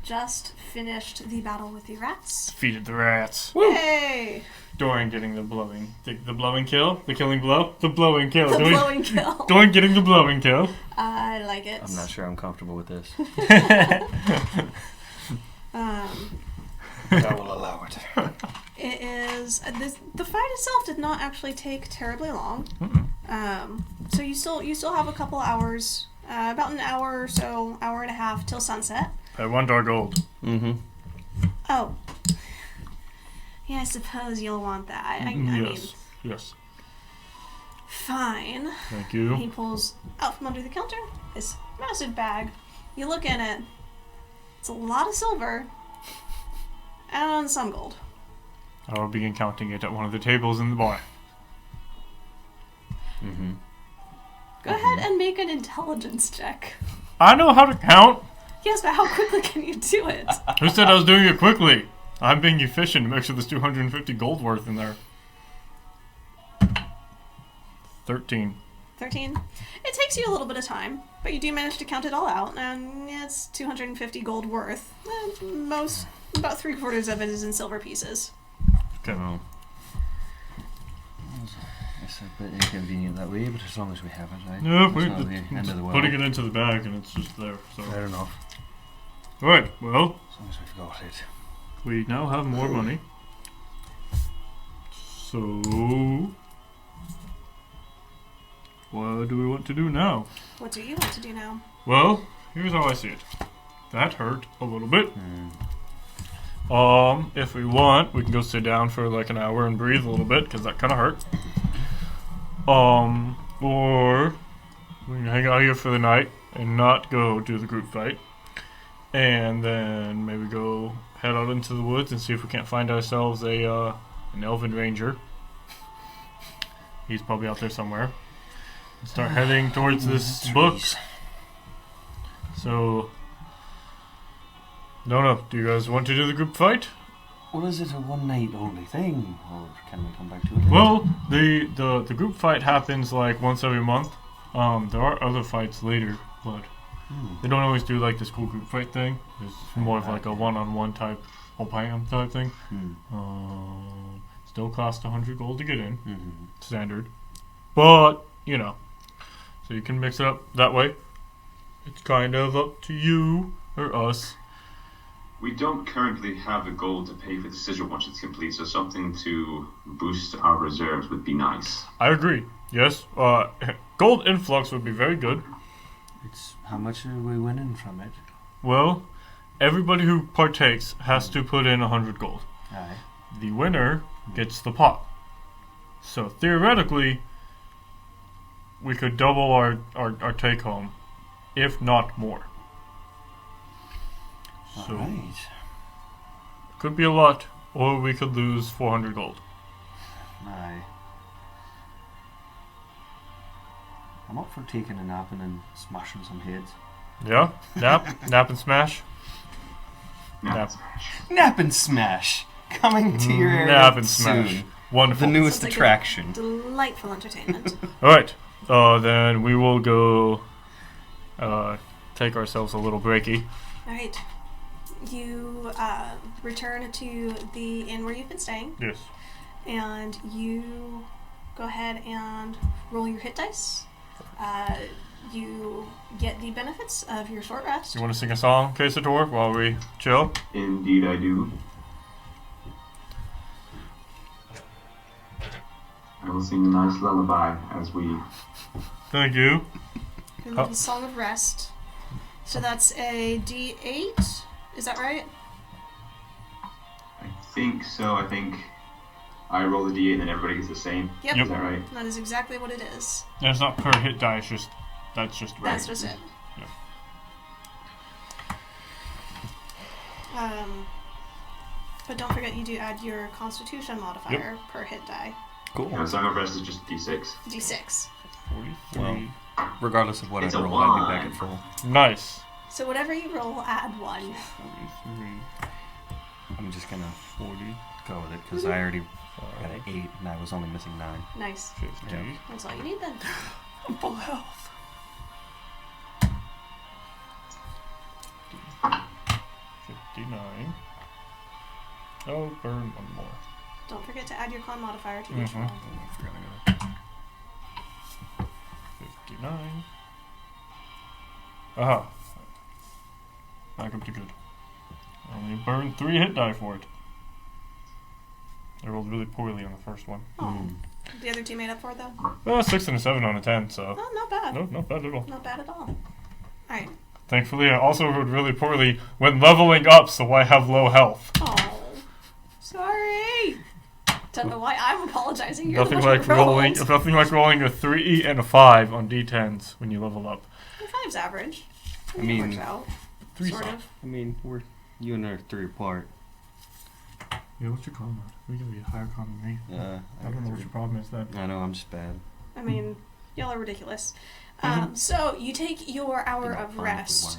just finished the battle with the rats. Defeated the rats. Yay! Doran getting the blowing. The blowing kill? The killing blow? The blowing kill. The blowing kill. Doran getting the blowing kill. I like it. I'm not sure I'm comfortable with this. I will allow it. It is the fight itself did not actually take terribly long. So you still have a couple hours, about an hour or so, hour and a half till sunset. I want our gold. Mm-hmm. Oh, yeah, I suppose you'll want that. I mean, Yes. fine. Thank you. He pulls out from under the counter this massive bag. You look in it. It's a lot of silver and some gold. I'll begin counting it at one of the tables in the bar. Mm-hmm. Go ahead and make an intelligence check. I know how to count. Yes, but how quickly can you do it? Who said I was doing it quickly? I'm being efficient to make sure there's 250 gold worth in there. 13. 13. It takes you a little bit of time, but you do manage to count it all out, and it's 250 gold worth. About 3/4 of it is in silver pieces. Okay. Well, it's a bit inconvenient that way, but as long as we have it, right? Yeah, It's we're not the end of the world. putting it into the bag and it's just there. So. Fair enough. Alright, well, As long as we've got it. we now have more money. So, what do we want to do now? What do you want to do now? Well, here's how I see it. That hurt a little bit. If we want, we can go sit down for like an hour and breathe a little bit, because that kind of hurt. Or we can hang out here for the night and not go do the group fight. And then maybe go head out into the woods and see if we can't find ourselves an elven ranger. He's probably out there somewhere. Start heading towards this book. So, no. Do you guys want to do the group fight? Well, is it a one night only thing, or can we come back to it? Well, the group fight happens like once every month. There are other fights later, but they don't always do like this cool group fight thing. It's more of like a one-on-one type, whole type thing. Still costs 100 gold to get in, standard. But so you can mix it up that way. It's kind of up to you or us. We don't currently have the gold to pay for the sigil once it's complete, so something to boost our reserves would be nice. I agree. Yes, gold influx would be very good. It's how much are we winning from it? Well, everybody who partakes has to put in 100 gold. Aye. The winner gets the pot. So theoretically, we could double our take home, if not more. So Alright. could be a lot, or we could lose 400 gold. Aye. I'm up for taking a nap and then smashing some heads. Yeah, nap and smash. Nap. Nap and smash! Coming to your area Nap and smash. soon. Wonderful. The newest Sounds like a attraction. Delightful entertainment. All right. Then we will go take ourselves a little breaky. Alright. You return to the inn where you've been staying, Yes. and you go ahead and roll your hit dice. You get the benefits of your short rest. You want to sing a song, Quesator, while we chill? Indeed I do. I will sing a nice lullaby as we... Thank you. Your little song of rest. So that's a D8. Is that right? I think so. I think I roll the d8 and then everybody gets the same. Yep. Is that right? That is exactly what it is. That's not per hit die. It's just that's just right. That's just it. Yeah. But don't forget you do add your Constitution modifier per hit die. Cool. Yeah, Song of Rest is just d6. D6. 43. Well, regardless of what It's I a roll, I'd be one. back at full. Nice. So whatever you roll, add 1. 43. I'm just gonna 40. go with it because I already got an 8 and I was only missing 9. Nice. 50. Yeah. That's all you need then. I'm full health. 59. Oh, burn one more. Don't forget to add your con modifier to each Mhm. roll. I forgot I got it. 59. Aha. Back up to good. I only burned 3 hit die for it. I rolled really poorly on the first one. Oh. The other two made up for it, though? 6 and a 7 on a 10, so... Oh, not bad. No, not bad at all. Not bad at all. Alright. Thankfully, I also rolled really poorly when leveling up, so I have low health. Oh. Sorry. Don't know why I'm apologizing. You're Nothing the one like who rolled. nothing like rolling a 3 and a 5 on d10s when you level up. 5's average. I mean, works out. 3's Sort not. of. I mean, you and I are 3 apart. Yeah, what's your common? We gotta be higher common than me. I don't know what your problem is then. I know, I'm just bad. I mean, y'all are ridiculous. So you take your hour of rest.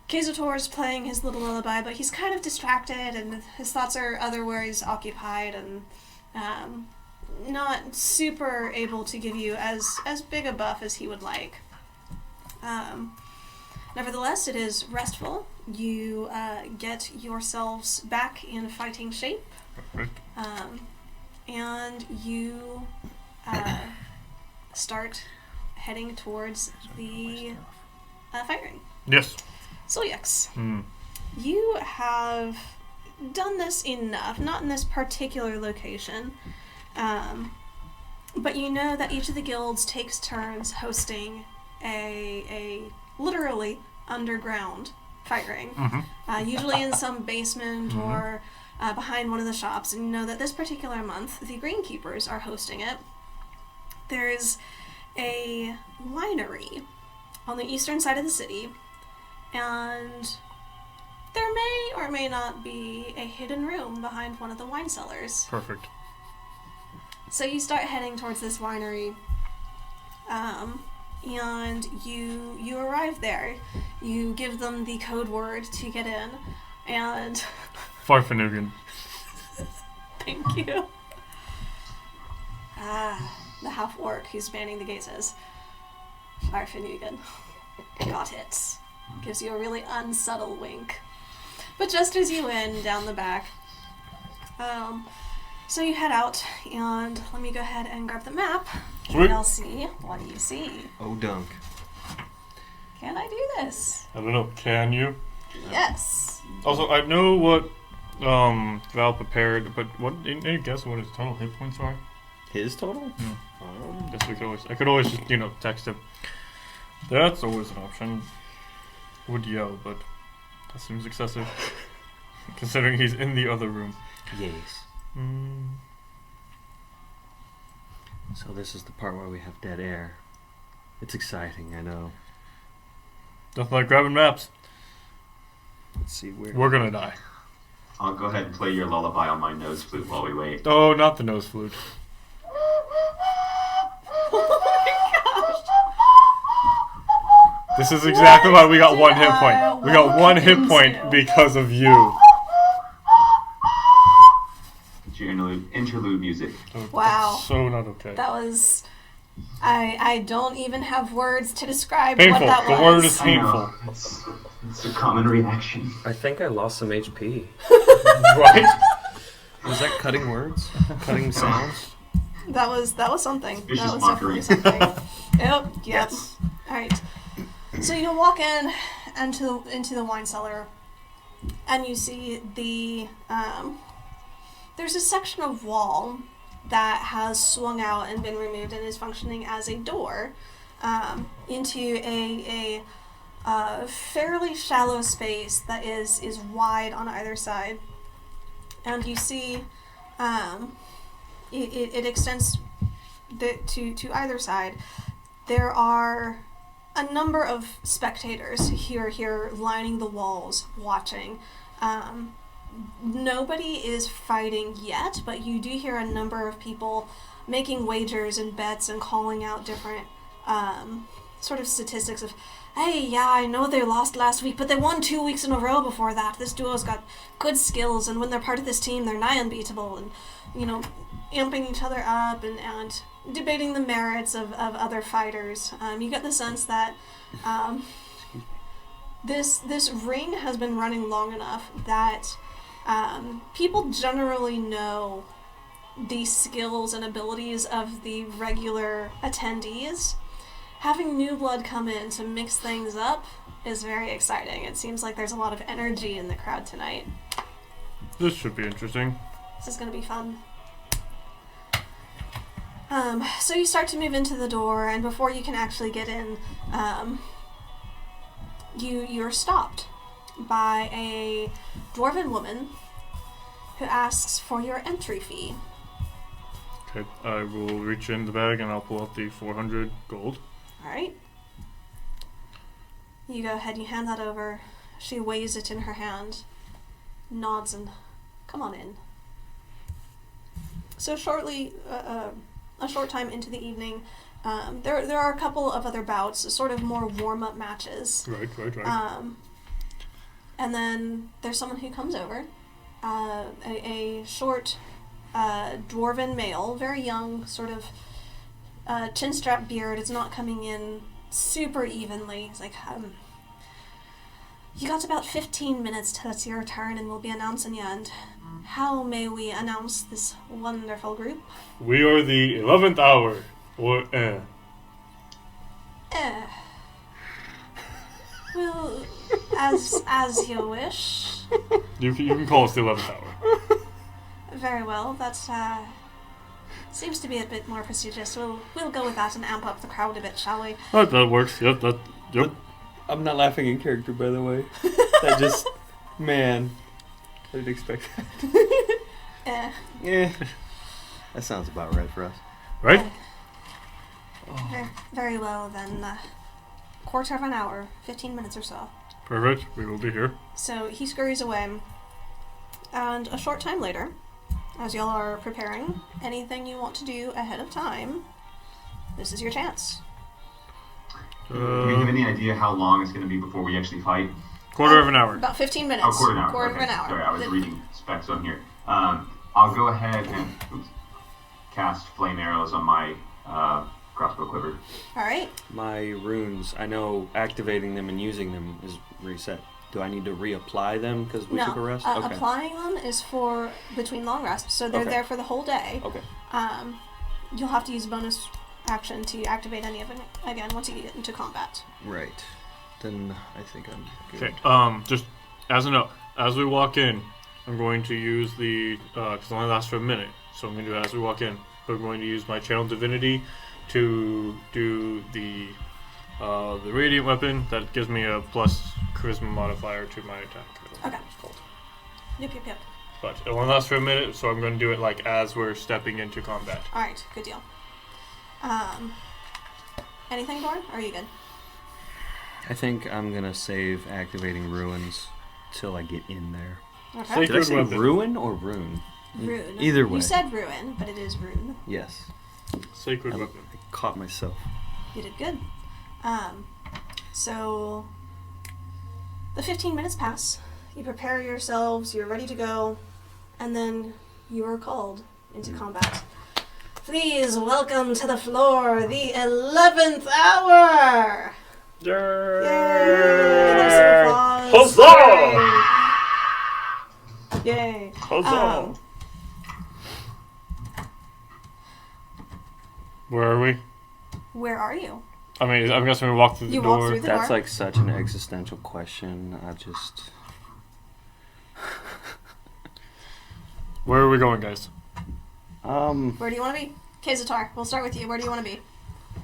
Kazator's playing his little lullaby, but he's kind of distracted and his thoughts are otherwise occupied and not super able to give you as big a buff as he would like. Nevertheless, it is restful. You get yourselves back in fighting shape. Perfect. And you start heading towards the fight ring. Yes. Siljax, you have done this enough, not in this particular location, but you know that each of the guilds takes turns hosting a literally underground fight ring, usually in some basement or behind one of the shops, and you know that this particular month the Greenkeepers are hosting it. There's a winery on the eastern side of the city, and there may or may not be a hidden room behind one of the wine cellars. Perfect. So you start heading towards this winery, and you arrive there. You give them the code word to get in, and... Farfanugan. Thank you. The half-orc who's manning the gate says, Farfanugan. Got it. Gives you a really unsubtle wink. But just as you win down the back, so you head out, and let me go ahead and grab the map. Sweet. I'll see. What do you see? Oh, dunk. Can I do this? I don't know, can you? Yes. Also, I know what Val prepared, but what? Any guess what his total hit points are? His total? Guess I could always just, text him. That's always an option. Would yell, but that seems excessive. Considering he's in the other room. Yes. So this is the part where we have dead air. It's exciting, I know. Nothing like grabbing maps. Let's see where... We're gonna die. I'll go ahead and play your lullaby on my nose flute while we wait. Oh, not the nose flute. This is exactly why we got 1 hit point. We got 1 hit point because of you. It's your interlude music. Wow. That's so not okay. That was... I don't even have words to describe Painful. what that was. The word is I painful. know. It's a common reaction. I think I lost some HP. Right? Was that cutting words? Cutting sounds? That was something. Vicious That was mockery. definitely something. Yep. Yes. Alright. So you walk into the wine cellar, and you see the there's a section of wall that has swung out and been removed and is functioning as a door into a fairly shallow space that is wide on either side, and you see it extends to either side. There are a number of spectators here lining the walls, watching. Nobody is fighting yet, but you do hear a number of people making wagers and bets and calling out different sort of statistics of, hey, yeah, I know they lost last week, but they won 2 weeks in a row before that. This duo's got good skills, and when they're part of this team, they're nigh unbeatable, and, amping each other up and debating the merits of other fighters. You get the sense that this ring has been running long enough that people generally know the skills and abilities of the regular attendees. Having new blood come in to mix things up is very exciting. It seems like there's a lot of energy in the crowd tonight. This should be interesting. This is going to be fun. So you start to move into the door, and before you can actually get in, you're stopped by a dwarven woman who asks for your entry fee. Okay, I will reach in the bag and I'll pull out the 400 gold. Alright. You go ahead and you hand that over. She weighs it in her hand, nods, and come on in. So shortly, a short time into the evening, there are a couple of other bouts, sort of more warm-up matches. Right. And then there's someone who comes over, a short, dwarven male, very young, sort of chin-strap beard. It's not coming in super evenly. He's like, you got about 15 minutes till it's your turn, and we'll be announcing you. And how may we announce this wonderful group? We are the 11th Hour, or Well, as you wish. You can call us the 11th Hour. Very well. That seems to be a bit more prestigious. We'll go with that and amp up the crowd a bit, shall we? That works. Yep. I'm not laughing in character, by the way. That just, man, I didn't expect that. Yeah. That sounds about right for us. Right? Very well, then. Quarter of an hour, 15 minutes or so. Perfect. We will be here. So he scurries away, and a short time later, as y'all are preparing anything you want to do ahead of time, this is your chance. Do we have any idea how long it's going to be before we actually fight? Quarter of an hour. About 15 minutes. Oh, quarter of an hour. Quarter okay. of an hour. Sorry, I was reading specs on here. I'll go ahead and cast flame arrows on my crossbow quiver. Alright. My runes, I know activating them and using them is reset. Do I need to reapply them because we took a rest? Okay. Applying them is for between long rests, so they're there for the whole day. Okay. You'll have to use bonus action to activate any of it again once you get into combat. Right. Then I think I'm good. Okay. Just as a note, as we walk in, I'm going to use the because it only lasts for a minute, so I'm going to do it as we walk in. We're going to use my channel divinity to do the radiant weapon that gives me a plus charisma modifier to my attack. I don't know what it's called. Yep. But it only lasts for a minute, so I'm going to do it like as we're stepping into combat. Alright, good deal. Anything, Dorn? Or are you good? I think I'm gonna save activating ruins till I get in there. Okay. Did I say ruin or rune? Rune. Either way. You said ruin, but it is rune. Yes. Sacred weapon. I caught myself. You did good. So the 15 minutes pass. You prepare yourselves, you're ready to go, and then you are called into combat. Please welcome to the floor the 11th Hour! Yay! Huzzah! Yay! Huzzah! Where are we? Where are you? I mean, I'm guessing we walk through the You door. walk through the That's door? like such an existential question. I just... Where are we going, guys? Where do you want to be? Kazatar, we'll start with you. Where do you want to be?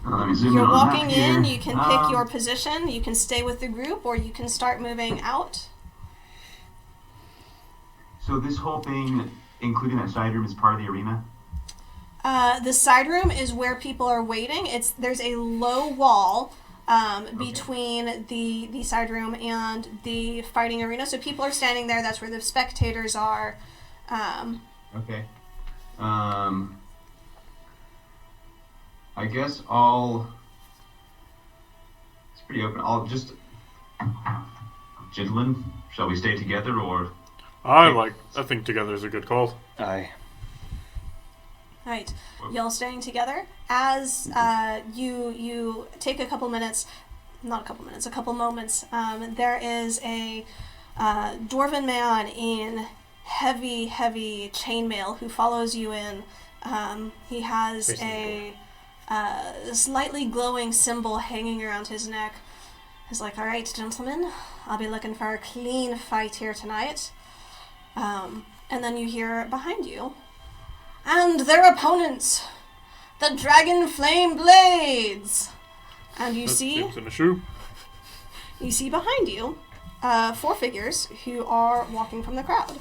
Let me zoom You're in on the walking map here. in, you can pick your position, you can stay with the group, or you can start moving out. So this whole thing, including that side room, is part of the arena? The side room is where people are waiting. There's a low wall between the side room and the fighting arena, so people are standing there. That's where the spectators are. Okay. I guess it's pretty open. I'll just... Gentlemen, shall we stay together, or... I think together is a good call. Aye. Right, y'all staying together as you take a couple moments. There is a dwarven man in heavy chainmail who follows you in. He has a slightly glowing symbol hanging around his neck. He's like, "All right, gentlemen, I'll be looking for a clean fight here tonight." And then you hear behind you, and their opponents, the Dragon Flame Blades! And you That see seems an issue. behind you 4 figures who are walking from the crowd.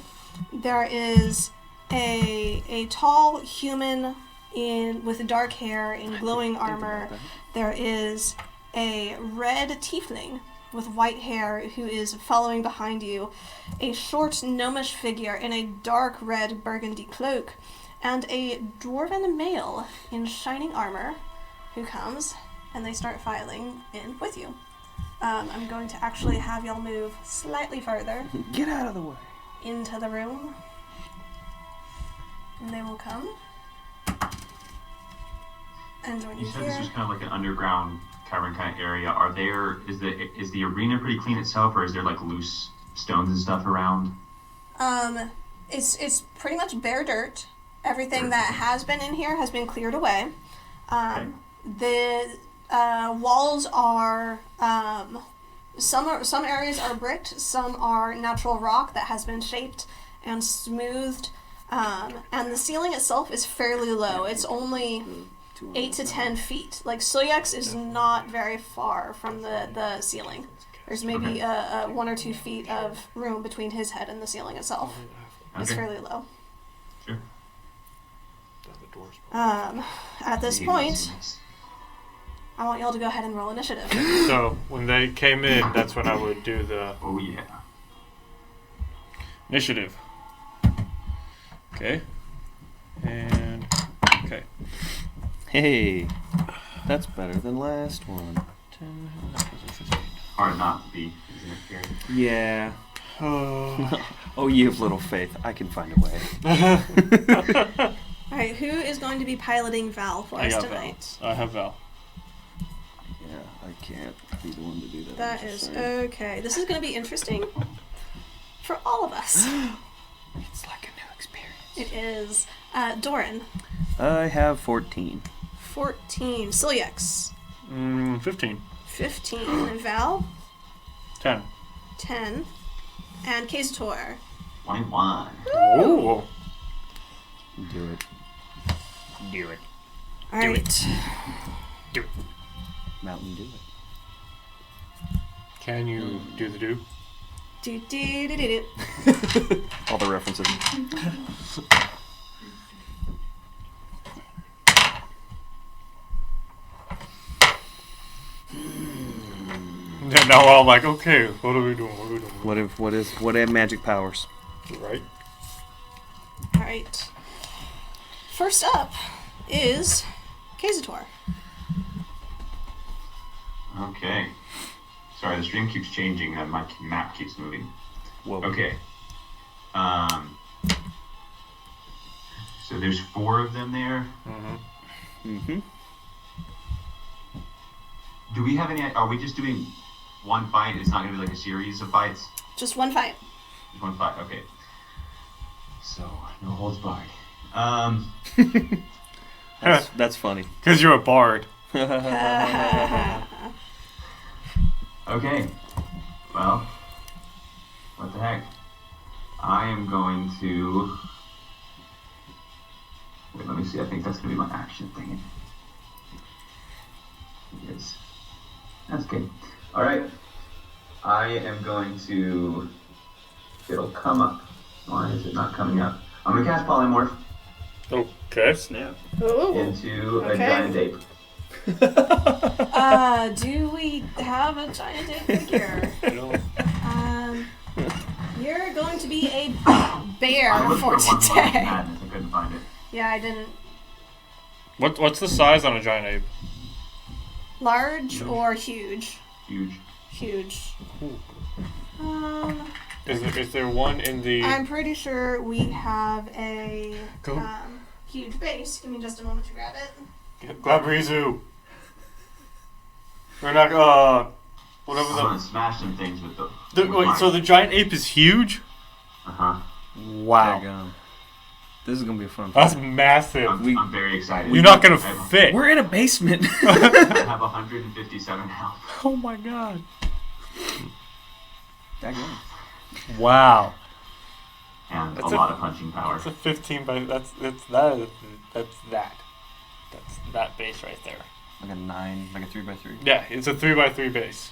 There is a tall human with dark hair in glowing armor. There is a red tiefling with white hair who is following behind you. A short gnomish figure in a dark red burgundy cloak. And a dwarven male in shining armor who comes, and they start filing in with you. I'm going to actually have y'all move slightly further. Get out of the way. Into the room. And they will come and join you You said here. this was kind of like an underground cavern kind of area. Is the arena pretty clean itself, or is there like loose stones and stuff around? It's pretty much bare dirt. Everything that has been in here has been cleared away. The walls are some areas are bricked, some are natural rock that has been shaped and smoothed. And the ceiling itself is fairly low. It's only 8 to 10 feet. Like, Soyex is not very far from the ceiling. There's maybe 1 or 2 feet of room between his head and the ceiling itself. It's fairly low. Sure. At this point, I want y'all to go ahead and roll initiative. So, when they came in, that's when I would do the Oh yeah. initiative. Okay. And, okay. Hey, that's better than last one. Hard not to be, isn't it, Gary? Yeah. Oh, you have little faith. I can find a way. Alright, who is going to be piloting Val for us tonight? I have Val. Yeah, I can't be the one to do that. That is okay. This is going to be interesting for all of us. It's like a new experience. It is. Doran. I have 14. 14. Silyex. 15. 15. Val. 10. 10. And Kazator. 21. Ooh. Do it. Do it. Alright. Do it. Mountain, do it. Can you do the do? Do do do do do. All the references. And now I'm like, okay, what are we doing? What are we doing? What have magic powers? Right? Alright. First up is Kazator. Okay. Sorry, the stream keeps changing and my map keeps moving. Whoa. Okay. So there's 4 of them there. Mm-hmm. Do we have any? Are we just doing one fight? It's not going to be like a series of fights? Just one fight. Just one fight, okay. So, no holds barred. That's funny. Because you're a bard. Okay. Well, what the heck? I am going to... Wait, let me see. I think that's going to be my action thing. Yes. That's good. Alright. I am going to... It'll come up. Why is it not coming up? I'm going to cast Polymorph Okay. Snap. Ooh. into a Okay. giant ape. Do we have a giant ape figure? You're going to be a bear I looked for for one today. madness. I couldn't find it. Yeah, I didn't. What's the size on a giant ape? Large or huge? Huge. Huge. Is there one in the... I'm pretty sure we have a Go. huge base. Give me just a moment to grab it. Grab Rizu. We're not, whatever I'm going to smash some things with the... Wait, so the giant ape is huge? Uh-huh. Wow. This is gonna be a fun. That's massive. I'm very excited. You're not gonna fit. We're in a basement. I have 157 health. Oh my god. Wow. And That's a lot of punching power. That's a 15 by... That's that. That's that base right there. Like a 9, like a 3x3. Yeah, it's a 3x3 base.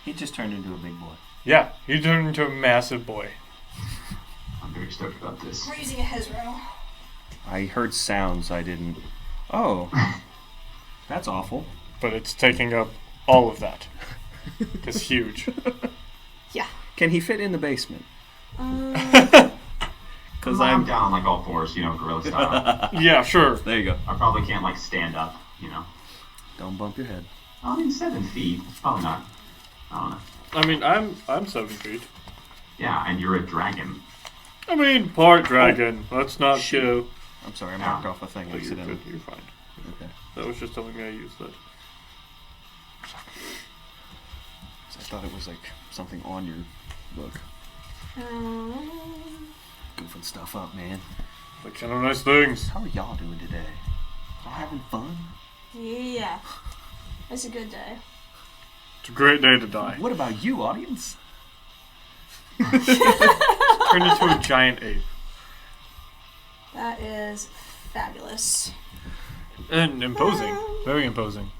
He just turned into a big boy. Yeah, he turned into a massive boy. I'm very stoked about this. We're using a Hezro. I heard sounds I didn't. Oh, that's awful. But it's taking up all of that. It's huge. Yeah. Can he fit in the basement? Because I'm down on like all fours, gorilla style. Yeah, sure. There you go. I probably can't like stand up, Don't bump your head. I mean, 7 feet. Probably not. I don't know. I mean, I'm 7 feet. Yeah, and you're a dragon. I mean, part dragon. Let's not show. I'm sorry, I marked off a thing You're accidentally. good. You're fine. Okay. That was just telling me I used that. I thought it was like something on your book. Goofing stuff up, man. Like kind of nice things. How are y'all doing today? Y'all having fun? Yeah. It's a good day. It's a great day to die. What about you, audience? Turn into a giant ape. That is fabulous. And imposing. Very imposing.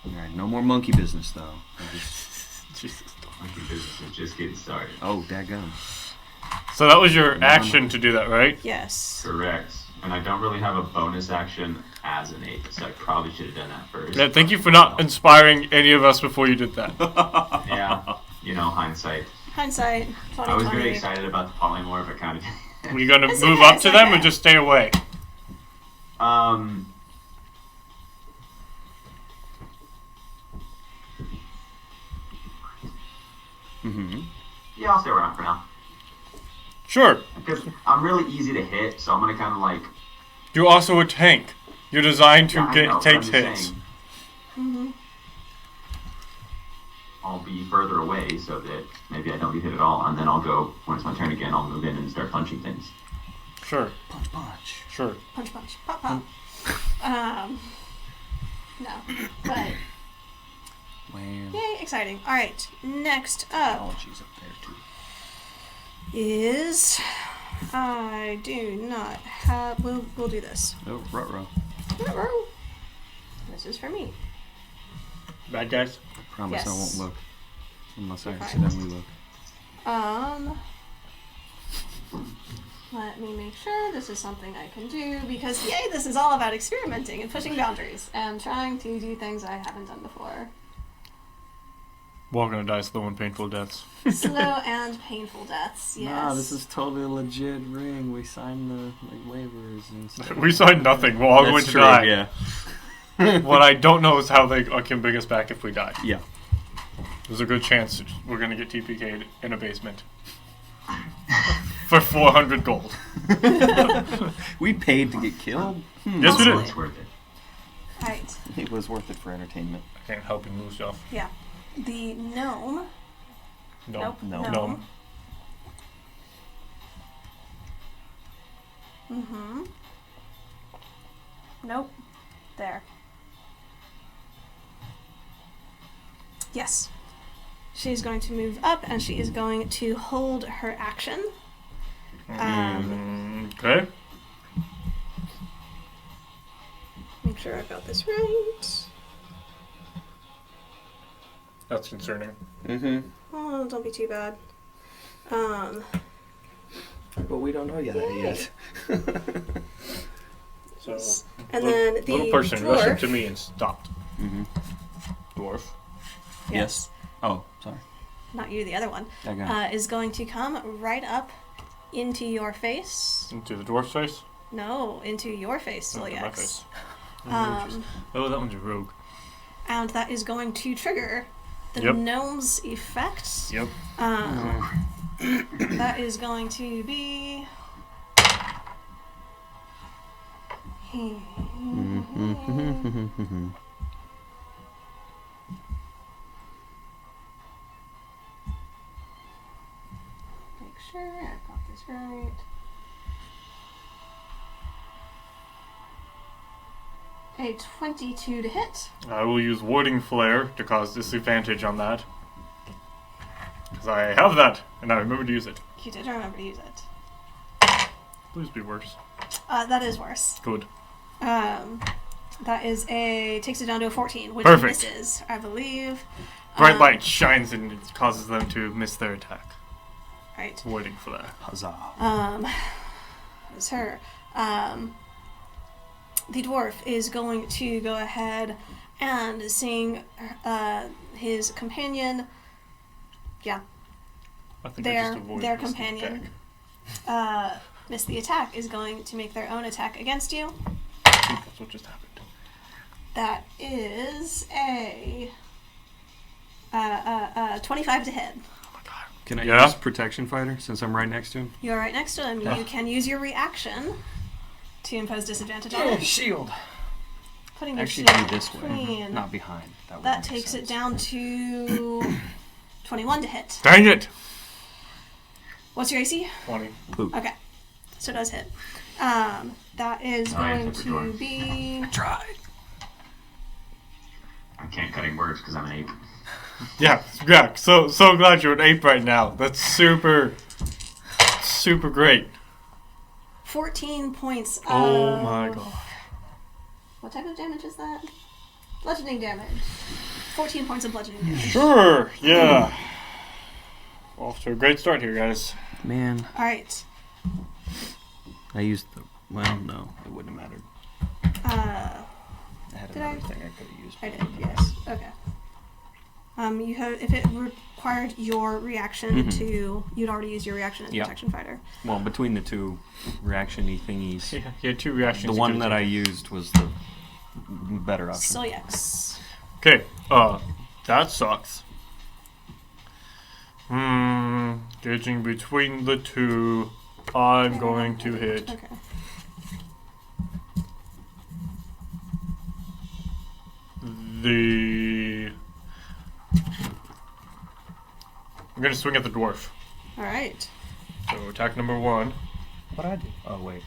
Alright, no more monkey business, though. Jesus. Monkey business is just getting started. Oh, daggum. So that was your action to do that, right? Yes. Correct. And I don't really have a bonus action as an ape, so I probably should have done that first. Yeah, thank you for not inspiring any of us before you did that. Yeah, hindsight. Hindsight. 2020. I was very excited about the polymorph. I kind of. Were you going to It's move okay, up it's to them or okay. just stay away? Mm-hmm. Yeah, I'll stay around for now. Sure. Because I'm really easy to hit, so I'm gonna kind of like. You're also a tank. You're designed to Yeah, I know, but take I'm just hits. saying, Mm-hmm. I'll be further away so that maybe I don't get hit at all, and then I'll go when it's my turn again. I'll move in and start punching things. Sure. Punch, punch. Sure. Punch, punch. Pop, pop. No. But, Wham. yay, exciting. Alright, next up Oh, she's up there, too. is... I do not have... We'll do this. Oh, ruh-roh. This is for me. Bad guys? Promise I Yes. won't look. Unless I Fine. accidentally look. Let me make sure this is something I can do, because yay, this is all about experimenting and pushing boundaries and trying to do things I haven't done before. We're all gonna die slow and painful deaths. Slow and painful deaths, yes. Nah, this is totally a legit ring. We signed the waivers and stuff. We signed nothing. We're all going That's to true, die. yeah. What I don't know is how they can bring us back if we die. Yeah. There's a good chance we're gonna get TPK'd in a basement. For 400 gold. We paid to get killed. Yes, we So did. it's worth it. Right. It was worth it for entertainment. I can't help you move stuff. Yeah. The gnome. No. Nope. No. No. Mm-hmm. Nope. There. Yes. She's going to move up and she is going to hold her action. Okay. Make sure I've got this right. That's concerning. Mm-hmm. Oh, don't be too bad. But we don't know yet. So, And then the little person rushed dwarf. up to me and stopped. Mm-hmm. Dwarf. Yes. Oh, sorry. Not you, the other one. Okay. Is going to come right up into your face. Into the dwarf's face? No, into your face, Into my Silyax. face. Um, Oh, that one's a rogue. and that is going to trigger the Yep. gnome's effect. Yep. That is going to be. Make sure I've got this right. A 22 to hit. I will use Warding Flare to cause disadvantage on that. Because I have that, and I remember to use it. You did remember to use it. Please be worse. That is worse. Good. That is takes it down to a 14, which Perfect. misses, I believe. Bright light shines and it causes them to miss their attack. Right. Waiting for that. Huzzah. It's her. The dwarf is going to go ahead and sing his companion. Yeah. I think I just avoided their missing the companion. attack. Miss the attack is going to make their own attack against you. I think that's what just happened. That is a 25 to hit. Can I Yeah? use protection fighter since I'm right next to him? You're right next to him. You can use your reaction to impose disadvantage on him. Shield. Putting your Actually, shield be this way, between. not behind. Would That make takes sense. it down to 21 to hit. Dang it! What's your AC? 20. Okay, so it does hit. That is Alright, going hit the door. to be. Try. I can't cut any words because I'm an ape. Yeah. So glad you're an ape right now. That's super great. 14 points of. Oh my god. What type of damage is that? Bludgeoning damage. 14 points of bludgeoning damage. Sure. Yeah. Off to a great start here, guys. Man, Alright. I used the. Well, no, it wouldn't have mattered. I had Did another I? thing I could have used. I did, yes. Okay. You have, if it required your reaction to, you'd already used your reaction as Yeah. protection fighter. Well, between the two reaction-y thingies, Yeah, you had two reactions. the one that I used was the better option. So yes. Okay. That sucks. Gauging between the two, I'm going to hit. Okay. I'm gonna swing at the dwarf. Alright. So attack number 1. What'd I do? Oh, wait.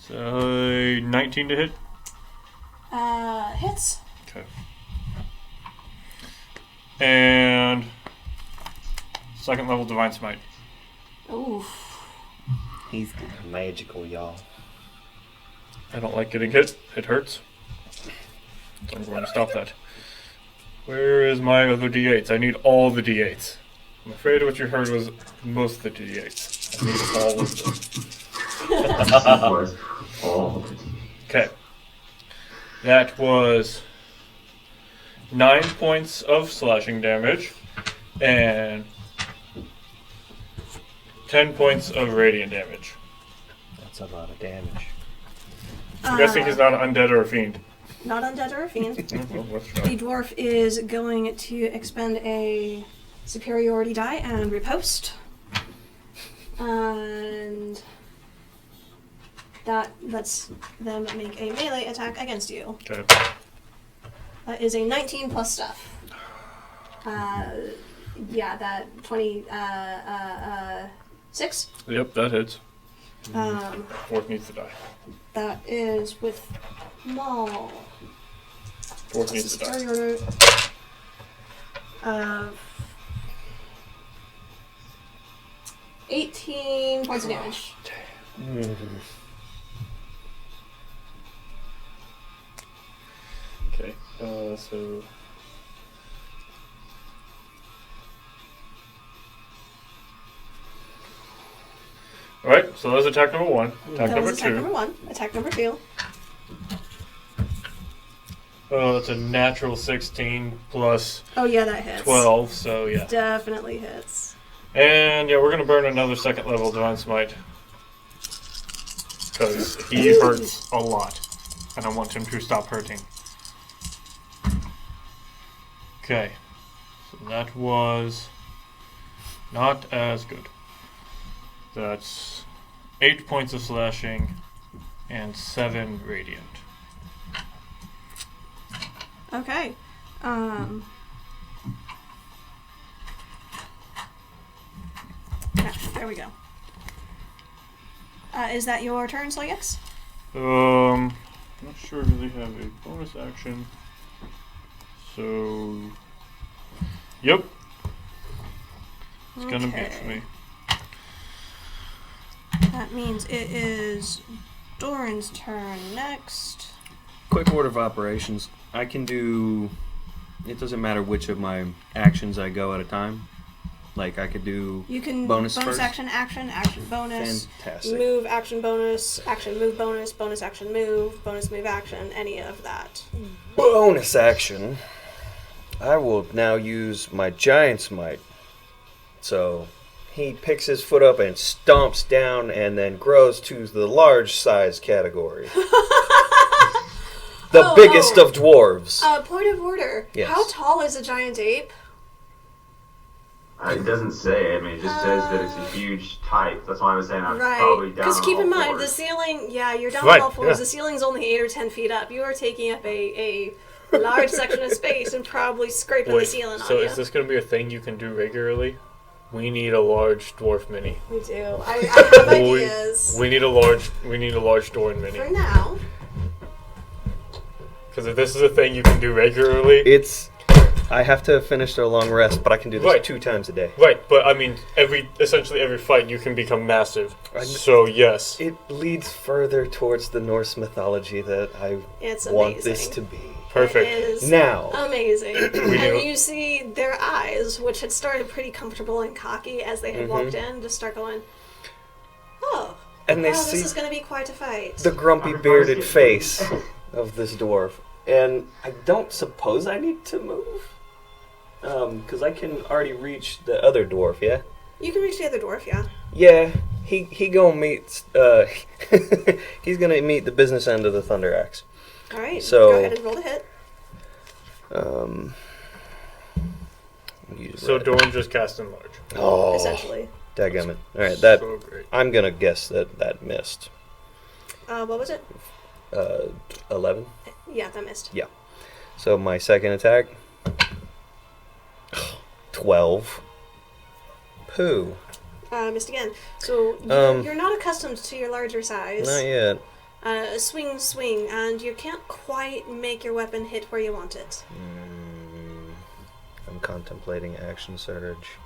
So 19 to hit. Hits. Okay. And second level divine smite. Oof. He's magical, y'all. I don't like getting hit. It hurts. So I'm going to stop that. Where is my other d8s? I need all the d8s. I'm afraid what you heard was most of the d8s. I need all of them. Was all of it. Okay. That was 9 points of slashing damage and 10 points of radiant damage. That's a lot of damage. I'm guessing he's not an undead or a fiend. Not undead or a fiend. Well, let's try. The dwarf is going to expend a superiority die and riposte. And that lets them make a melee attack against you. Okay. That is a 19 plus stuff. Yeah, that 26. Yep, that hits. Fourth needs to die. That is with Maul. Fourth needs to die. Superior. 18 points of damage. Okay, so... Alright, so that was attack number 1. Attack That number was attack 2. number 1. Attack number 2. Oh, that's a natural 16 plus Oh yeah, that hits. 12, so yeah. Definitely hits. And yeah, we're gonna burn another second level Divine Smite. Because he hurts a lot. And I want him to stop hurting. Okay. So that was not as good. That's 8 points of slashing and 7 radiant. Okay. Yeah, there we go. Is that your turn, Sloyx? Not sure do they have a bonus action. So, yep. It's gonna be for me. That means it is Doran's turn next. Quick order of operations. I can do... It doesn't matter which of my actions I go at a time. Like, I could do You can bonus bonus first. action, bonus, Fantastic. move, action, bonus, move, bonus, action, move, action, any of that. Bonus action. I will now use my giant's might. So he picks his foot up and stomps down and then grows to the large size category. The biggest of dwarves. Point of order. Yes. How tall is a giant ape? It doesn't say. I mean, it just says that it's a huge type. That's why I was saying I'm probably down. Because keep on in all mind, fours. the ceiling, you're down Right, on all fours. yeah. The ceiling's only 8 or 10 feet up. You are taking up a large section of space and probably scraping the ceiling on so you. is this going to be a thing you can do regularly? We need a large dwarf mini. We do. I have ideas. We need a large dwarf mini. For now. Because if this is a thing you can do regularly, I have to finish their long rest, but I can do this 2 times a day. right? But I mean, essentially every fight you can become massive. So yes, It leads further towards the Norse mythology that I It's want amazing. this to be. perfect. It is Now. amazing. We And do. you see their eyes, which had started pretty comfortable and cocky as they had walked in, just start going, oh, And they this see is going to be quite a fight. the grumpy bearded face of this dwarf. And I don't suppose I need to move. Because I can already reach the other dwarf, yeah? You can reach the other dwarf, yeah. Yeah, he gonna meet, he's gonna meet the business end of the Thunder Axe. Alright, So- go ahead and roll the hit. Use So red. Doran just cast enlarge. Oh, Essentially. dadgummit. Alright, that, So great. I'm gonna guess that missed. What was it? 11. Yeah, that missed. So my second attack, 12. Pooh. Missed again. So you're not accustomed to your larger size. Not yet. Swing, and you can't quite make your weapon hit where you want it. I'm contemplating action surge.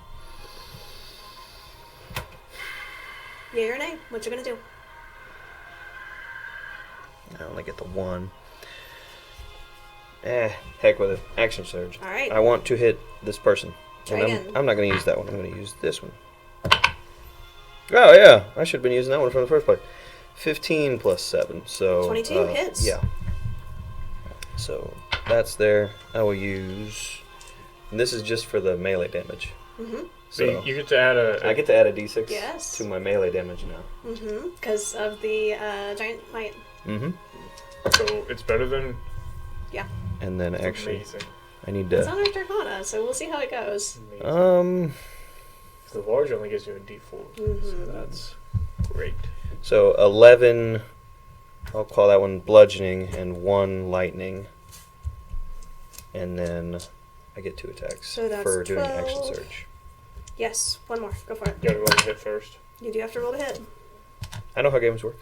Yay or nay? What you gonna do? I only get the 1. Heck with it. Action surge. Alright. I want to hit this person. Try And again. I'm not going to use that one. I'm going to use this one. Oh, yeah. I should have been using that one from the first place. 15 plus 7. So 22 hits. Yeah. So that's there. I will use... And this is just for the melee damage. Mm-hmm. So you get to add I get to add a d6 Yes. to my melee damage now. Mm-hmm. Because of the giant might. Mm-hmm. So it's better than. And then It's actually, amazing. I need It's to... on Arcana, so we'll see how it goes. Amazing. The large only gives you a D4, so Mhm. that's great. So 11, I'll call that one bludgeoning, and 1 lightning. And then I get 2 attacks So that's for doing action 12. surge. Yes, one more. Go for it. You gotta roll the hit first. You do have to roll to hit. I know how games work.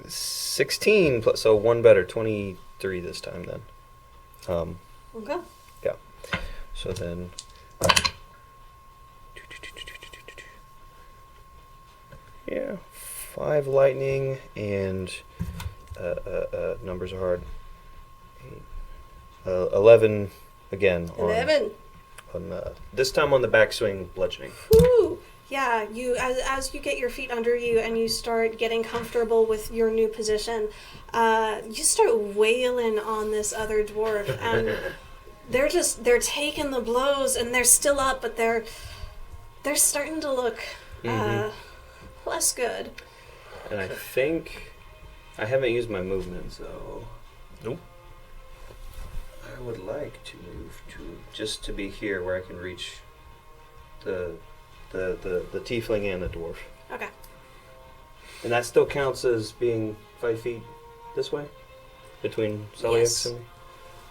16 plus, so 1 better, 23 this time then. Okay. So then... Yeah, 5 lightning, and numbers are hard. 11 again. 11. On this time on the backswing bludgeoning. Whew. Yeah, you as you get your feet under you and you start getting comfortable with your new position, you start wailing on this other dwarf, and they're taking the blows, and they're still up, but they're starting to look less good. And I think I haven't used my movement, so Nope. I would like to move just to be here where I can reach the tiefling and the dwarf. Okay. And that still counts as being 5 feet this way? Between Celiax Yes. and me?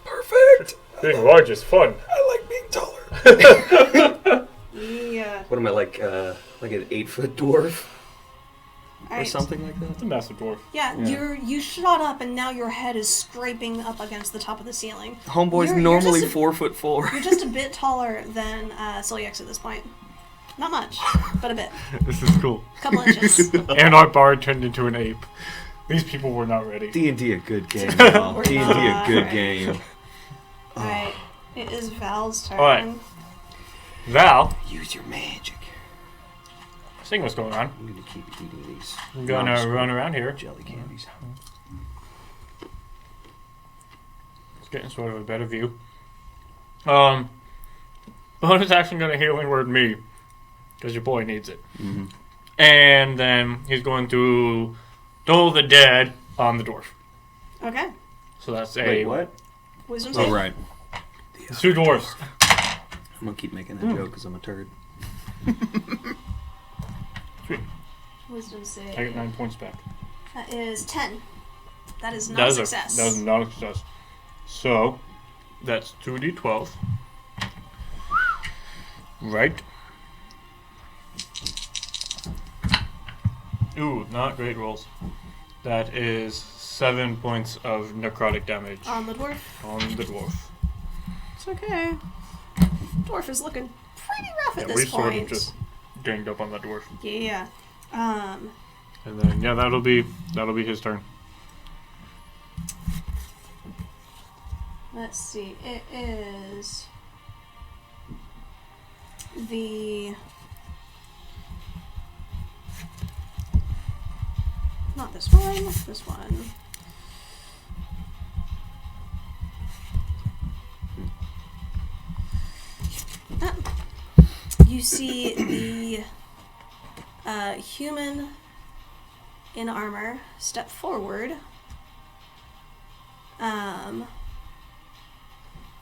Perfect! Being large is fun. I like being taller. Yeah. What am I, like an 8-foot dwarf? All Or right. something like that. It's a massive dwarf. Yeah, Yeah. you shot up, and now your head is scraping up against the top of the ceiling. Homeboy's You're normally just a- 4'4". You're just a bit taller than Celiax at this point. Not much, but a bit. This is cool. A couple inches. And our bard turned into an ape. These people were not ready. D&D a good game, y'all. We're D&D a not good ready. game. Alright, it is Val's turn. Alright. Val, Use your magic. seeing what's going on. I'm gonna keep eating these. I'm gonna run around here. Jelly candies. It's getting sort of a better view. Bonus action gonna healing word me. Because your boy needs it. Mm-hmm. And then he's going to Dole the Dead on the dwarf. Okay. So that's a... Wait, what? Wisdom Oh, save. right. It's two dwarfs. I'm gonna keep making that joke because I'm a turd. Sweet. Wisdom save. I get 9 points back. That is 10. That is not That a is success. That is not a success. So, that's 2d12. Right. Ooh, not great rolls. That is 7 points of necrotic damage On the dwarf. on the dwarf. It's okay. Dwarf is looking pretty rough Yeah, at we this sort point. of just ganged up on that dwarf. Yeah. And then, yeah, that'll be his turn. Let's see. It is the... Not this one. This one. Ah. You see the human in armor step forward.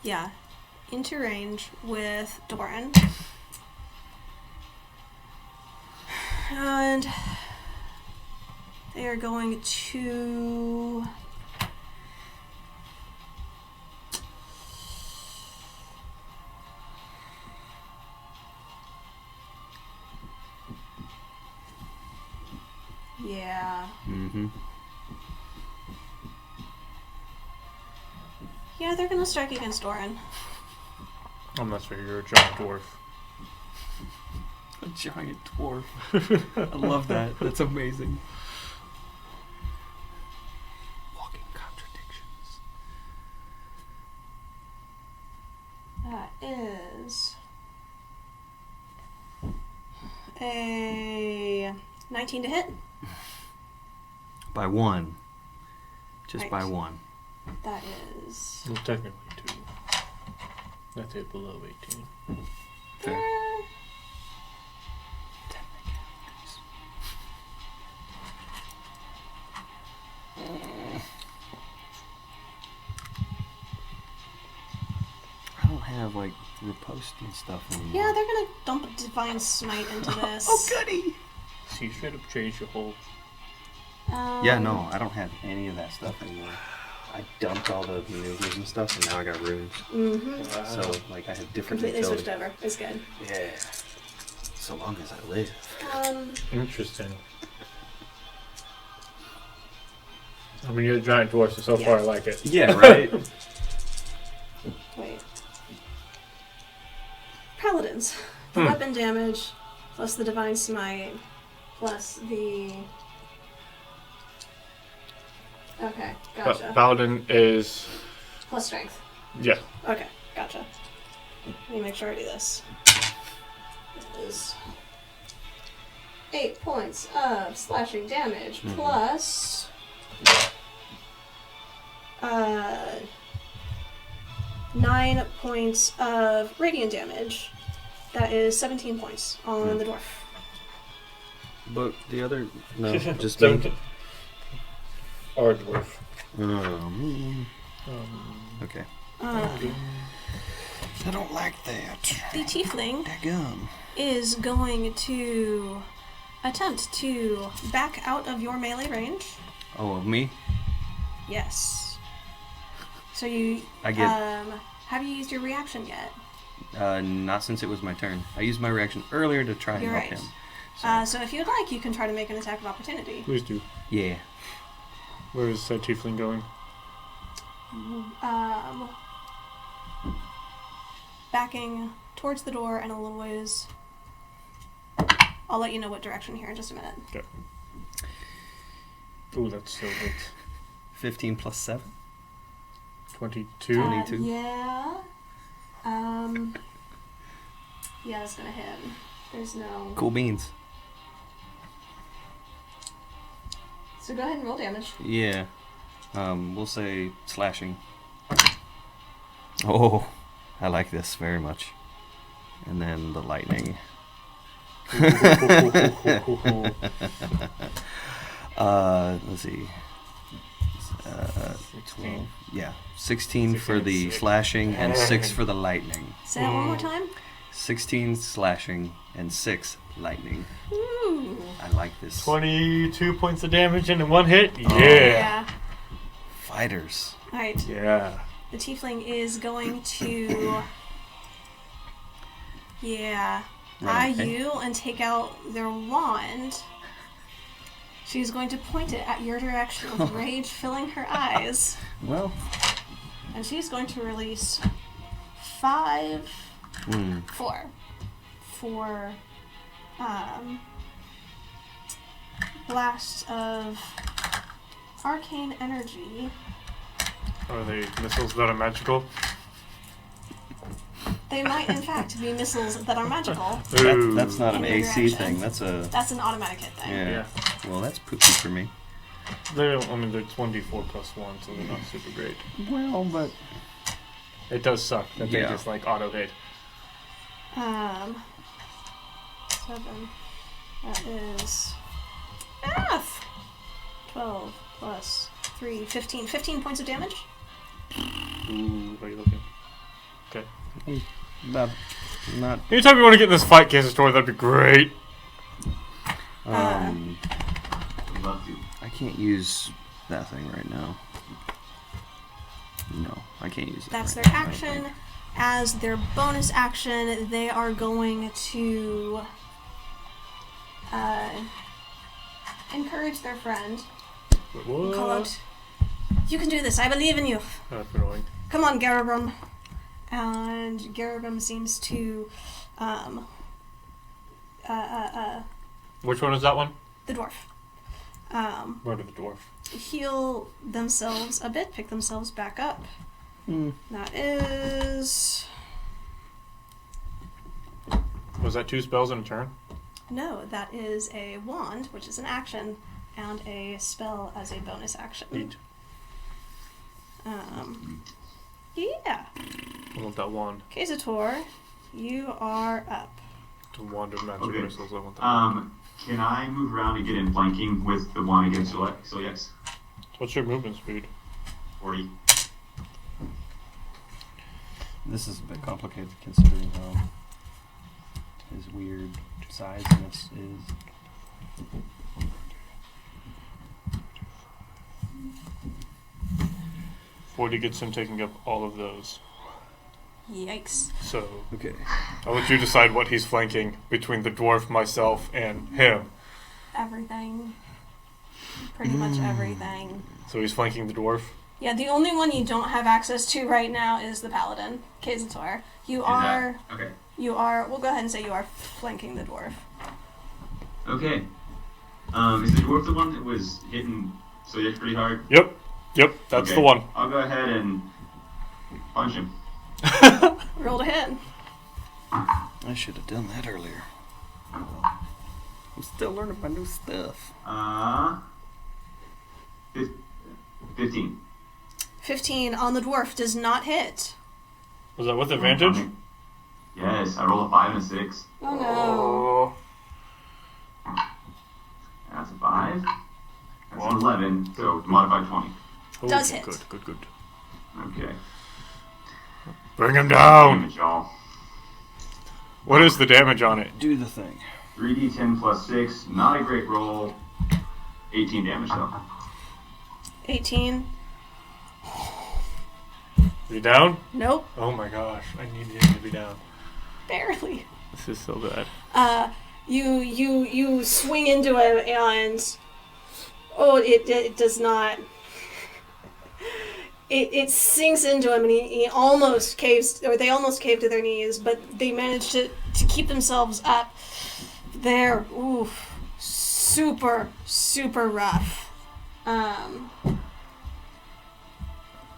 Yeah, into range with Doran. And they are going to... Yeah. Mm-hmm. Yeah, they're gonna strike against Doran. Unless you're a giant dwarf. A giant dwarf. I love that. That's amazing. Walking contradictions. That is a 19 to hit. By one. Just Right. by one. That is... Well, technically 2. That's it below 18. Fair. I don't have like reposting stuff anymore. Yeah, they're gonna dump a divine smite into this. Oh goody! So you straight up changed your whole... Yeah, no, I don't have any of that stuff anymore. I dumped all the maneuvers and stuff, and now I got runes. Mm-hmm. So, like, I have different Completely utility. switched over. It's good. Yeah. So long as I live. Interesting. I mean, you're a giant dwarf, so far I like it. Yeah, right? Wait. Paladins. The weapon damage, plus the divine smite, plus the... Okay, gotcha. Paladin is... Plus strength. Yeah. Okay, gotcha. Let me make sure I do this. It is 8 points of slashing damage plus 9 points of radiant damage. That is 17 points on the dwarf. But the other... No, just me. Or dwarf. Okay. I don't like that. The tiefling Daggum. is going to attempt to back out of your melee range. Oh, of me? Yes. So you I get... have you used your reaction yet? not since it was my turn. I used my reaction earlier to try and You're help right. him. So if you'd like, you can try to make an attack of opportunity. Please do. Yeah. Where is that tiefling going? Backing towards the door and a little ways I'll let you know what direction here in just a minute. Okay. Ooh, that's so good. 15 plus 7. 22. 22. Yeah. Yeah, that's gonna hit. There's no... Cool beans. So go ahead and roll damage. Yeah. We'll say slashing. Oh, I like this very much. And then the lightning. Let's see. 12. Yeah, 16 for the slashing and 6 for the lightning. Say that one more time. 16 slashing and 6 lightning. Ooh. I like this. 22 points of damage and in one hit? Yeah. Yeah. Fighters. Alright. Yeah. The tiefling is going to... Yeah. Eye you and take out their wand. She's going to point it at your direction with rage filling her eyes. Well. And she's going to release 4 blast of arcane energy. Are they missiles that are magical? They might, in fact, be missiles that are magical. That's not an In your AC direction. thing. That's an automatic hit thing. Yeah. Yeah. Well, that's poopy for me. They're 1d4 plus 1, so they're not super great. Well, but It does suck that they Yeah. just like auto hit. 7. That is 12 plus 3, 15. 15 points of damage. Ooh, are you looking? Okay. not. Anytime you want to get in this fight, Kansas Story, that'd be great. I'd love to. I can't use that thing right now. No, I can't use it. That's right their now, I action. think. As their bonus action, they are going to encourage their friend. What? Call out, "You can do this. I believe in you. That's annoying. Come on, Garabrum." And Garabrum seems to, Which one is that one? the dwarf, Murder the dwarf. heal themselves a bit, pick themselves back up. That is... Was that 2 spells in a turn? No, that is a wand, which is an action, and a spell as a bonus action. Neat. Yeah. I want that wand. Kazator, you are up. The wand of magic Okay. missiles. I want that wand. Can I move around and get in flanking with the one against Celiax? What's your movement speed? 40. This is a bit complicated considering how his weird sizeness is. Forty gets him taking up all of those. Yikes. So Okay. I'll let you decide what he's flanking between the dwarf, myself, and him. Everything. Pretty much everything. So he's flanking the dwarf. Yeah, the only one you don't have access to right now is the paladin, Kazator. Okay. We'll go ahead and say you are flanking the dwarf. Okay. Is the dwarf the one that was hitting Celiax pretty hard? Yep, that's Okay. the one. I'll go ahead and punch him. Roll to hit. I should have done that earlier. I'm still learning my new stuff. 15. 15 on the dwarf does not hit. Was that with advantage? Yes, I roll a 5 and a 6. Oh no. Oh. That's a 5. That's an 11, so modified 20. Oh, Does hit. Good. Okay. Bring him down. Damage, y'all. What is the damage on it? Do the thing. 3d10 plus 6, not a great roll. 18 damage though. 18. You down? Nope. Oh my gosh, I need him to be down. Barely. This is so bad. You swing into it and it does not. It sinks into him and he almost caves, or they almost cave to their knees, but they manage to keep themselves up. They're super, super rough.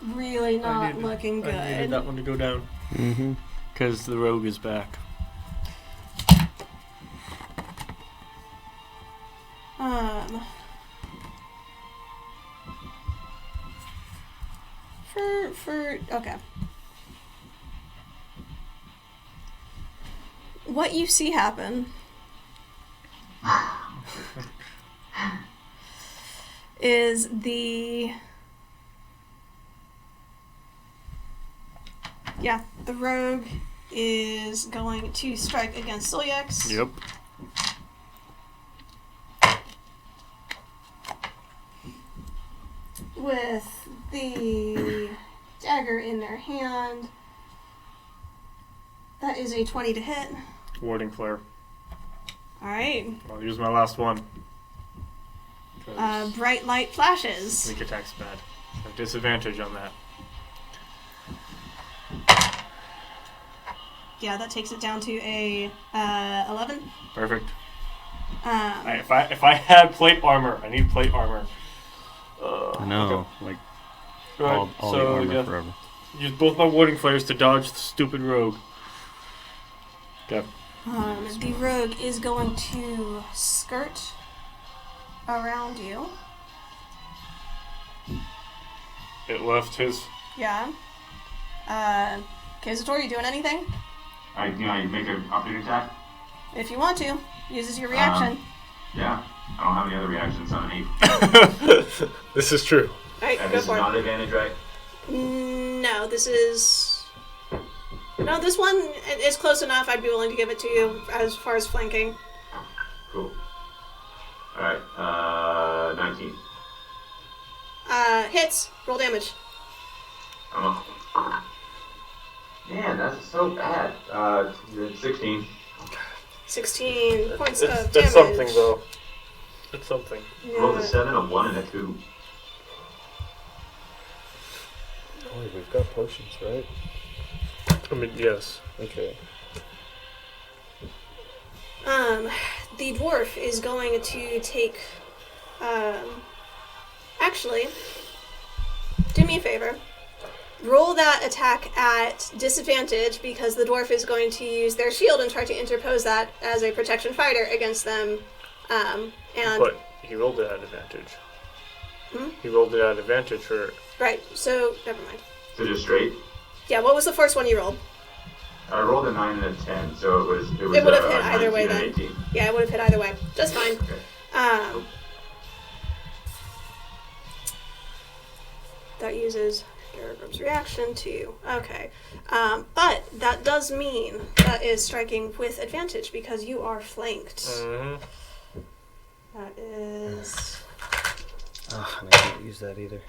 Really not looking good. I needed that one to go down. Mm-hmm. Because the rogue is back. Okay. What you see happen is the rogue is going to strike against Solyax. Yep. With the dagger in their hand. That is a 20 to hit. Warding flare. Alright. I'll use my last one. Bright light flashes. Sneak attack's bad. I have disadvantage on that. Yeah, that takes it down to a 11. Perfect. If I had plate armor, I need plate armor. I know, okay. Like all the armor yeah, forever. Use both my warding flares to dodge the stupid rogue. Okay. The rogue is going to skirt around you. It left his. Yeah. Kazator, you doing anything? I make an opportunity attack. If you want to, uses your reaction. Yeah, I don't have any other reactions on an 8. This is true. Alright, And go this is for not it. advantage, right? No, this is... No, this one is close enough. I'd be willing to give it to you as far as flanking. Cool. Alright, 19. Hits. Roll damage. Man, that's so bad. 16. 16 points of damage. It's something, though. It's something. Yeah. Rolled a 7, a 1, and a 2. Oh, we've got potions, right? I mean, yes. Okay. The dwarf is going to take... Actually, do me a favor. Roll that attack at disadvantage because the dwarf is going to use their shield and try to interpose that as a protection fighter against them. And But he rolled it at advantage. Hmm? He rolled it at advantage for... Right, so never mind. So just straight? Yeah, what was the first one you rolled? I rolled a 9 and a 10, so it was It would have hit a either 19 way and then. 18. Yeah, it would have hit either way. Just fine. Okay. That uses Grim's reaction to... Okay. But that does mean that is striking with advantage because you are flanked. Mm-hmm. That is... Ah, and I can't use that either.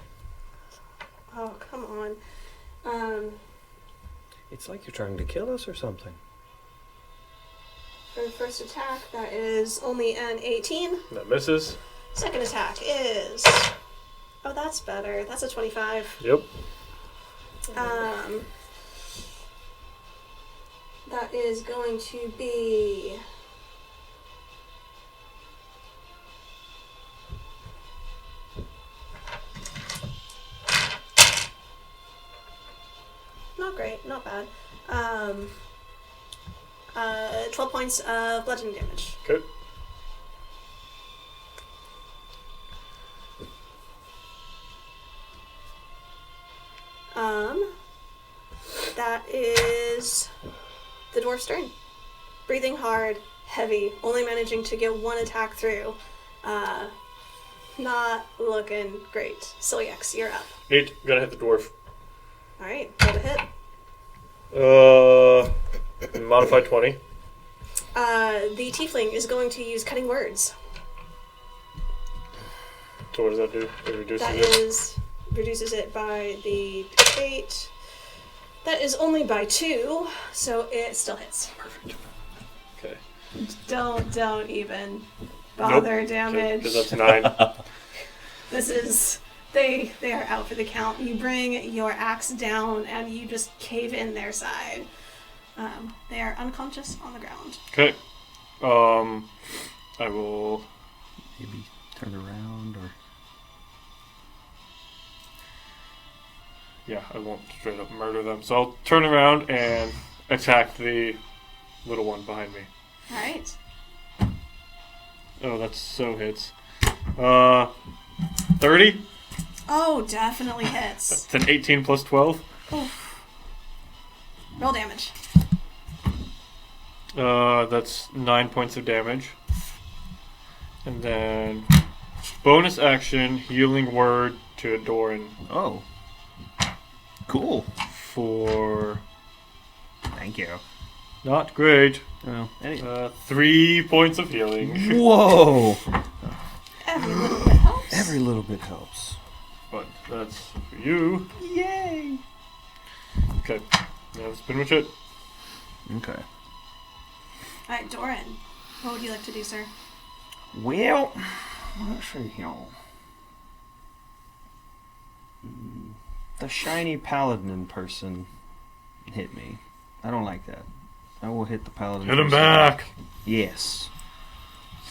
Oh, come on. It's like you're trying to kill us or something. For the first attack, that is only an 18. That misses. Second attack is... Oh, that's better. That's a 25. Yep. That is going to be... Not great, not bad. 12 points of bludgeoning damage. Okay. That is the dwarf's turn. Breathing hard, heavy, only managing to get one attack through. Not looking great. Solyax, you're up. Neat. Gonna hit the dwarf. Alright, roll to hit. Modify 20. The tiefling is going to use cutting words. So what does that do? It reduces That it. is reduces it by the 8. That is only by 2, so it still hits. Perfect. Okay. Don't even bother damage. Because that's 9. This is they are out for the count. You bring your axe down and you just cave in their side. They are unconscious on the ground. Okay. I will Maybe turn around or. Yeah, I won't straight up murder them. So I'll turn around and attack the little one behind me. Alright. Oh, that's so hits. 30? Oh, definitely hits. It's an 18 plus 12. Oof. Roll damage. That's 9 points of damage. And then bonus action, healing word to Doran Oh. Cool. for Thank you. not great. Oh. 3 points of healing. Whoa. Every little bit helps. Every little bit helps. But that's for you. Yay. Okay, that's pretty much it. Okay. Alright, Doran. What would you like to do, sir? Well, let's see here. The shiny paladin person hit me. I don't like that. I will hit the paladin. Hit him person back. Yes.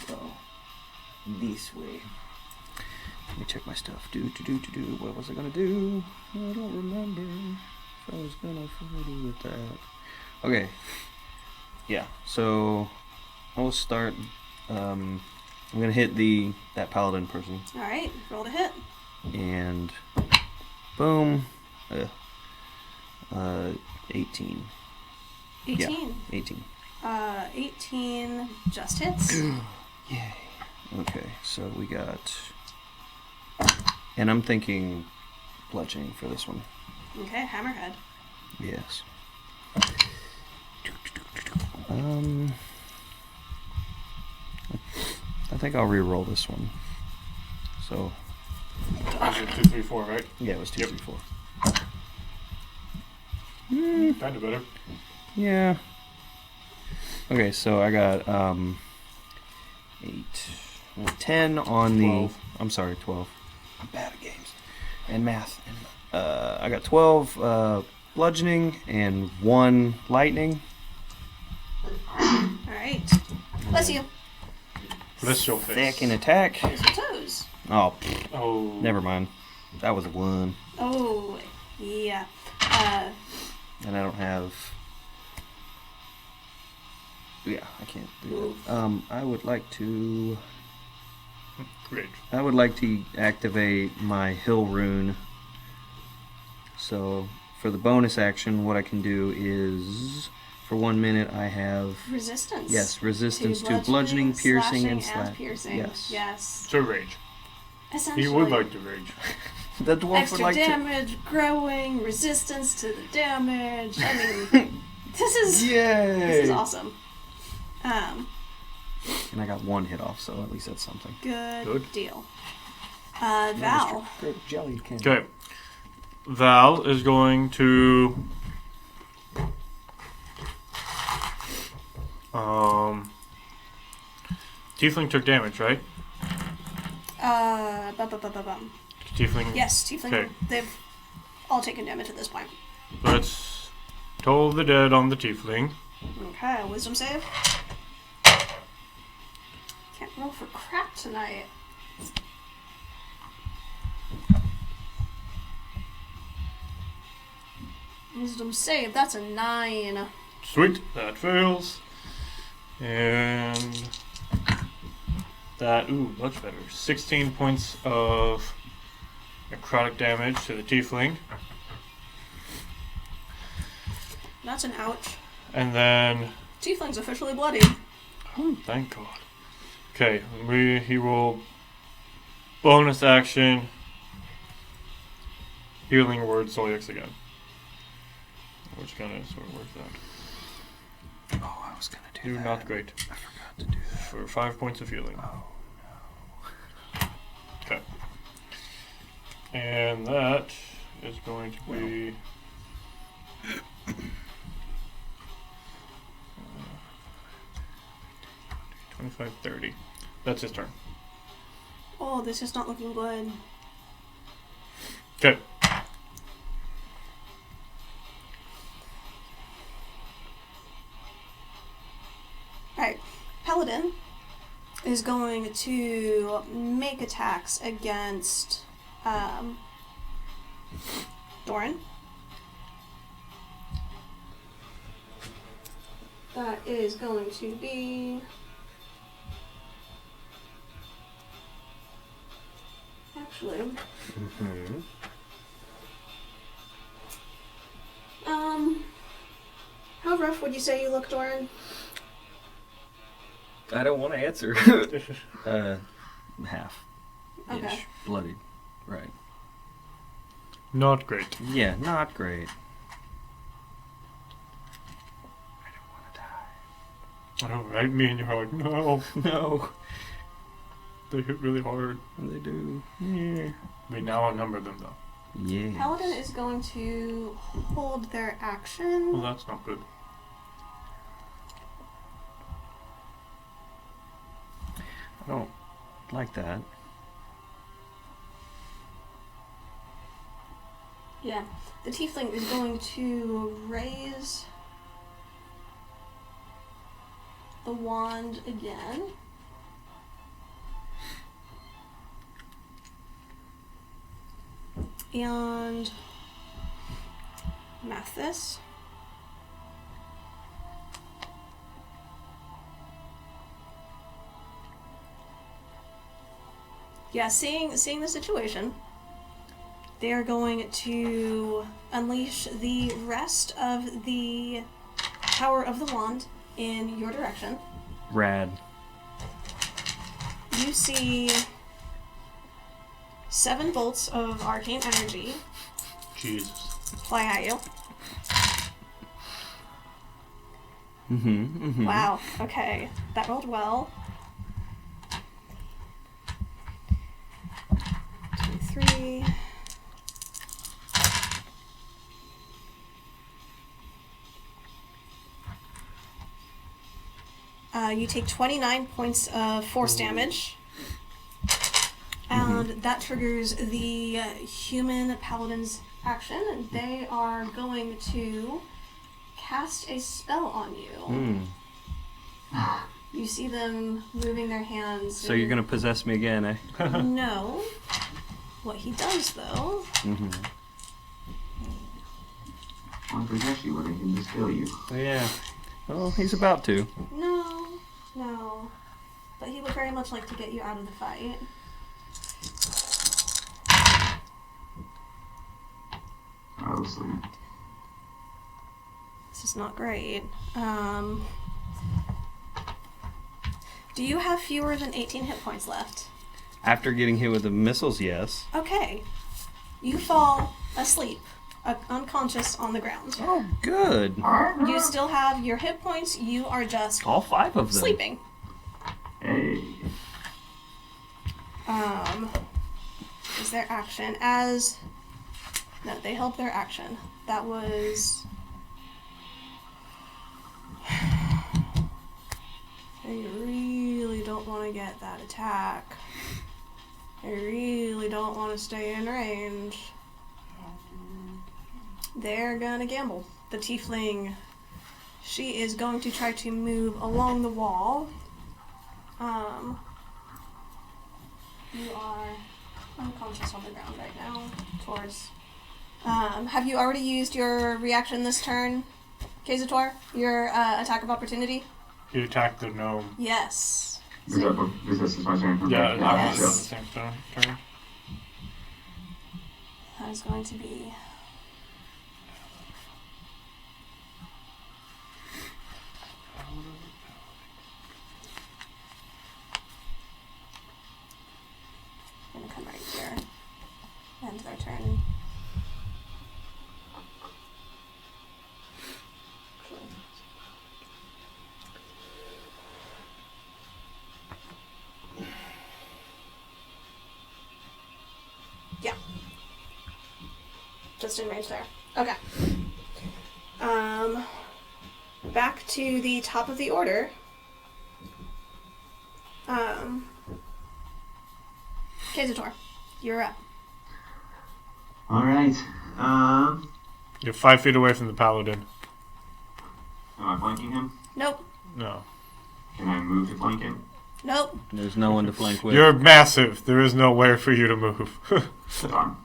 So, this way. Let me check my stuff. Do. What was I gonna do? I don't remember if I was gonna do with that. Okay. Yeah. So, I'll start. I'm gonna hit that paladin person. Alright, roll to hit. And boom. 18. 18. Yeah, 18. 18 just hits. Yay. Okay, so we got. And I'm thinking bludgeoning for this one. Okay, hammerhead. Yes. I think I'll re-roll this one. So. Was it 2, 3, 4, right? Yeah, it was 2, Yep. 3, 4. Kind of better. Yeah. Okay, so I got 10 on 12. I'm sorry, 12. I'm bad at games and math. I got 12 bludgeoning and 1 lightning. Alright. Bless you. Bless your face. Second attack. Here's your toes. Oh, Oh. never mind. That was a 1, Oh, yeah. and I don't have. Yeah, I can't do that. I would like to. Great. I would like to activate my hill rune. So for the bonus action, what I can do is, for 1 minute, I have Resistance. yes resistance to bludgeoning, piercing, and slashing. Piercing. Yes. Yes. So rage. Essentially. He would like to rage. The dwarf would Extra like damage, growing, resistance to the damage. I mean, this to. is Yay! this is awesome. And I got 1 hit off, so at least that's something. Good deal. Val. Good jelly candy. Okay. Val is going to Tiefling took damage, right? Tiefling. Yes, Tiefling. Okay. They've all taken damage at this point. Let's toll the dead on the Tiefling. Okay, wisdom save. Can't roll for crap tonight. Wisdom save, that's a 9. Sweet, that fails. And that, much better. 16 points of necrotic damage to the Tiefling. That's an ouch. And then, Tiefling's officially bloodied. oh, thank God. Okay, he will bonus action healing word Solix again. Which kind of sort of works out. Oh, I was gonna do that. Not great. I forgot to do that. For 5 points of healing. Oh Okay. And that is going to be 25, 30. That's his turn. Oh, this is not looking good. Okay. paladin is going to make attacks against Doran. That is going to be... Actually... How rough would you say you look, Doran? I don't want to answer. Half. Okay. Ish. Bloodied. Right. Not great. Yeah, not great. I know, right? Me and you are like, no. No. They hit really hard. They do. Yeah. We now outnumber them, though. Yeah. Paladin is going to hold their action. Well, that's not good. I don't like that. Yeah. The tiefling is going to raise the wand again. And math this. Yeah, seeing the situation, they are going to unleash the rest of the power of the wand in your direction. Rad. You see 7 volts of arcane energy Jesus. fly at you. Mm-hmm. Wow, okay. That rolled well. 2, 3. You take 29 points of force damage. And that triggers the human paladin's action. They are going to cast a spell on you. You see them moving their hands. So you're gonna possess me again, eh? No. What he does, though... I'll possess you, but I can just kill you. Yeah. Well, he's about to. No. But he would very much like to get you out of the fight. Obviously. This is not great. Do you have fewer than 18 hit points left? After getting hit with the missiles, yes. Okay. You fall asleep, unconscious on the ground. Oh, good. You still have your hit points. You are just All 5 of them. sleeping. Hey. Is their action No, they held their action. That was... I really don't want to get that attack. I really don't want to stay in range. They're gonna gamble. The tiefling, she is going to try to move along the wall. You are unconscious on the ground right now. Towards... have you already used your reaction this turn, Kazator? Your attack of opportunity? He attacked the gnome. Yes. Is this my turn? Yeah, Okay. that was Yes. the same turn. That is going to be... I'm gonna come right here. End their turn. Yeah. Just in range there. Okay. Back to the top of the order. Kazator, you're up. Alright. You're 5 feet away from the paladin. Am I flanking him? Nope. No. Can I move to flank him? Nope. There's no one to flank with. You're massive. There is nowhere for you to move. Darn.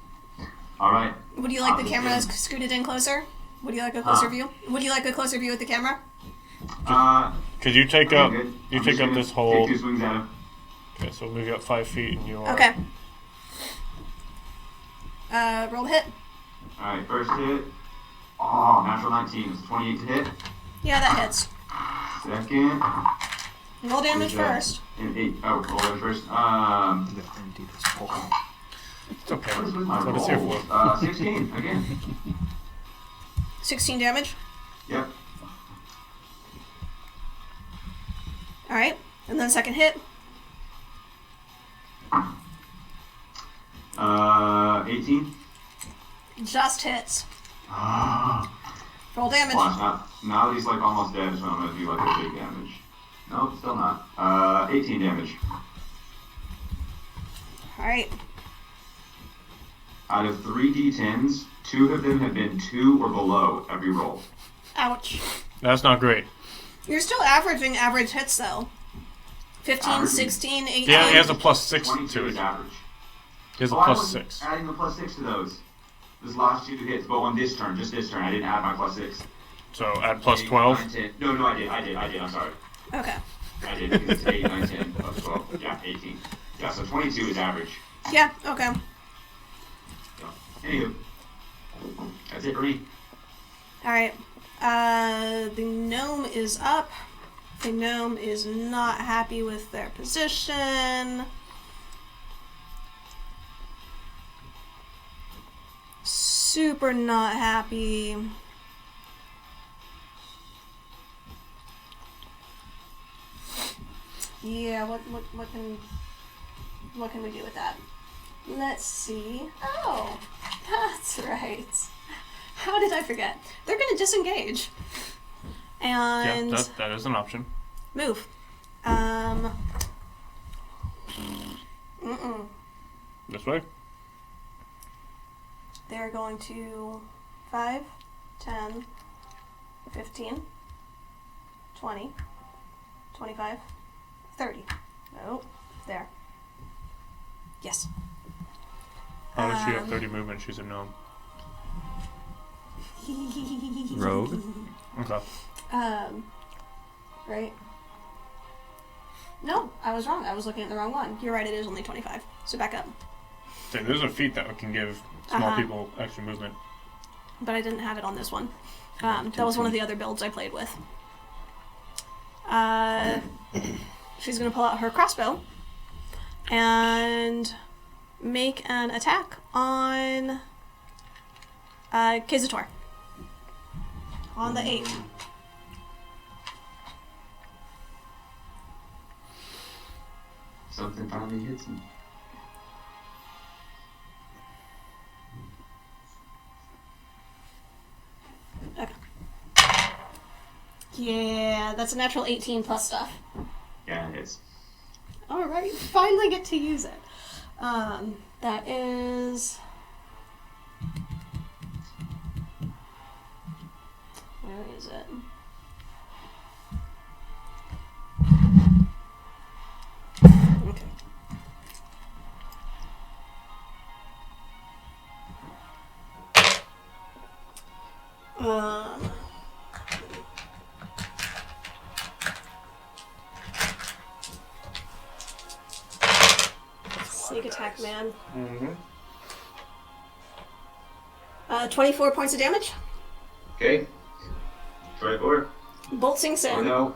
All right. Would you like the camera scooted in closer? Would you like a closer view? Would you like a closer view with the camera? Could you take up? You take up this whole. Take 2 swings at him. Okay, so we'll move you up 5 feet, and you are. Okay. Roll to hit. All right. First hit. Oh, natural 19. It's 28 to hit. Yeah, that hits. Second. Roll damage first. And 8. Oh, roll damage first. It's okay. What is with my That's what it's here rolls? for. 16 again. 16 damage. Yep. All right, and then second hit. 18. Just hits. Roll damage. Watch, now that he's like almost dead, so I'm gonna do like a big damage. Nope, still not. 18 damage. All right. Out of 3 d10s, 2 of them have been 2 or below every roll. Ouch. That's not great. You're still averaging average hits though. 15, Averaging. 16, 18. Yeah, he has a +6 22 to is it. average. He has a I wasn't +6. adding the +6 to those. Those last 2 hits, but on this turn, just this turn, I didn't add my +6. So add +12. 9, 10. No, I did. I'm sorry. Okay. I did because it's 8, 9, 10, plus 12. Yeah, 18. Yeah, so 22 is average. Yeah. Okay. So, anywho, that's it for me. All right. The gnome is up. The gnome is not happy with their position. Super not happy. Yeah, what can we do with that? Let's see. Oh, that's right. How did I forget? They're gonna disengage. And Yeah, that is an option. move. This way. They're going to 5, 10, 15, 20, 25, 30. Nope. There. Yes. How does she have 30 movement? She's a gnome. Rogue. Okay. Right. No, I was wrong. I was looking at the wrong one. You're right, it is only 25. So back up. So there's a feat that can give small Uh-huh. people extra movement. But I didn't have it on this one. That was one of the other builds I played with. She's going to pull out her crossbow and make an attack on Kazator. On the 8th. Something finally hits me. Okay. Yeah, that's a natural 18 plus stuff. Yeah, it hits. Alright, finally get to use it. That is... Where is it? Okay. Sneak attack, man. Mm-hmm. 24 points of damage. Okay. 24. Bolt sinks in. Oh no.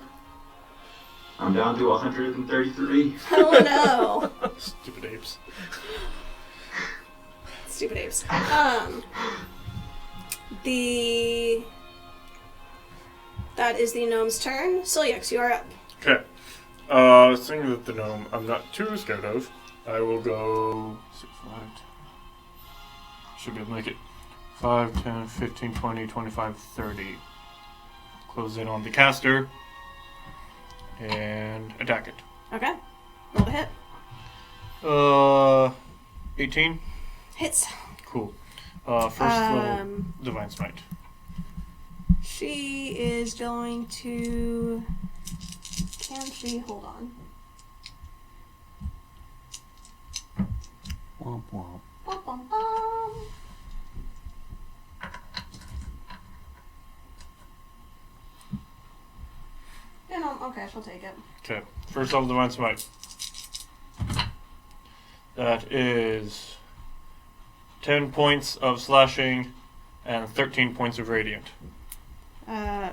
I'm down to 133. Oh no. Stupid apes. Stupid apes. That is the gnome's turn. Silyax, you are up. Okay. Thing that the gnome I'm not too scared of. I will go 6, 5, 10. Should be able to make it 5, 10, 15, 20, 25, 30. Close in on the caster and attack it. Okay. Roll to hit. 18. Hits. Cool. First level Divine Smite. She is going to can she? Hold on. Womp womp. Bum, bum, bum. You know, okay, she'll take it. Okay. First level Divine Smite. That is 10 points of slashing and 13 points of radiant.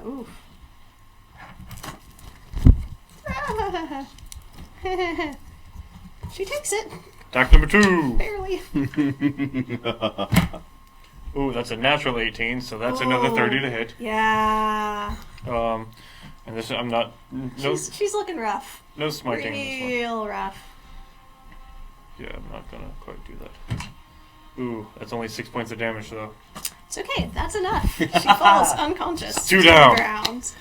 Oof. She takes it. Attack number 2. Barely. Ooh, that's a natural 18, so that's another 30 to hit. Yeah. And this I'm not. No, She's looking rough. no smiting. in this one. Real rough. Yeah, I'm not gonna quite do that. Ooh, that's only 6 points of damage though. It's okay. That's enough. She falls unconscious. 2 to down. the ground.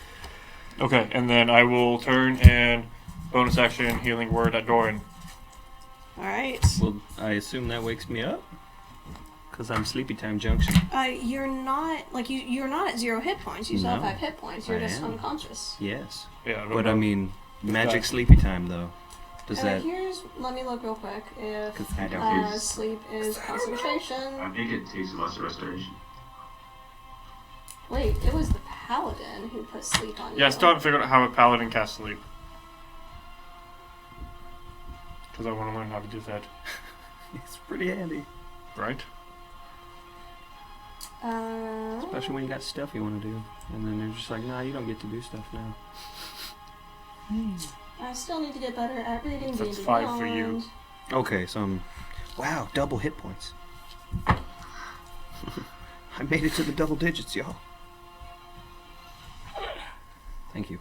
Okay, and then I will turn and bonus action healing word at Doran. All right. Well, I assume that wakes me up? Because I'm sleepy time junction. You're not you're not at 0 hit points. You still have No, 5 hit points. You're I just am. unconscious. Yes. Yeah, I don't But know. I mean, magic that- sleepy time though. Does that... Let me look real quick. If 'Cause I don't sleep is concentration. I think it takes less restoration. Wait, it was the paladin who put sleep on you. Yeah, I still haven't figured out how a paladin casts sleep. Because I want to learn how to do that. It's pretty handy. Right? Especially when you got stuff you want to do. And then they're just like, nah, you don't get to do stuff now. I still need to get better at reading That's D&D 5 for you. Beyond. Okay, so I'm... Wow, double hit points. I made it to the double digits, y'all. Thank you.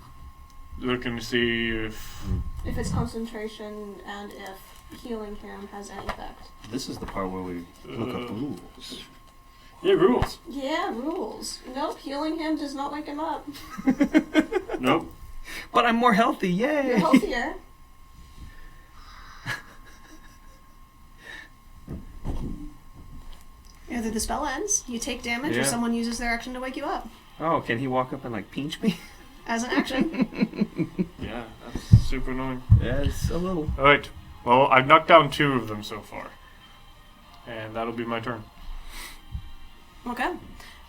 Looking to see if... If it's concentration and if healing him has any effect. This is the part where we look up rules. Yeah, rules. Yeah, rules. Nope, healing him does not wake him up. Nope. But I'm more healthy, yay! You're healthier. Either the spell ends, you take damage, or Yeah. someone uses their action to wake you up. Oh, can he walk up and like pinch me? As an action. Yeah, that's super annoying. Yes, a little. Alright. Well, I've knocked down 2 of them so far. And that'll be my turn. Okay.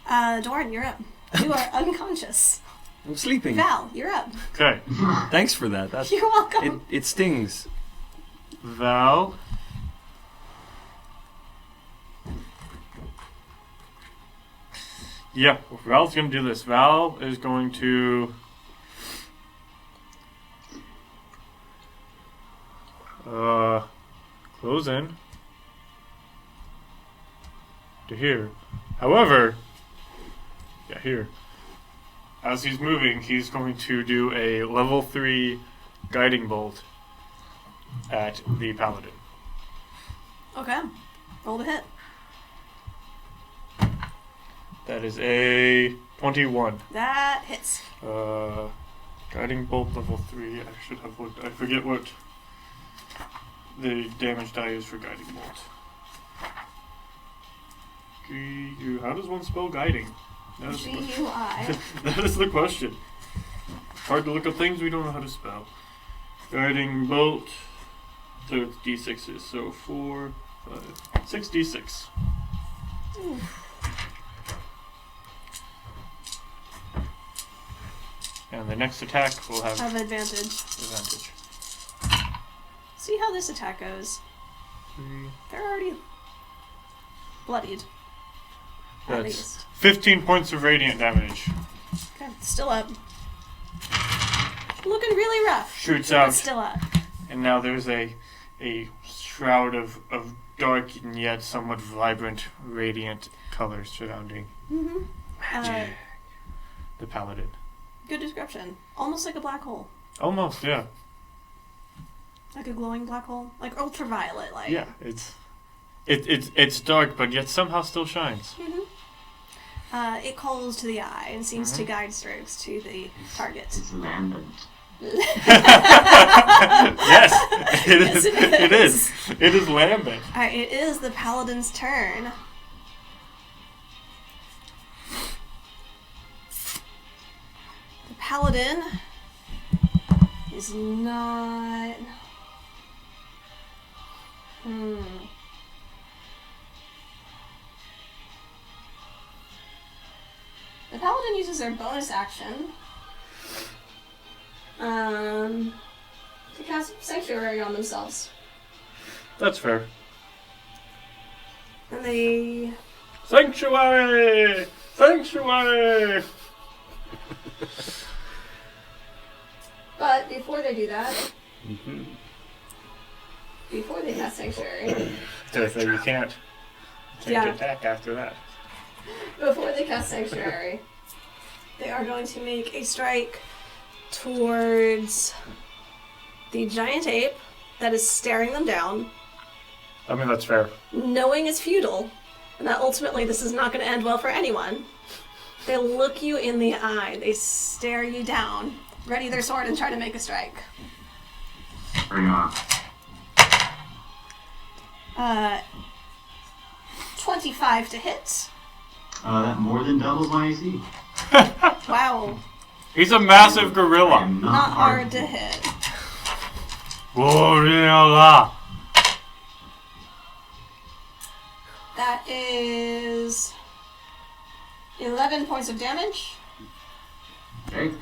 Doran, you're up. You are unconscious. I'm sleeping. Val, you're up. Okay. Thanks for that. That's, You're welcome. it stings. Val. Yeah, Val's going to do this. Val is going to... close in to here. However, yeah, here. As he's moving, he's going to do a level 3 guiding bolt at the paladin. Okay. Roll the hit. That is a 21. That hits. Guiding bolt level 3. I should have looked. I forget what the damage die is for guiding bolt. How does one spell guiding? That is the question. G-U-I. That is the question. Hard to look up things we don't know how to spell. Guiding bolt. So it's d6s. So 4, 5, 6 d6. And the next attack will have Have advantage. advantage. See how this attack goes. 3. They're already bloodied. At That's least. 15 points of radiant damage. Okay, still up. Looking really rough. Shoots But out. still up. And now there's a shroud of dark and yet somewhat vibrant, radiant colors surrounding Mm-hmm. the paladin. Good description. Almost like a black hole. Almost, yeah. Like a glowing black hole. Like ultraviolet light. Yeah, it's dark, but yet somehow still shines. Mm-hmm. It calls to the eye and seems to guide strokes to the target. It's lambent. Yes, it is. Yes, It is. It is lambent. Alright, it is the paladin's turn. The paladin He's not... The paladin uses their bonus action to cast Sanctuary on themselves. That's fair. And they... Sanctuary! Sanctuary! But before they do that... Before they cast Sanctuary... So you can't attack after that. Before they cast Sanctuary, they are going to make a strike towards the giant ape that is staring them down. I mean, that's fair. Knowing it's futile, and that ultimately this is not going to end well for anyone. They look you in the eye, they stare you down, ready their sword and try to make a strike. Bring on. 25 to hit. That more than doubles my AC. Wow. He's a massive gorilla. Not hard to hit. Gorilla. That is 11 points of damage. Okay.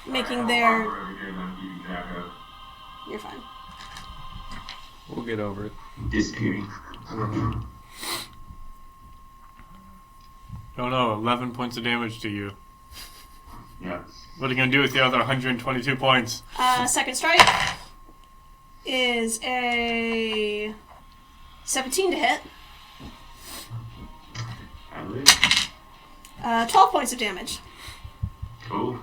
Making their... You're fine. We'll get over it. Disappearing. Oh no, 11 points of damage to you. Yeah. What are you going to do with the other 122 points? Second strike is a 17 to hit. 12 points of damage. Cool.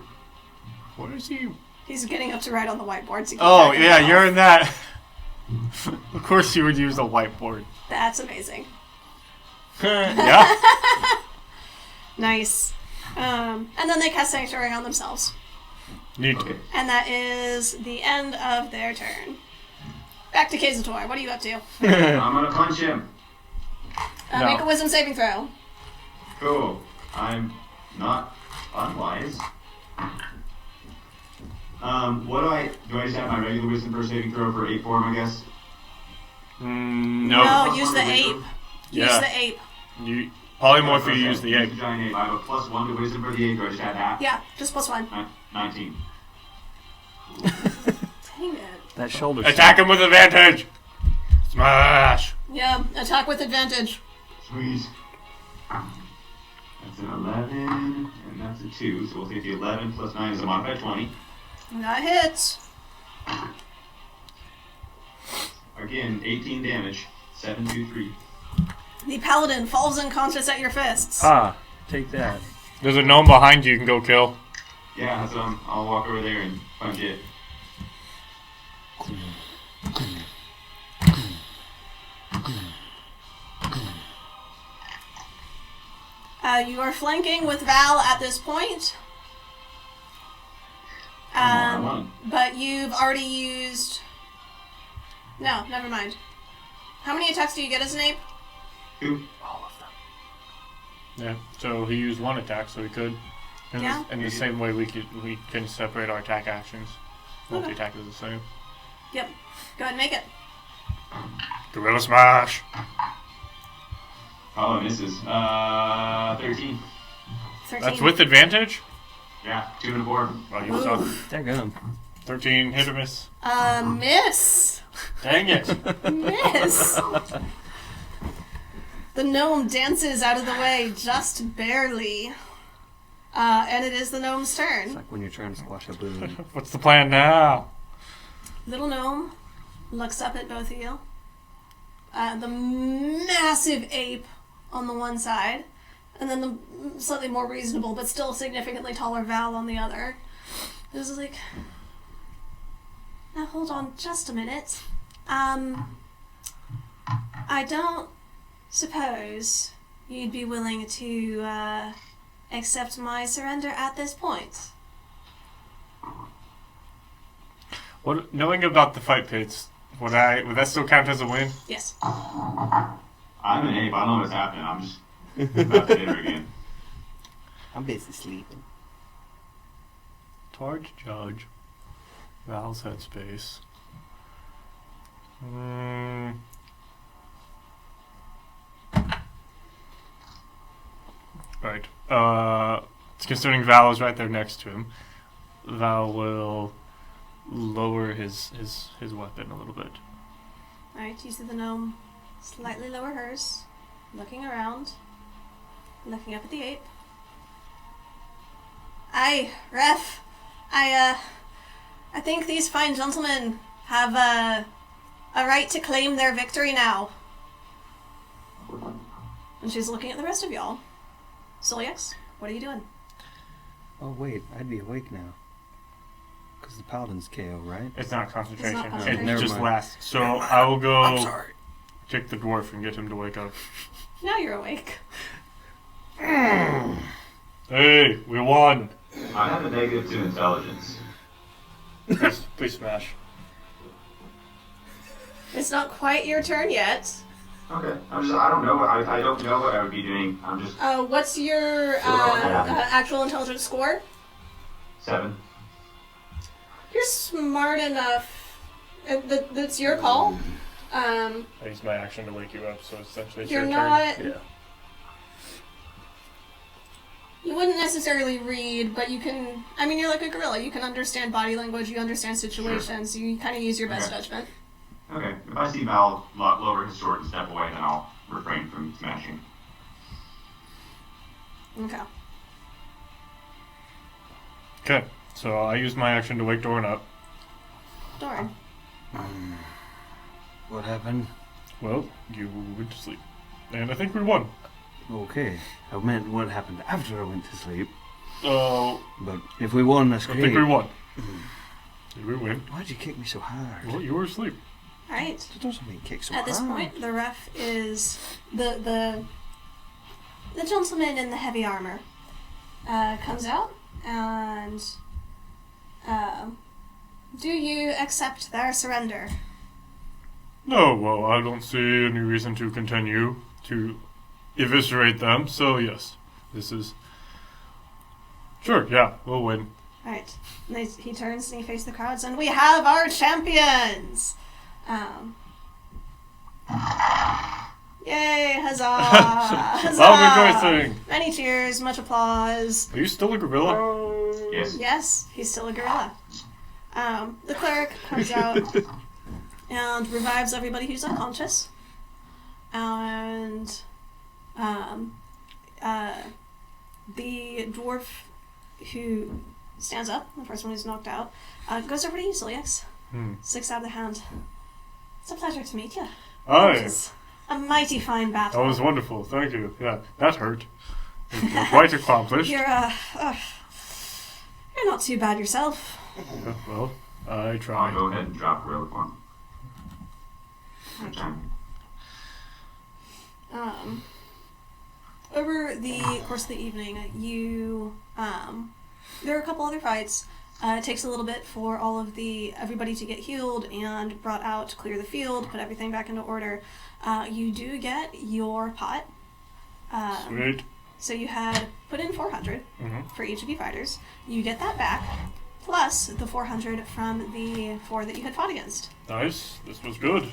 What is he? He's getting up to write on the whiteboard. So Oh, yeah, you're in that. Of course you would use a whiteboard. That's amazing. Yeah? Nice. And then they cast Sanctuary on themselves. Neat. Okay. And that is the end of their turn. Back to Kazator. What are you up to? I'm gonna punch him. No. Make a wisdom saving throw. Cool. I'm not unwise. What do I just have my regular wisdom for saving throw for 8 form, I guess? No. No, use the ape. Use Yeah. the ape. You polymorph, you use the egg. The giant ape. I have a +1 to wisdom for the ape. Do I just add that? Yeah, just +1. 19. Dang it. That shoulder. Attack him with advantage! Smash! Yeah, attack with advantage. Sweet. That's an 11, and that's a 2. So we'll take the 11 plus 9 is a modified 20. That hits. Again, 18 damage. 7, 2, 3. The paladin falls unconscious at your fists. Ah, take that. There's a gnome behind you can go kill. Yeah, that's I'll walk over there and punch it. You are flanking with Val at this point. But you've already used... No, never mind. How many attacks do you get as an ape? 2. All of them. Yeah, so he used 1 attack, so he could. Yeah. In the same way we can separate our attack actions. Multi-attack is the same. Yep. Go ahead and make it. Gorilla Smash! Oh, it misses. 13. 13. That's with advantage? Yeah, 2 and a 4. Well, you suck. Daggum. 13, hit or miss. Miss. Dang it! Miss. The gnome dances out of the way just barely. And it is the gnome's turn. It's like when you're trying to squash a balloon. What's the plan now? Little gnome looks up at both of you. The massive ape on the one side, and then the slightly more reasonable but still significantly taller Val on the other. This is like, now hold on just a minute. I don't suppose you'd be willing to accept my surrender at this point. What? Knowing about the fight pits, would that still count as a win? Yes. I'm an ape. I don't know what's happening. I'm just about to hit her again. I'm busy sleeping. It's hard to judge. Val's headspace. Right. Considering Val is right there next to him, Val will lower his weapon a little bit. Alright, you see the gnome slightly lower hers, looking around, looking up at the ape. Aye, Ref. I think these fine gentlemen have a right to claim their victory now. And she's looking at the rest of y'all. Solyax, what are you doing? Oh wait, I'd be awake now. Because the paladin's KO, right? It's not concentration. It's not concentration. It Never just mind. lasts. So I will go I'm sorry. kick the dwarf and get him to wake up. Now you're awake. Hey, we won. I have a negative to intelligence. Please smash. It's not quite your turn yet. Okay. I don't know what I don't know what I would be doing. I'm just What's your actual intelligence score? 7. You're smart enough. That's your call. I use my action to wake you up, so essentially it's You're your not- turn. Yeah. You wouldn't necessarily read, but you can... I mean, you're like a gorilla. You can understand body language, you understand situations, you kind of use your best judgment. Okay. If I see Val lower his sword and step away, then I'll refrain from smashing. Okay. Okay, so I use my action to wake Doran up. Doran. What happened? Well, you went to sleep. And I think we won. Okay. I meant what happened after I went to sleep. So, But if we won, that's I great. think we won. Did we win? Why'd you kick me so hard? Well, you were asleep. Alright. That doesn't mean kick so At hard. this point, the ref is... The gentleman in the heavy armor comes out and... do you accept their surrender? No, well, I don't see any reason to continue to eviscerate them, so yes. This is... Sure, yeah, we'll win. Alright. He turns and he faces the crowds, and we have our champions! Yay, huzzah! Huzzah! Loud rejoicing! Many cheers, much applause. Are you still a gorilla? Yes. Yes, he's still a gorilla. The cleric comes out and revives everybody who's unconscious. And the dwarf who stands up, the first one who's knocked out, goes over to you, Solyax. Sticks out the hand. It's a pleasure to meet you. Aye. It was a mighty fine battle. That was wonderful, thank you. Yeah, that hurt. You're quite accomplished. You're not too bad yourself. Well, I I'll tried. go ahead and drop gorilla form. Over the course of the evening, there are a couple other fights. It takes a little bit for everybody to get healed and brought out to clear the field, put everything back into order. You do get your pot. Sweet. So you had put in 400 Mm-hmm. for each of you fighters. You get that back, plus the 400 from the 4 that you had fought against. Nice. This was good.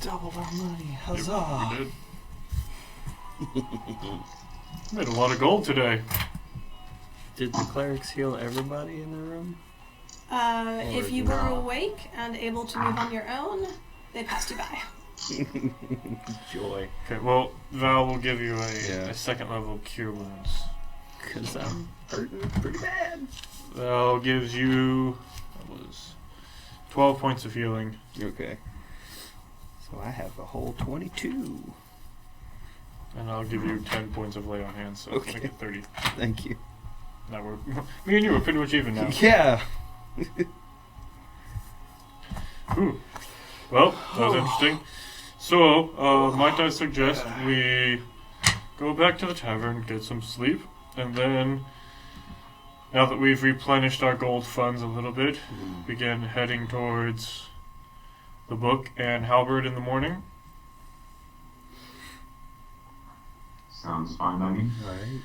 Double our money. We Huzzah. did. Made a lot of gold today. Did the clerics heal everybody in the room? If you were awake and able to move on your own, they passed you by. Joy. Okay, well, Val will give you Yeah. a second level cure wounds. Because I'm hurting pretty bad. Val gives you, that was 12 points of healing. Okay. So I have a whole 22. And I'll give you 10 points of lay on hands, so Okay. make it 30. Thank you. Now me and you are pretty much even now. Yeah. Ooh. Well, that was interesting. So, might I suggest we go back to the tavern, get some sleep, and then, now that we've replenished our gold funds a little bit, begin heading towards the book and halberd in the morning? Sounds fine by me. Alright.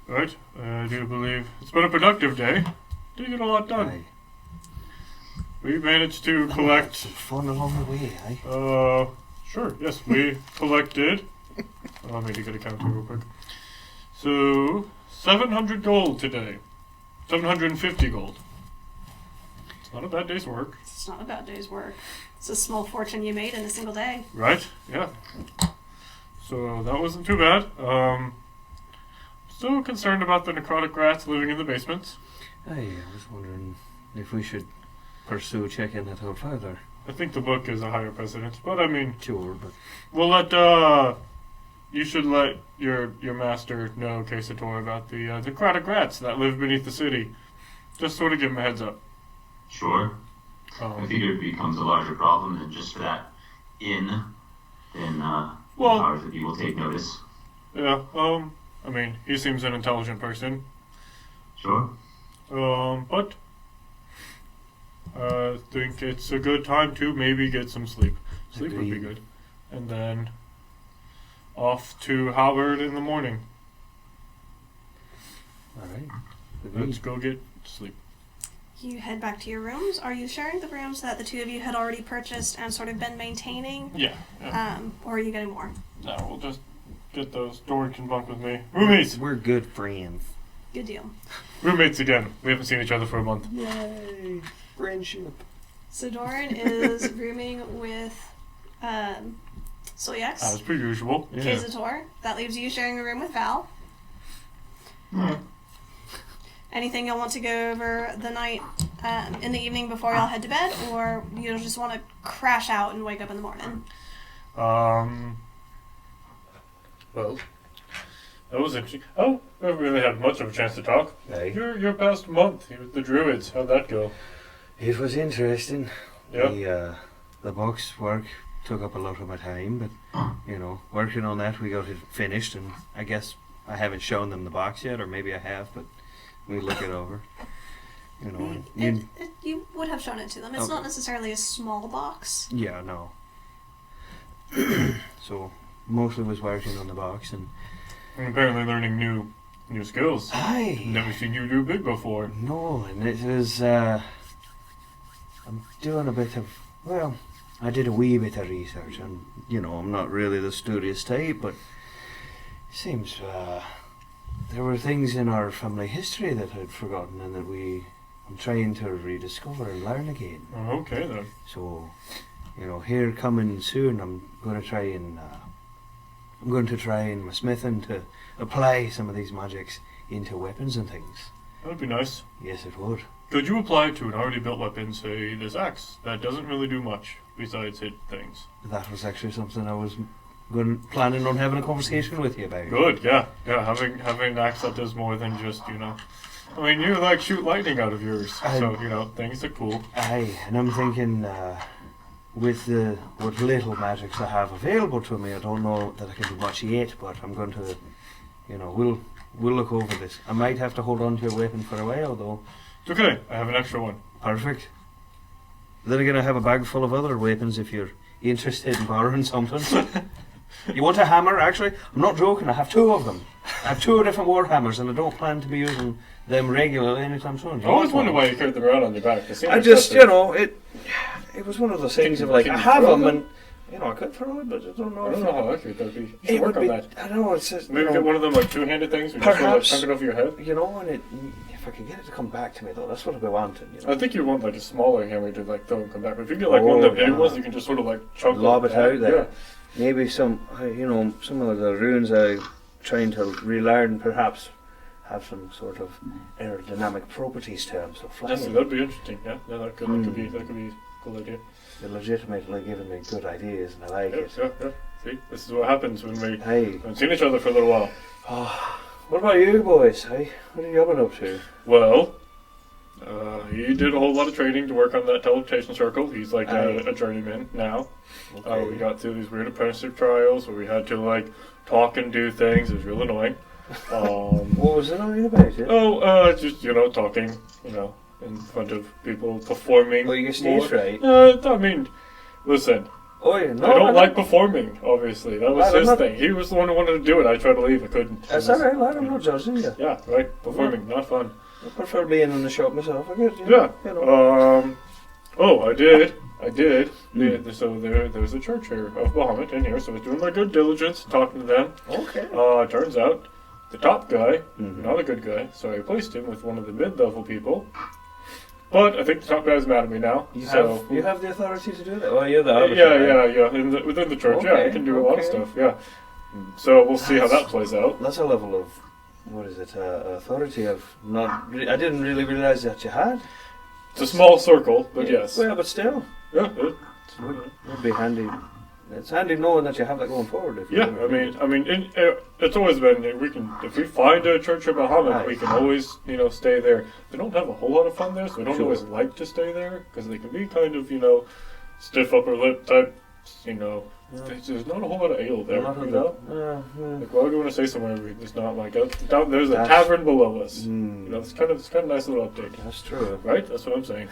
Right. I do believe it's been a productive day. Did get a lot done. Aye. We managed to collect. Some fun along the way, aye. Sure. Yes, we collected. I need to get a counter real quick. So 700 gold today. 750 gold. It's not a bad day's work. It's not a bad day's work. It's a small fortune you made in a single day. Right? Yeah. So that wasn't too bad. Still concerned about the necrotic rats living in the basements. Aye, I was wondering if we should pursue checking that out further. I think the book is a higher precedent, but I mean, Sure, but we'll let you should let your master know, Quesator, about the necrotic rats that live beneath the city. Just sort of give him a heads up. Sure. I figure if it becomes a larger problem than just for that inn, then the powers that be will take notice. Yeah. I mean, he seems an intelligent person. Sure. But I think it's a good time to maybe get some sleep. Sleep would be good. And then off to Howard in the morning. alright. Let's go get sleep. You head back to your rooms. Are you sharing the rooms that the two of you had already purchased and sort of been maintaining? Yeah. Or are you getting more? No, we'll just get those. Dory can bunk with me. Roommates! We're good friends. Good deal. Roommates again. We haven't seen each other for a month. Yay! Friendship. So Doran is rooming with Soyex, As per usual. Kazator. That leaves you sharing a room with Val. Anything you'll want to go over the night in the evening before y'all head to bed, or you'll just want to crash out and wake up in the morning? Well, that was interesting. Oh, we haven't really had much of a chance to talk. Aye. Your past month with the druids, how'd that go? It was interesting. Yeah. The box work took up a lot of my time, but working on that, we got it finished, and I guess I haven't shown them the box yet, or maybe I have, but we look it over. You would have shown it to them. It's not necessarily a small box. Yeah, no. So mostly was working on the box, and apparently learning new skills. Aye. Never seen you do big before. No, and it was. I'm doing a bit of. Well, I did a wee bit of research, and I'm not really the studious type, but it seems there were things in our family history that I'd forgotten, and that I'm trying to rediscover and learn again. Oh, okay then. So, here coming soon, I'm going to try in my smithing to apply some of these magics into weapons and things. That'd be nice. Yes, it would. Could you apply to an already built weapon, say this axe, that doesn't really do much besides hit things? That was actually something I was planning on having a conversation with you about. Good, yeah. Having an axe that does more than just, I mean, you shoot lightning out of yours, so, things are cool. Aye, and I'm thinking, with what little magics I have available to me, I don't know that I can do much yet, but I'm going to, we'll look over this. I might have to hold on to your weapon for a while, though. It's okay, I have an extra one. Perfect. Then again, I have a bag full of other weapons if you're interested in borrowing something. You want a hammer, actually? I'm not joking, I have two of them. I have two different war hammers, and I don't plan to be using them regularly anytime soon. I always wonder why you carried them around on your back. I just, it was one of those things of I have them, and I could throw it, but I don't know. I don't know how accurate that would be. You should work on that. I know, it's just... Maybe get one of them two-handed things, where you just chunk it over your head. And if I could get it to come back to me, though, that's what I'd be wanting. I think you want a smaller hammer to throw and come back. But if you get one of the big ones, you can just sort of chunk lob it out there. Yeah. Maybe some of the runes I'm trying to relearn, perhaps have some sort of aerodynamic properties to them. So flying. Yes, that'd be interesting. Yeah, that could be a cool idea. You're legitimately giving me good ideas, and I like it. Yeah. See, this is what happens when we haven't seen each other for a little while. What about you boys? Hey, what are you up to? Well, he did a whole lot of training to work on that teleportation circle. He's a journeyman now. Okay. We got through these weird apprenticeship trials where we had to talk and do things. It was real annoying. What was annoying about it? Just talking, in front of people, performing. Well, you get stage fright. I mean, listen, Oh yeah, no. I don't like performing, obviously. That was his thing. He was the one who wanted to do it. I tried to leave, I couldn't. That's alright, lad. I'm not judging you. Yeah, right. Performing, not fun. I prefer being in the shop myself. I guess. Yeah. You know. I did. Yeah, so there's a church here of Bahamut in here, so I was doing my good diligence, talking to them. Okay. Turns out, the top guy, not a good guy, so I replaced him with one of the mid-level people. But I think the top guy's mad at me now. You have the authority to do that? Well, you're the arbiter, yeah. Within the church, yeah, I can do a lot of stuff, yeah. So we'll see how that plays out. That's a level of, what is it, authority of not... I didn't really realise that you had. It's a small circle, but yes. Well, but still. Yeah, it would be handy. It's handy knowing that you have that going forward. It's always been if we find a church of Bahamut, we can always stay there. They don't have a whole lot of fun there, so we don't always like to stay there because they can be kind of stiff upper lip type. There's not a whole lot of ale there. Like, why would we want to stay somewhere it's not like there's a tavern below us. It's kind of a nice little update. That's true, right? That's what I'm saying.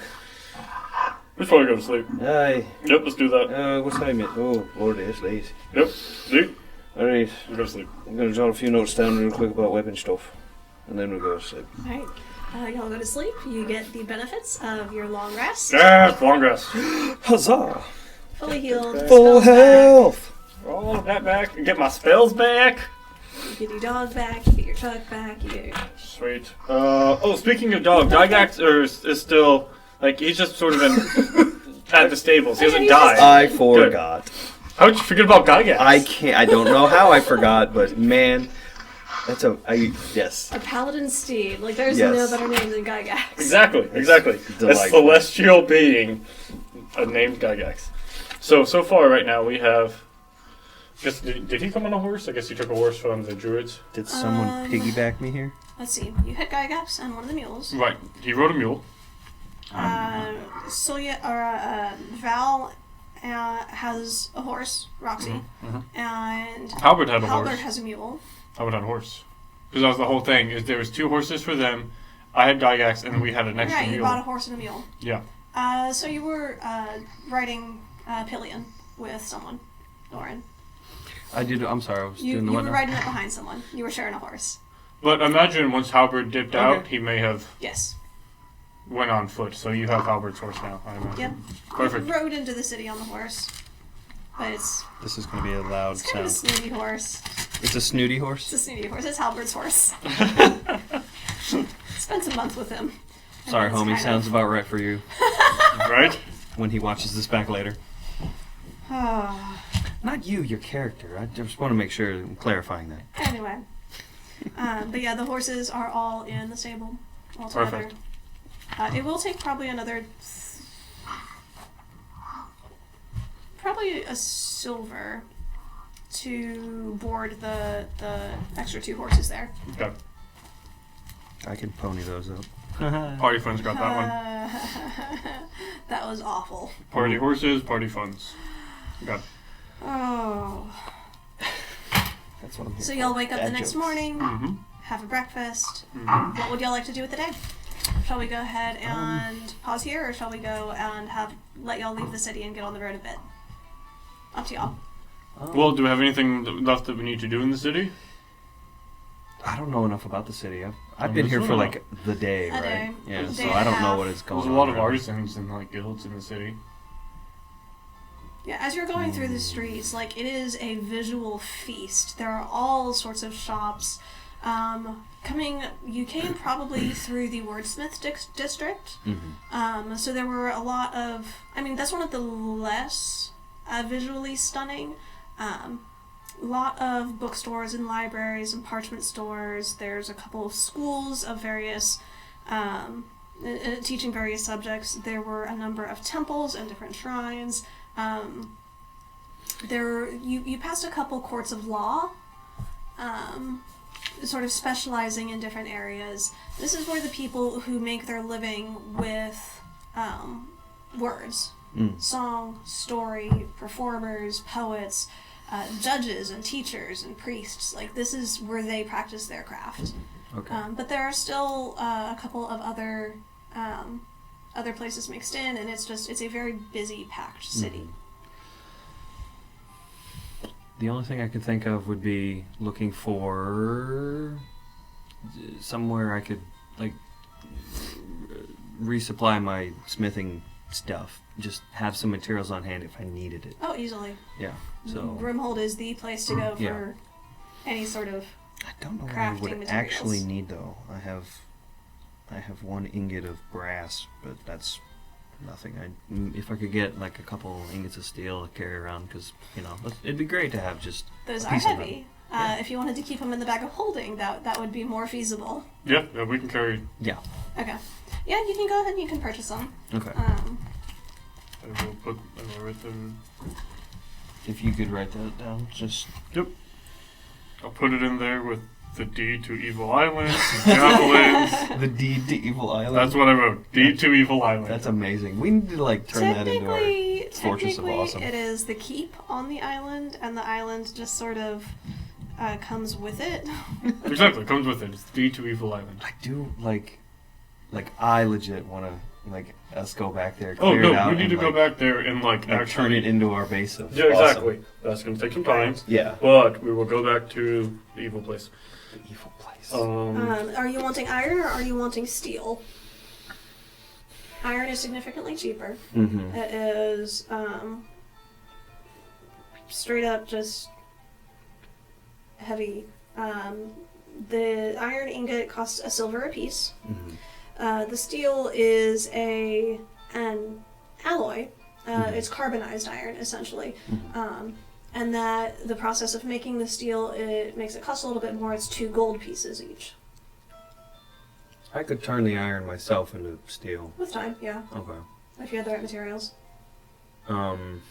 We should probably go to sleep. Aye. Yep, let's do that. What time is it? Oh, Lord, it's late. Yep, sleep. Alright. We go to sleep. I'm going to jot a few notes down real quick about weapon stuff. And then we'll go to sleep. Alright. Y'all go to sleep. You get the benefits of your long rest. Yes, long rest. Huzzah! Fully healed. Full health! All of that back. And get my spells back. You get your dog back. You get your truck back. You get your... Sweet. Speaking of dog, Gygax is still... he's just sort of at the stables. He hasn't died. I forgot. Good. How did you forget about Gygax? I don't know how I forgot, but man, that's yes. A paladin steed. There's no better name than Gygax. Exactly. A celestial being named Gygax. So far right now we have... Did he come on a horse? I guess he took a horse from the druids. Did someone piggyback me here? Let's see. You had Gygax and one of the mules. Right. He rode a mule. Val has a horse, Roxy, and Halberd had a horse. Halberd has a mule. Halberd had a horse. Because that was the whole thing. Is there was 2 horses for them. I had Gygax, and then we had an extra mule. Yeah, you bought a horse and a mule. Yeah. So you were riding pillion with someone, Lauren. I did. I'm sorry. I was doing the You what were now? riding it behind someone. You were sharing a horse. But imagine once Halberd dipped out, he may have went on foot. So you have Halberd's horse now, I imagine. Yep. Perfect. You rode into the city on the horse. But This is going to be a loud it's kind sound. of a snooty horse. It's a snooty horse? It's a snooty horse. It's Halberd's horse. Spent a month with him. Sorry, homie. Sounds about right for you. Right? When he watches this back later. Not you, your character. I just want to make sure I'm clarifying that. Anyway. But yeah, the horses are all in the stable altogether. Perfect. It will take probably probably a silver to board the extra 2 horses there. Okay. I can pony those up. Party funds got that one. That was awful. Party horses, party funds. Got. Oh. That's what I'm here So for. y'all wake up Bad the next jokes. morning, have a breakfast. What would y'all like to do with the day? Shall we go ahead and pause here, or shall we go and let y'all leave the city and get on the road a bit? Up to y'all. Well, do we have anything left that we need to do in the city? I don't know enough about the city. I've been here for the day, right? Day. Yeah, Day so and I a don't know half. what is going on. There's a lot of around. artisans and guilds in the city. Yeah, as you're going through the streets, it is a visual feast. There are all sorts of shops. You came probably through the Wordsmith district. So there were a lot of... that's one of the less visually stunning. A lot of bookstores and libraries and parchment stores. There's a couple of schools of various... teaching various subjects. There were a number of temples and different shrines. You passed a couple courts of law, sort of specializing in different areas. This is where the people who make their living with words, song, story, performers, poets, judges and teachers and priests. This is where they practice their craft. Okay. But there are still a couple of other places mixed in, and it's a very busy, packed city. The only thing I could think of would be looking for somewhere I could, like, resupply my smithing stuff. Just have some materials on hand if I needed it. Oh, easily. Yeah, so... Grimhold is the place to go for any sort of I don't know what I crafting would materials. actually need, though. I have 1 ingot of brass, but that's nothing. If I could get, like, a couple ingots of steel to carry around, because, you know, it'd be great to have just Those a are piece of heavy. If you wanted to keep them in the bag of holding, that would be more feasible. Yeah, we can carry. Yeah. Okay. Yeah, you can go ahead and you can purchase them. Okay. I will put everything. If you could write that down, just... Yep. I'll put it in there with the deed to Evil Island, the javelins. The deed to Evil Island. That's what I wrote. Deed to Evil Island. That's amazing. We need to, like, turn that into our Fortress of Awesome. It is the keep on the island, and the island just sort of comes with it. Exactly, comes with it. It's the deed to Evil Island. I do, like I legit want to, like, us go back there, Oh clear it no, out, we need and, to go back there and like like, actually turn it into our base of Yeah, exactly. Awesome. That's gonna take some time. Yeah. But we will go back to the evil place. The evil place. Are you wanting iron or are you wanting steel? Iron is significantly cheaper. Mm-hmm. It is straight up just heavy. The iron ingot costs a silver apiece. Mm-hmm. The steel is an alloy. It's carbonized iron, essentially. Mm-hmm. And that the process of making the steel, it makes it cost a little bit more. It's 2 gold pieces each. I could turn the iron myself into steel. With time, yeah. Okay. If you had the right materials. Then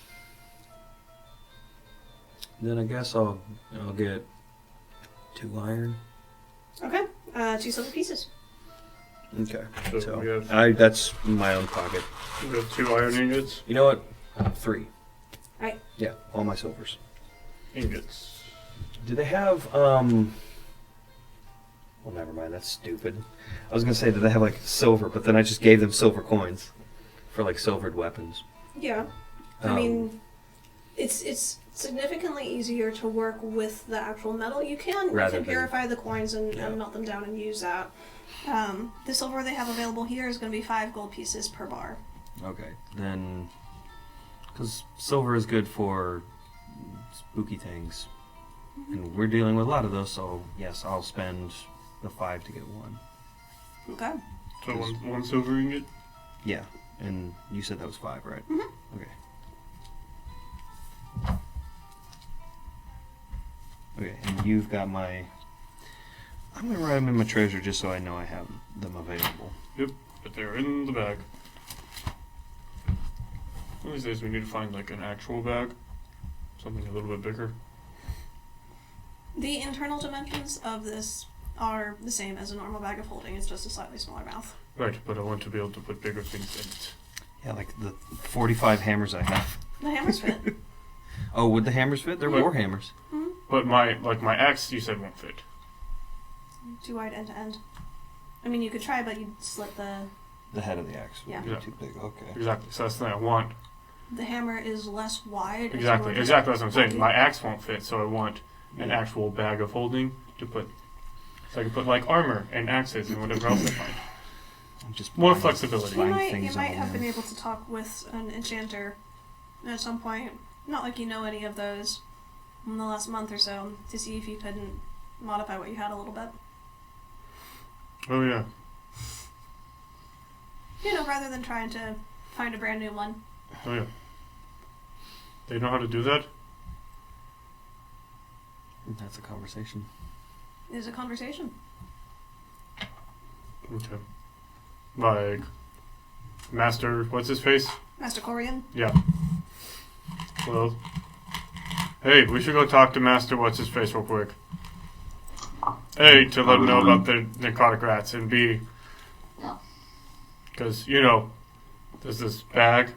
I guess I'll get 2 iron. Okay. 2 silver pieces. Okay. So we have, that's my own pocket. we have 2 iron ingots. You know what? 3. Right. Yeah, all my silvers. Ingots. Do they have well, never mind, that's stupid. I was gonna say, do they have, like, silver, but then I just gave them silver coins for, like, silvered weapons. Yeah. I mean, it's significantly easier to work with the actual metal. You can purify the coins and melt them down and use that. The silver they have available here is going to be 5 gold pieces per bar. Okay, then, because silver is good for spooky things, and we're dealing with a lot of those, so yes, I'll spend the 5 to get 1. Okay. So one silver ingot? Yeah, and you said that was 5, right? Mm-hmm. Okay. Okay, and you've got my... I'm going to write them in my treasure just so I know I have them available. Yep, but they're in the bag. One of these days we need to find like an actual bag. Something a little bit bigger. The internal dimensions of this are the same as a normal bag of holding. It's just a slightly smaller mouth. Right, but I want to be able to put bigger things in it. Yeah, like the 45 hammers I have. The hammers fit. Oh, would the hammers fit? They're war hammers. Mm-hmm. But my axe you said won't fit. Too wide end to end. I mean, you could try, but you'd slit The head of the axe would Yeah. be Yeah. too big. Okay. Exactly. So that's the thing I want. the hammer is less wide. Exactly. It's Exactly. That's what I'm saying. bulky. My axe won't fit, so I want an actual bag of holding to put. So I can put like armor and axes and whatever else I find. Just More buying- flexibility. You buying might things have online. been able to talk with an enchanter at some point. Not like you know any of those in the last month or so, to see if you couldn't modify what you had a little bit. Oh yeah. You know, rather than trying to find a brand new one. Oh yeah. They know how to do that? That's a conversation. It's a conversation. Okay. Like Master what's his face? Master Corian? Yeah. Well, hey, we should go talk to Master what's his face real quick. A, to let him know about the narcotic rats, and B, because, you know, there's this bag,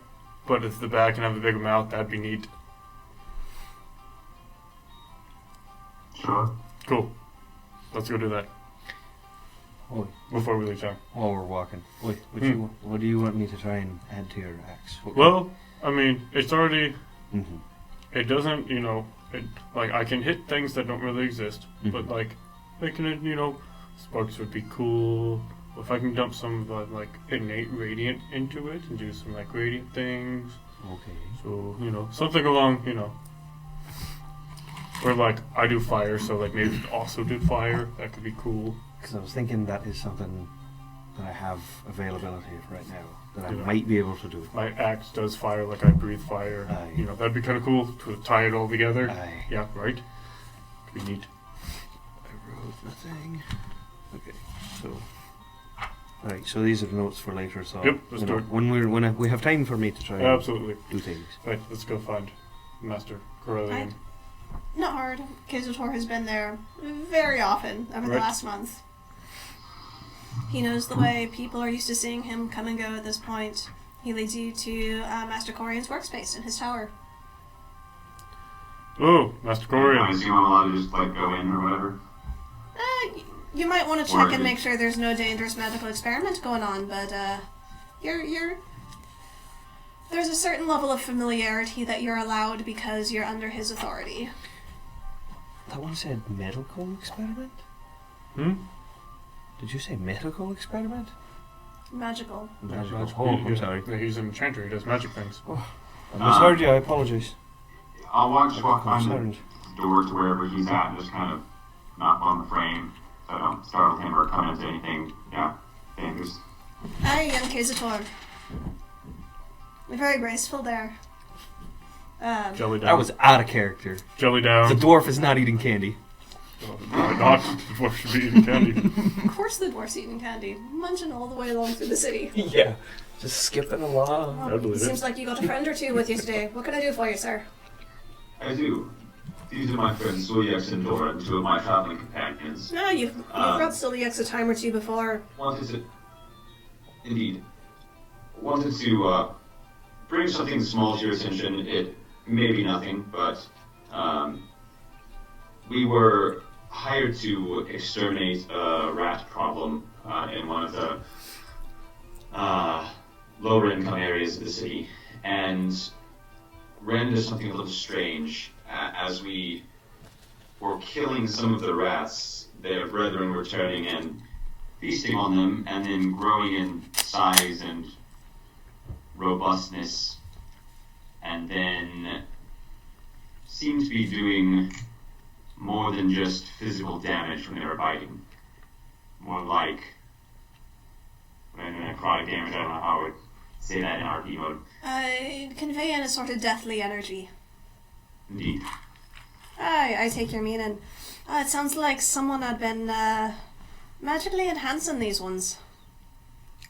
but if the bag can have a bigger mouth, that'd be neat. Sure. Cool. Let's go do that Oh, before we leave town. while we're walking, what do you want me to try and add to your axe? Well, I mean, it's already, Mm-hmm. it doesn't, you know, like I can hit things that don't really exist, but like making it, sparks would be cool. If I can dump some like innate radiant into it and do some like radiant things. Okay. So something along or like I do fire, so like maybe it also did fire. That could be cool. Because I was thinking that is something that I have availability of right now that I might be able to do. My axe does fire, like I breathe fire. Aye. That'd be kind of cool to tie it all together. Aye. Yeah, right. Could be neat. I wrote the thing. Okay, so. Right, so these are the notes for later. So Yep, let's do it. when we have time for me to try and Absolutely. do things. Right, let's go find Master Corellian. Not hard. Kizator has been there very often over the last month. He knows the way. People are used to seeing him come and go at this point. He leads you to Master Corian's workspace in his tower. Oh, Master Corian. I assume I'm allowed to just like go in or whatever. You might want to check and make sure there's no dangerous magical experiment going on, but there's a certain level of familiarity that you're allowed because you're under his authority. That one said medical experiment? Did you say medical experiment? Magical. Magical. Oh, I'm sorry. He's an enchanter. He does magic things. Oh, I misheard you. I apologize. I'll just walk behind concerned. the door to wherever he's at and just kind of knock on the frame so I don't startle him or come into anything, dangerous. Hi, young Kizator. You're very graceful there. Jelly down. That was out of character. Jelly down. The dwarf is not eating candy. Why not? The dwarf should be eating candy. Of course the dwarf's eating candy. Munching all the way along through the city. Yeah. Just skipping along. Well, seems like you got a friend or two with you today. What can I do for you, sir? I do. These are my friends Soyex and Dora, two of my traveling companions. No, you've brought Silviex a time or two before. Wanted to bring something small to your attention. It may be nothing, but we were hired to exterminate a rat problem in one of the lower income areas of the city, and ran into something a little strange. As we were killing some of the rats, their brethren were turning and feasting on them, and then growing in size and robustness, and then seemed to be doing more than just physical damage when they were biting. More like necrotic damage. I don't know how I would say that in RP mode. Conveying a sort of deathly energy. Indeed. I take your meaning. It sounds like someone had been magically enhancing these ones.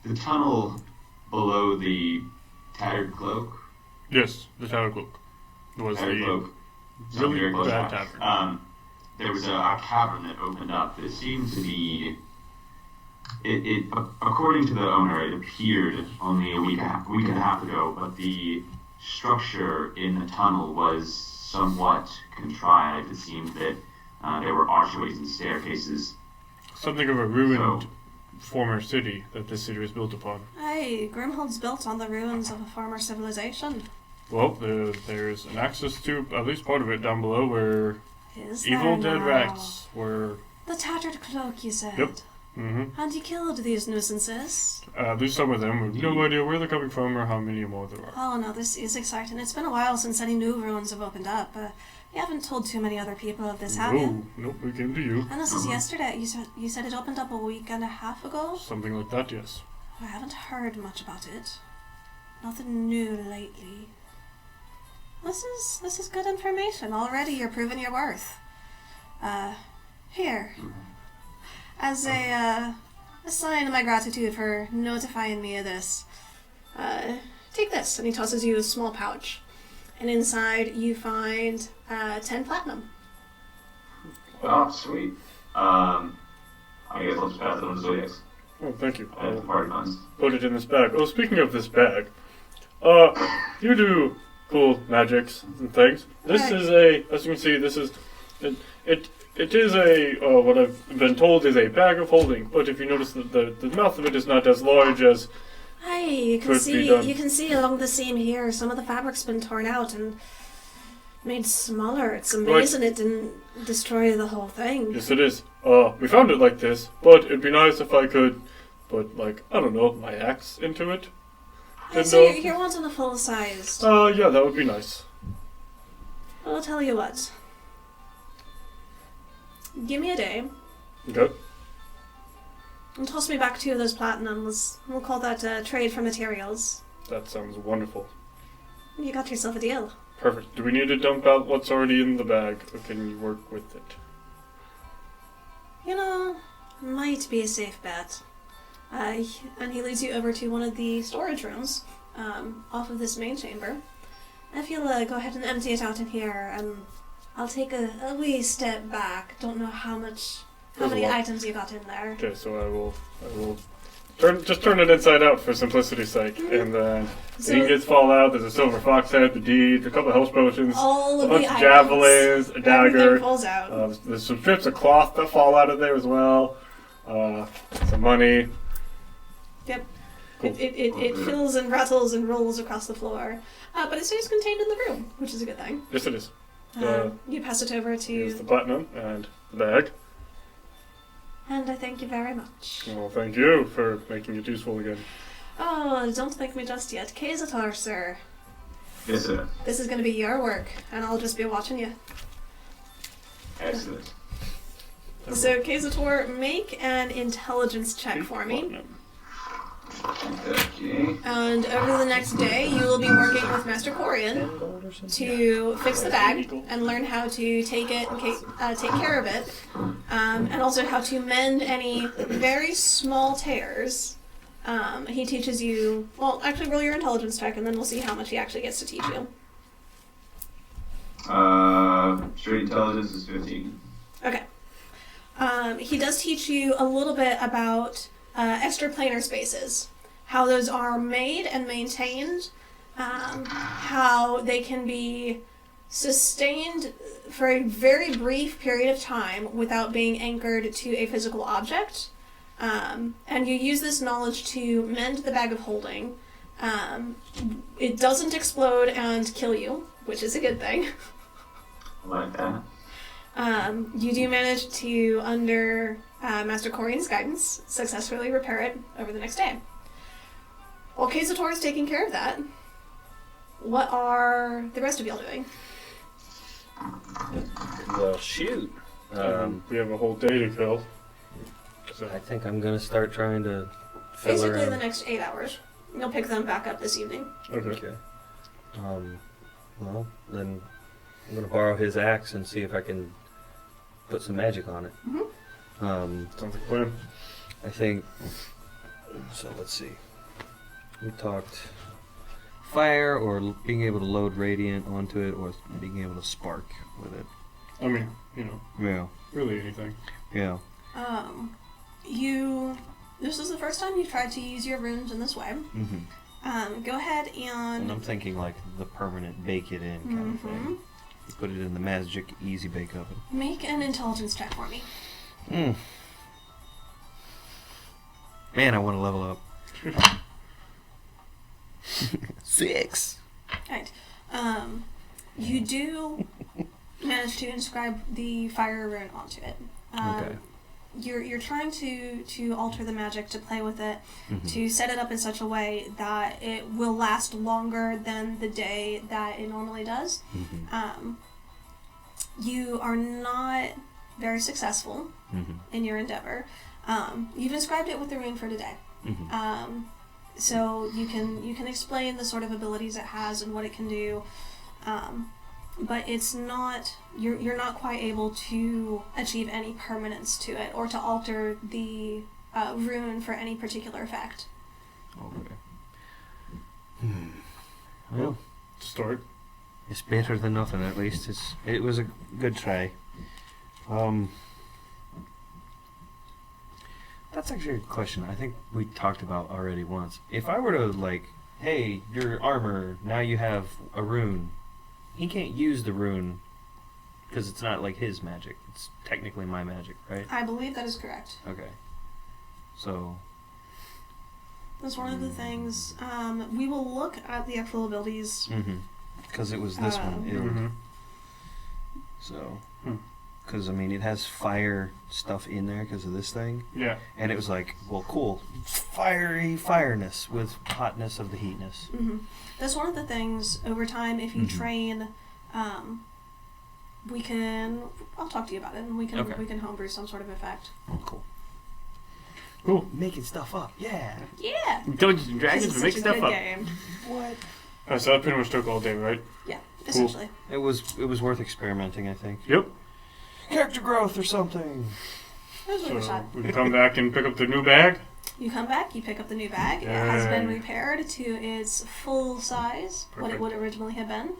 The tunnel below the Tattered Cloak. Yes, the Tattered Cloak was Tattered Cloak. really very close bad by. tavern. There was a cavern that opened up that seemed to be. It according to the owner, it appeared only a week and a half ago, but the structure in the tunnel was somewhat contrived. It seemed that there were archways and staircases. Something of a ruined former city that this city was built upon. Aye, Grimhold's built on the ruins of a former civilization. Well, there's an access to at least part of it down below where Is evil there dead now? rats were. The Tattered Cloak, you said? Yep. Mm-hmm. And you killed these nuisances? At least some of them. We have no idea where they're coming from or how many more there are. Oh no, this is exciting. It's been a while since any new ruins have opened up. You haven't told too many other people of this, have you? Nope, we came to you. And this is yesterday. You said it opened up a week and a half ago? Something like that, yes. I haven't heard much about it. Nothing new lately. This is good information. Already you're proving your worth. Here. As a sign of my gratitude for notifying me of this, take this. And he tosses you a small pouch. And inside you find 10 platinum. Oh, sweet. I guess I'll just pass it on to Zoyax. Oh, thank you. I have the party funds. Put it in this bag. Oh, speaking of this bag, you do cool magics and things. This is as you can see, this is, it is what I've been told is a bag of holding, but if you notice that the mouth of it is not as large as Hey, you can see along the seam here, some of the fabric's been torn out, and made smaller. It's amazing it didn't destroy the whole thing. Yes, it is. We found it like this, but it'd be nice if I could put, like, I don't know, my axe into it. So you're wanting a full-sized... Yeah, that would be nice. Well, I'll tell you what. Give me a day. Okay. And toss me back 2 of those platinums. We'll call that trade for materials. That sounds wonderful. You got yourself a deal. Perfect. Do we need to dump out what's already in the bag, or can we work with it? You know, might be a safe bet. And he leads you over to one of the storage rooms, off of this main chamber. If you'll go ahead and empty it out in here, and I'll take a wee step back. Don't know how many items you got in there. Okay, so I will turn it inside out for simplicity's sake, and then the ingots fall out. There's a silver fox head, the deed, a couple of health potions, all a of bunch the of javelins, a dagger. Everything falls out. There's some strips of cloth that fall out of there as well. Some money. Yep. Cool. It fills and rattles and rolls across the floor. But it stays contained in the room, which is a good thing. Yes, it is. You pass it over to... Here's the platinum and the bag. And I thank you very much. Well, thank you for making it useful again. Oh, don't thank me just yet. Kazatar, sir. Yes, sir. This is going to be your work, and I'll just be watching you. Excellent. So, Kazator, make an intelligence check for me. Okay. And over the next day, you will be working with Master Corian to fix the bag and learn how to take it and take care of it, and also how to mend any very small tears. He teaches you. Well, actually, roll your intelligence check, and then we'll see how much he actually gets to teach you. Straight intelligence is 15. Okay. He does teach you a little bit about extraplanar spaces, how those are made and maintained, how they can be sustained for a very brief period of time without being anchored to a physical object. And you use this knowledge to mend the bag of holding. It doesn't explode and kill you, which is a good thing. I like that. You do manage to, under Master Corian's guidance, successfully repair it over the next day. While Kazator is taking care of that, what are the rest of y'all doing? Well, shoot. We have a whole day to kill. So. I think I'm going to start trying to fill Basically around. the next 8 hours. You'll pick them back up this evening. Okay. Well, then I'm going to borrow his axe and see if I can put some magic on it. Mm-hmm. Sounds like a plan. I think, so let's see. We talked fire or being able to load radiant onto it or being able to spark with it. I mean, Yeah. really anything. Yeah. This is the first time you've tried to use your runes in this way. Mm-hmm. Go ahead and... And I'm thinking like the permanent bake it in kind of thing. You put it in the magic easy bake oven. Make an intelligence check for me. Man, I want to level up. 6. Right. You do manage to inscribe the fire rune onto it. Okay. You're trying to alter the magic, to play with it, to set it up in such a way that it will last longer than the day that it normally does. You are not very successful in your endeavor. You've inscribed it with the rune for today. So you can explain the sort of abilities it has and what it can do, but it's not you're not quite able to achieve any permanence to it or to alter the rune for any particular effect. Okay. Well, Start. it's better than nothing. At least it was a good try. That's actually a question I think we talked about already once. If I were to, like, hey, your armor, now you have a rune. He can't use the rune because it's not, like, his magic. It's technically my magic, right? I believe that is correct. Okay. So... That's one of the things. We will look at the actual abilities. Because it was this one. So, because I mean, it has fire stuff in there because of this thing. Yeah. And it was like, well, cool, fiery fireness with hotness of the heatness. Mm-hmm. That's one of the things over time. If you train, we can. I'll talk to you about it, and we can homebrew some sort of effect. Cool. Cool. Making stuff up, yeah. Yeah. Dungeons and Dragons This make is stuff such a good up. game. What? So that pretty much took all day, right? Yeah, essentially. It was worth experimenting, I think. Yep. Character growth or something. It was worth a So shot. we can come back and pick up the new bag. You come back, you pick up the new bag. It has been repaired to its full size, what it would originally have been.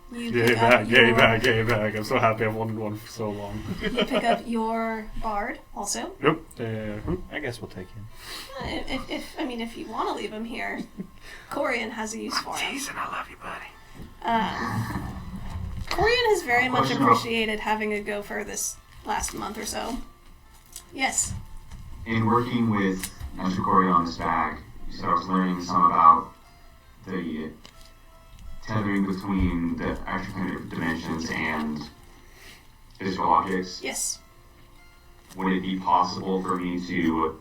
You Yay pick up bag, your, yay bag, yay bag. I'm so happy I've wanted one for so long. You pick up your bard also. Yep. I guess we'll take him. If you want to leave him here, Corian has a use for him. Jason, I love you, buddy. Corian has very much appreciated having a gopher this last month or so. Yes. In working with Master Corey on this bag, you said I was learning some about the tethering between the extraplanar dimensions and physical objects. Yes. Would it be possible for me to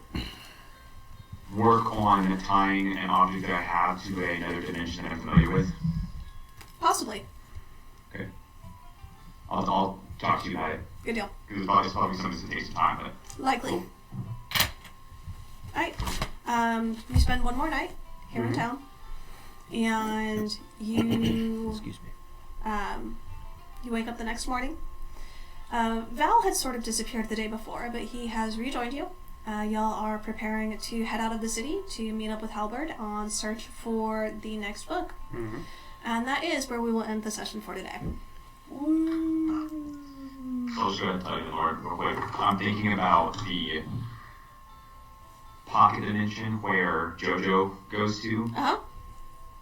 work on tying an object that I have to another dimension that I'm familiar with? Possibly. Okay. I'll talk to you about it. Good deal. Because it's probably something that takes some time, but... Likely. Cool. Alright. You spend one more night here in town. And you... Excuse me. You wake up the next morning. Val had sort of disappeared the day before, but he has rejoined you. Y'all are preparing to head out of the city to meet up with Halberd on search for the next book. Mm-hmm. And that is where we will end the session for today. So I was going to tell you, Lord, real quick. I'm thinking about the pocket dimension where JoJo goes to. Uh-huh.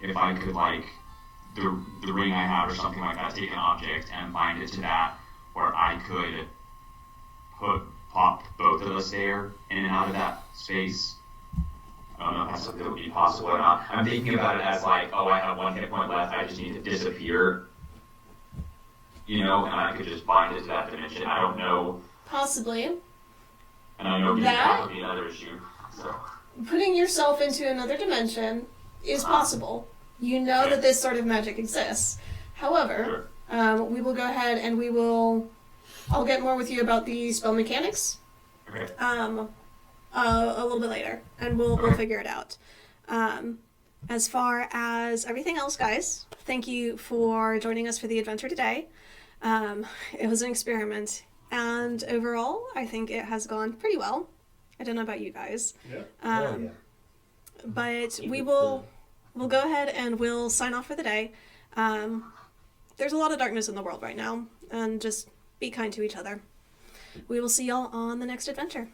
If I could, like, the ring I have or something like that, take an object and bind it to that, where I could pop both of us there in and out of that space. I don't know if that's something that would be possible or not. I'm thinking about it as like, oh, I have one hit point left, I just need to disappear. You know, and I could just bind it to that dimension. I don't know. Possibly. And I know that would be another issue. So Putting yourself into another dimension is possible. You know that this sort of magic exists. However, we will go ahead and I'll get more with you about the spell mechanics. Okay. A little bit later, and we'll figure it out. As far as everything else, guys, thank you for joining us for the adventure today. It was an experiment, and overall, I think it has gone pretty well. I don't know about you guys. Yeah. But we'll go ahead and we'll sign off for the day. There's a lot of darkness in the world right now, and just be kind to each other. We will see y'all on the next adventure.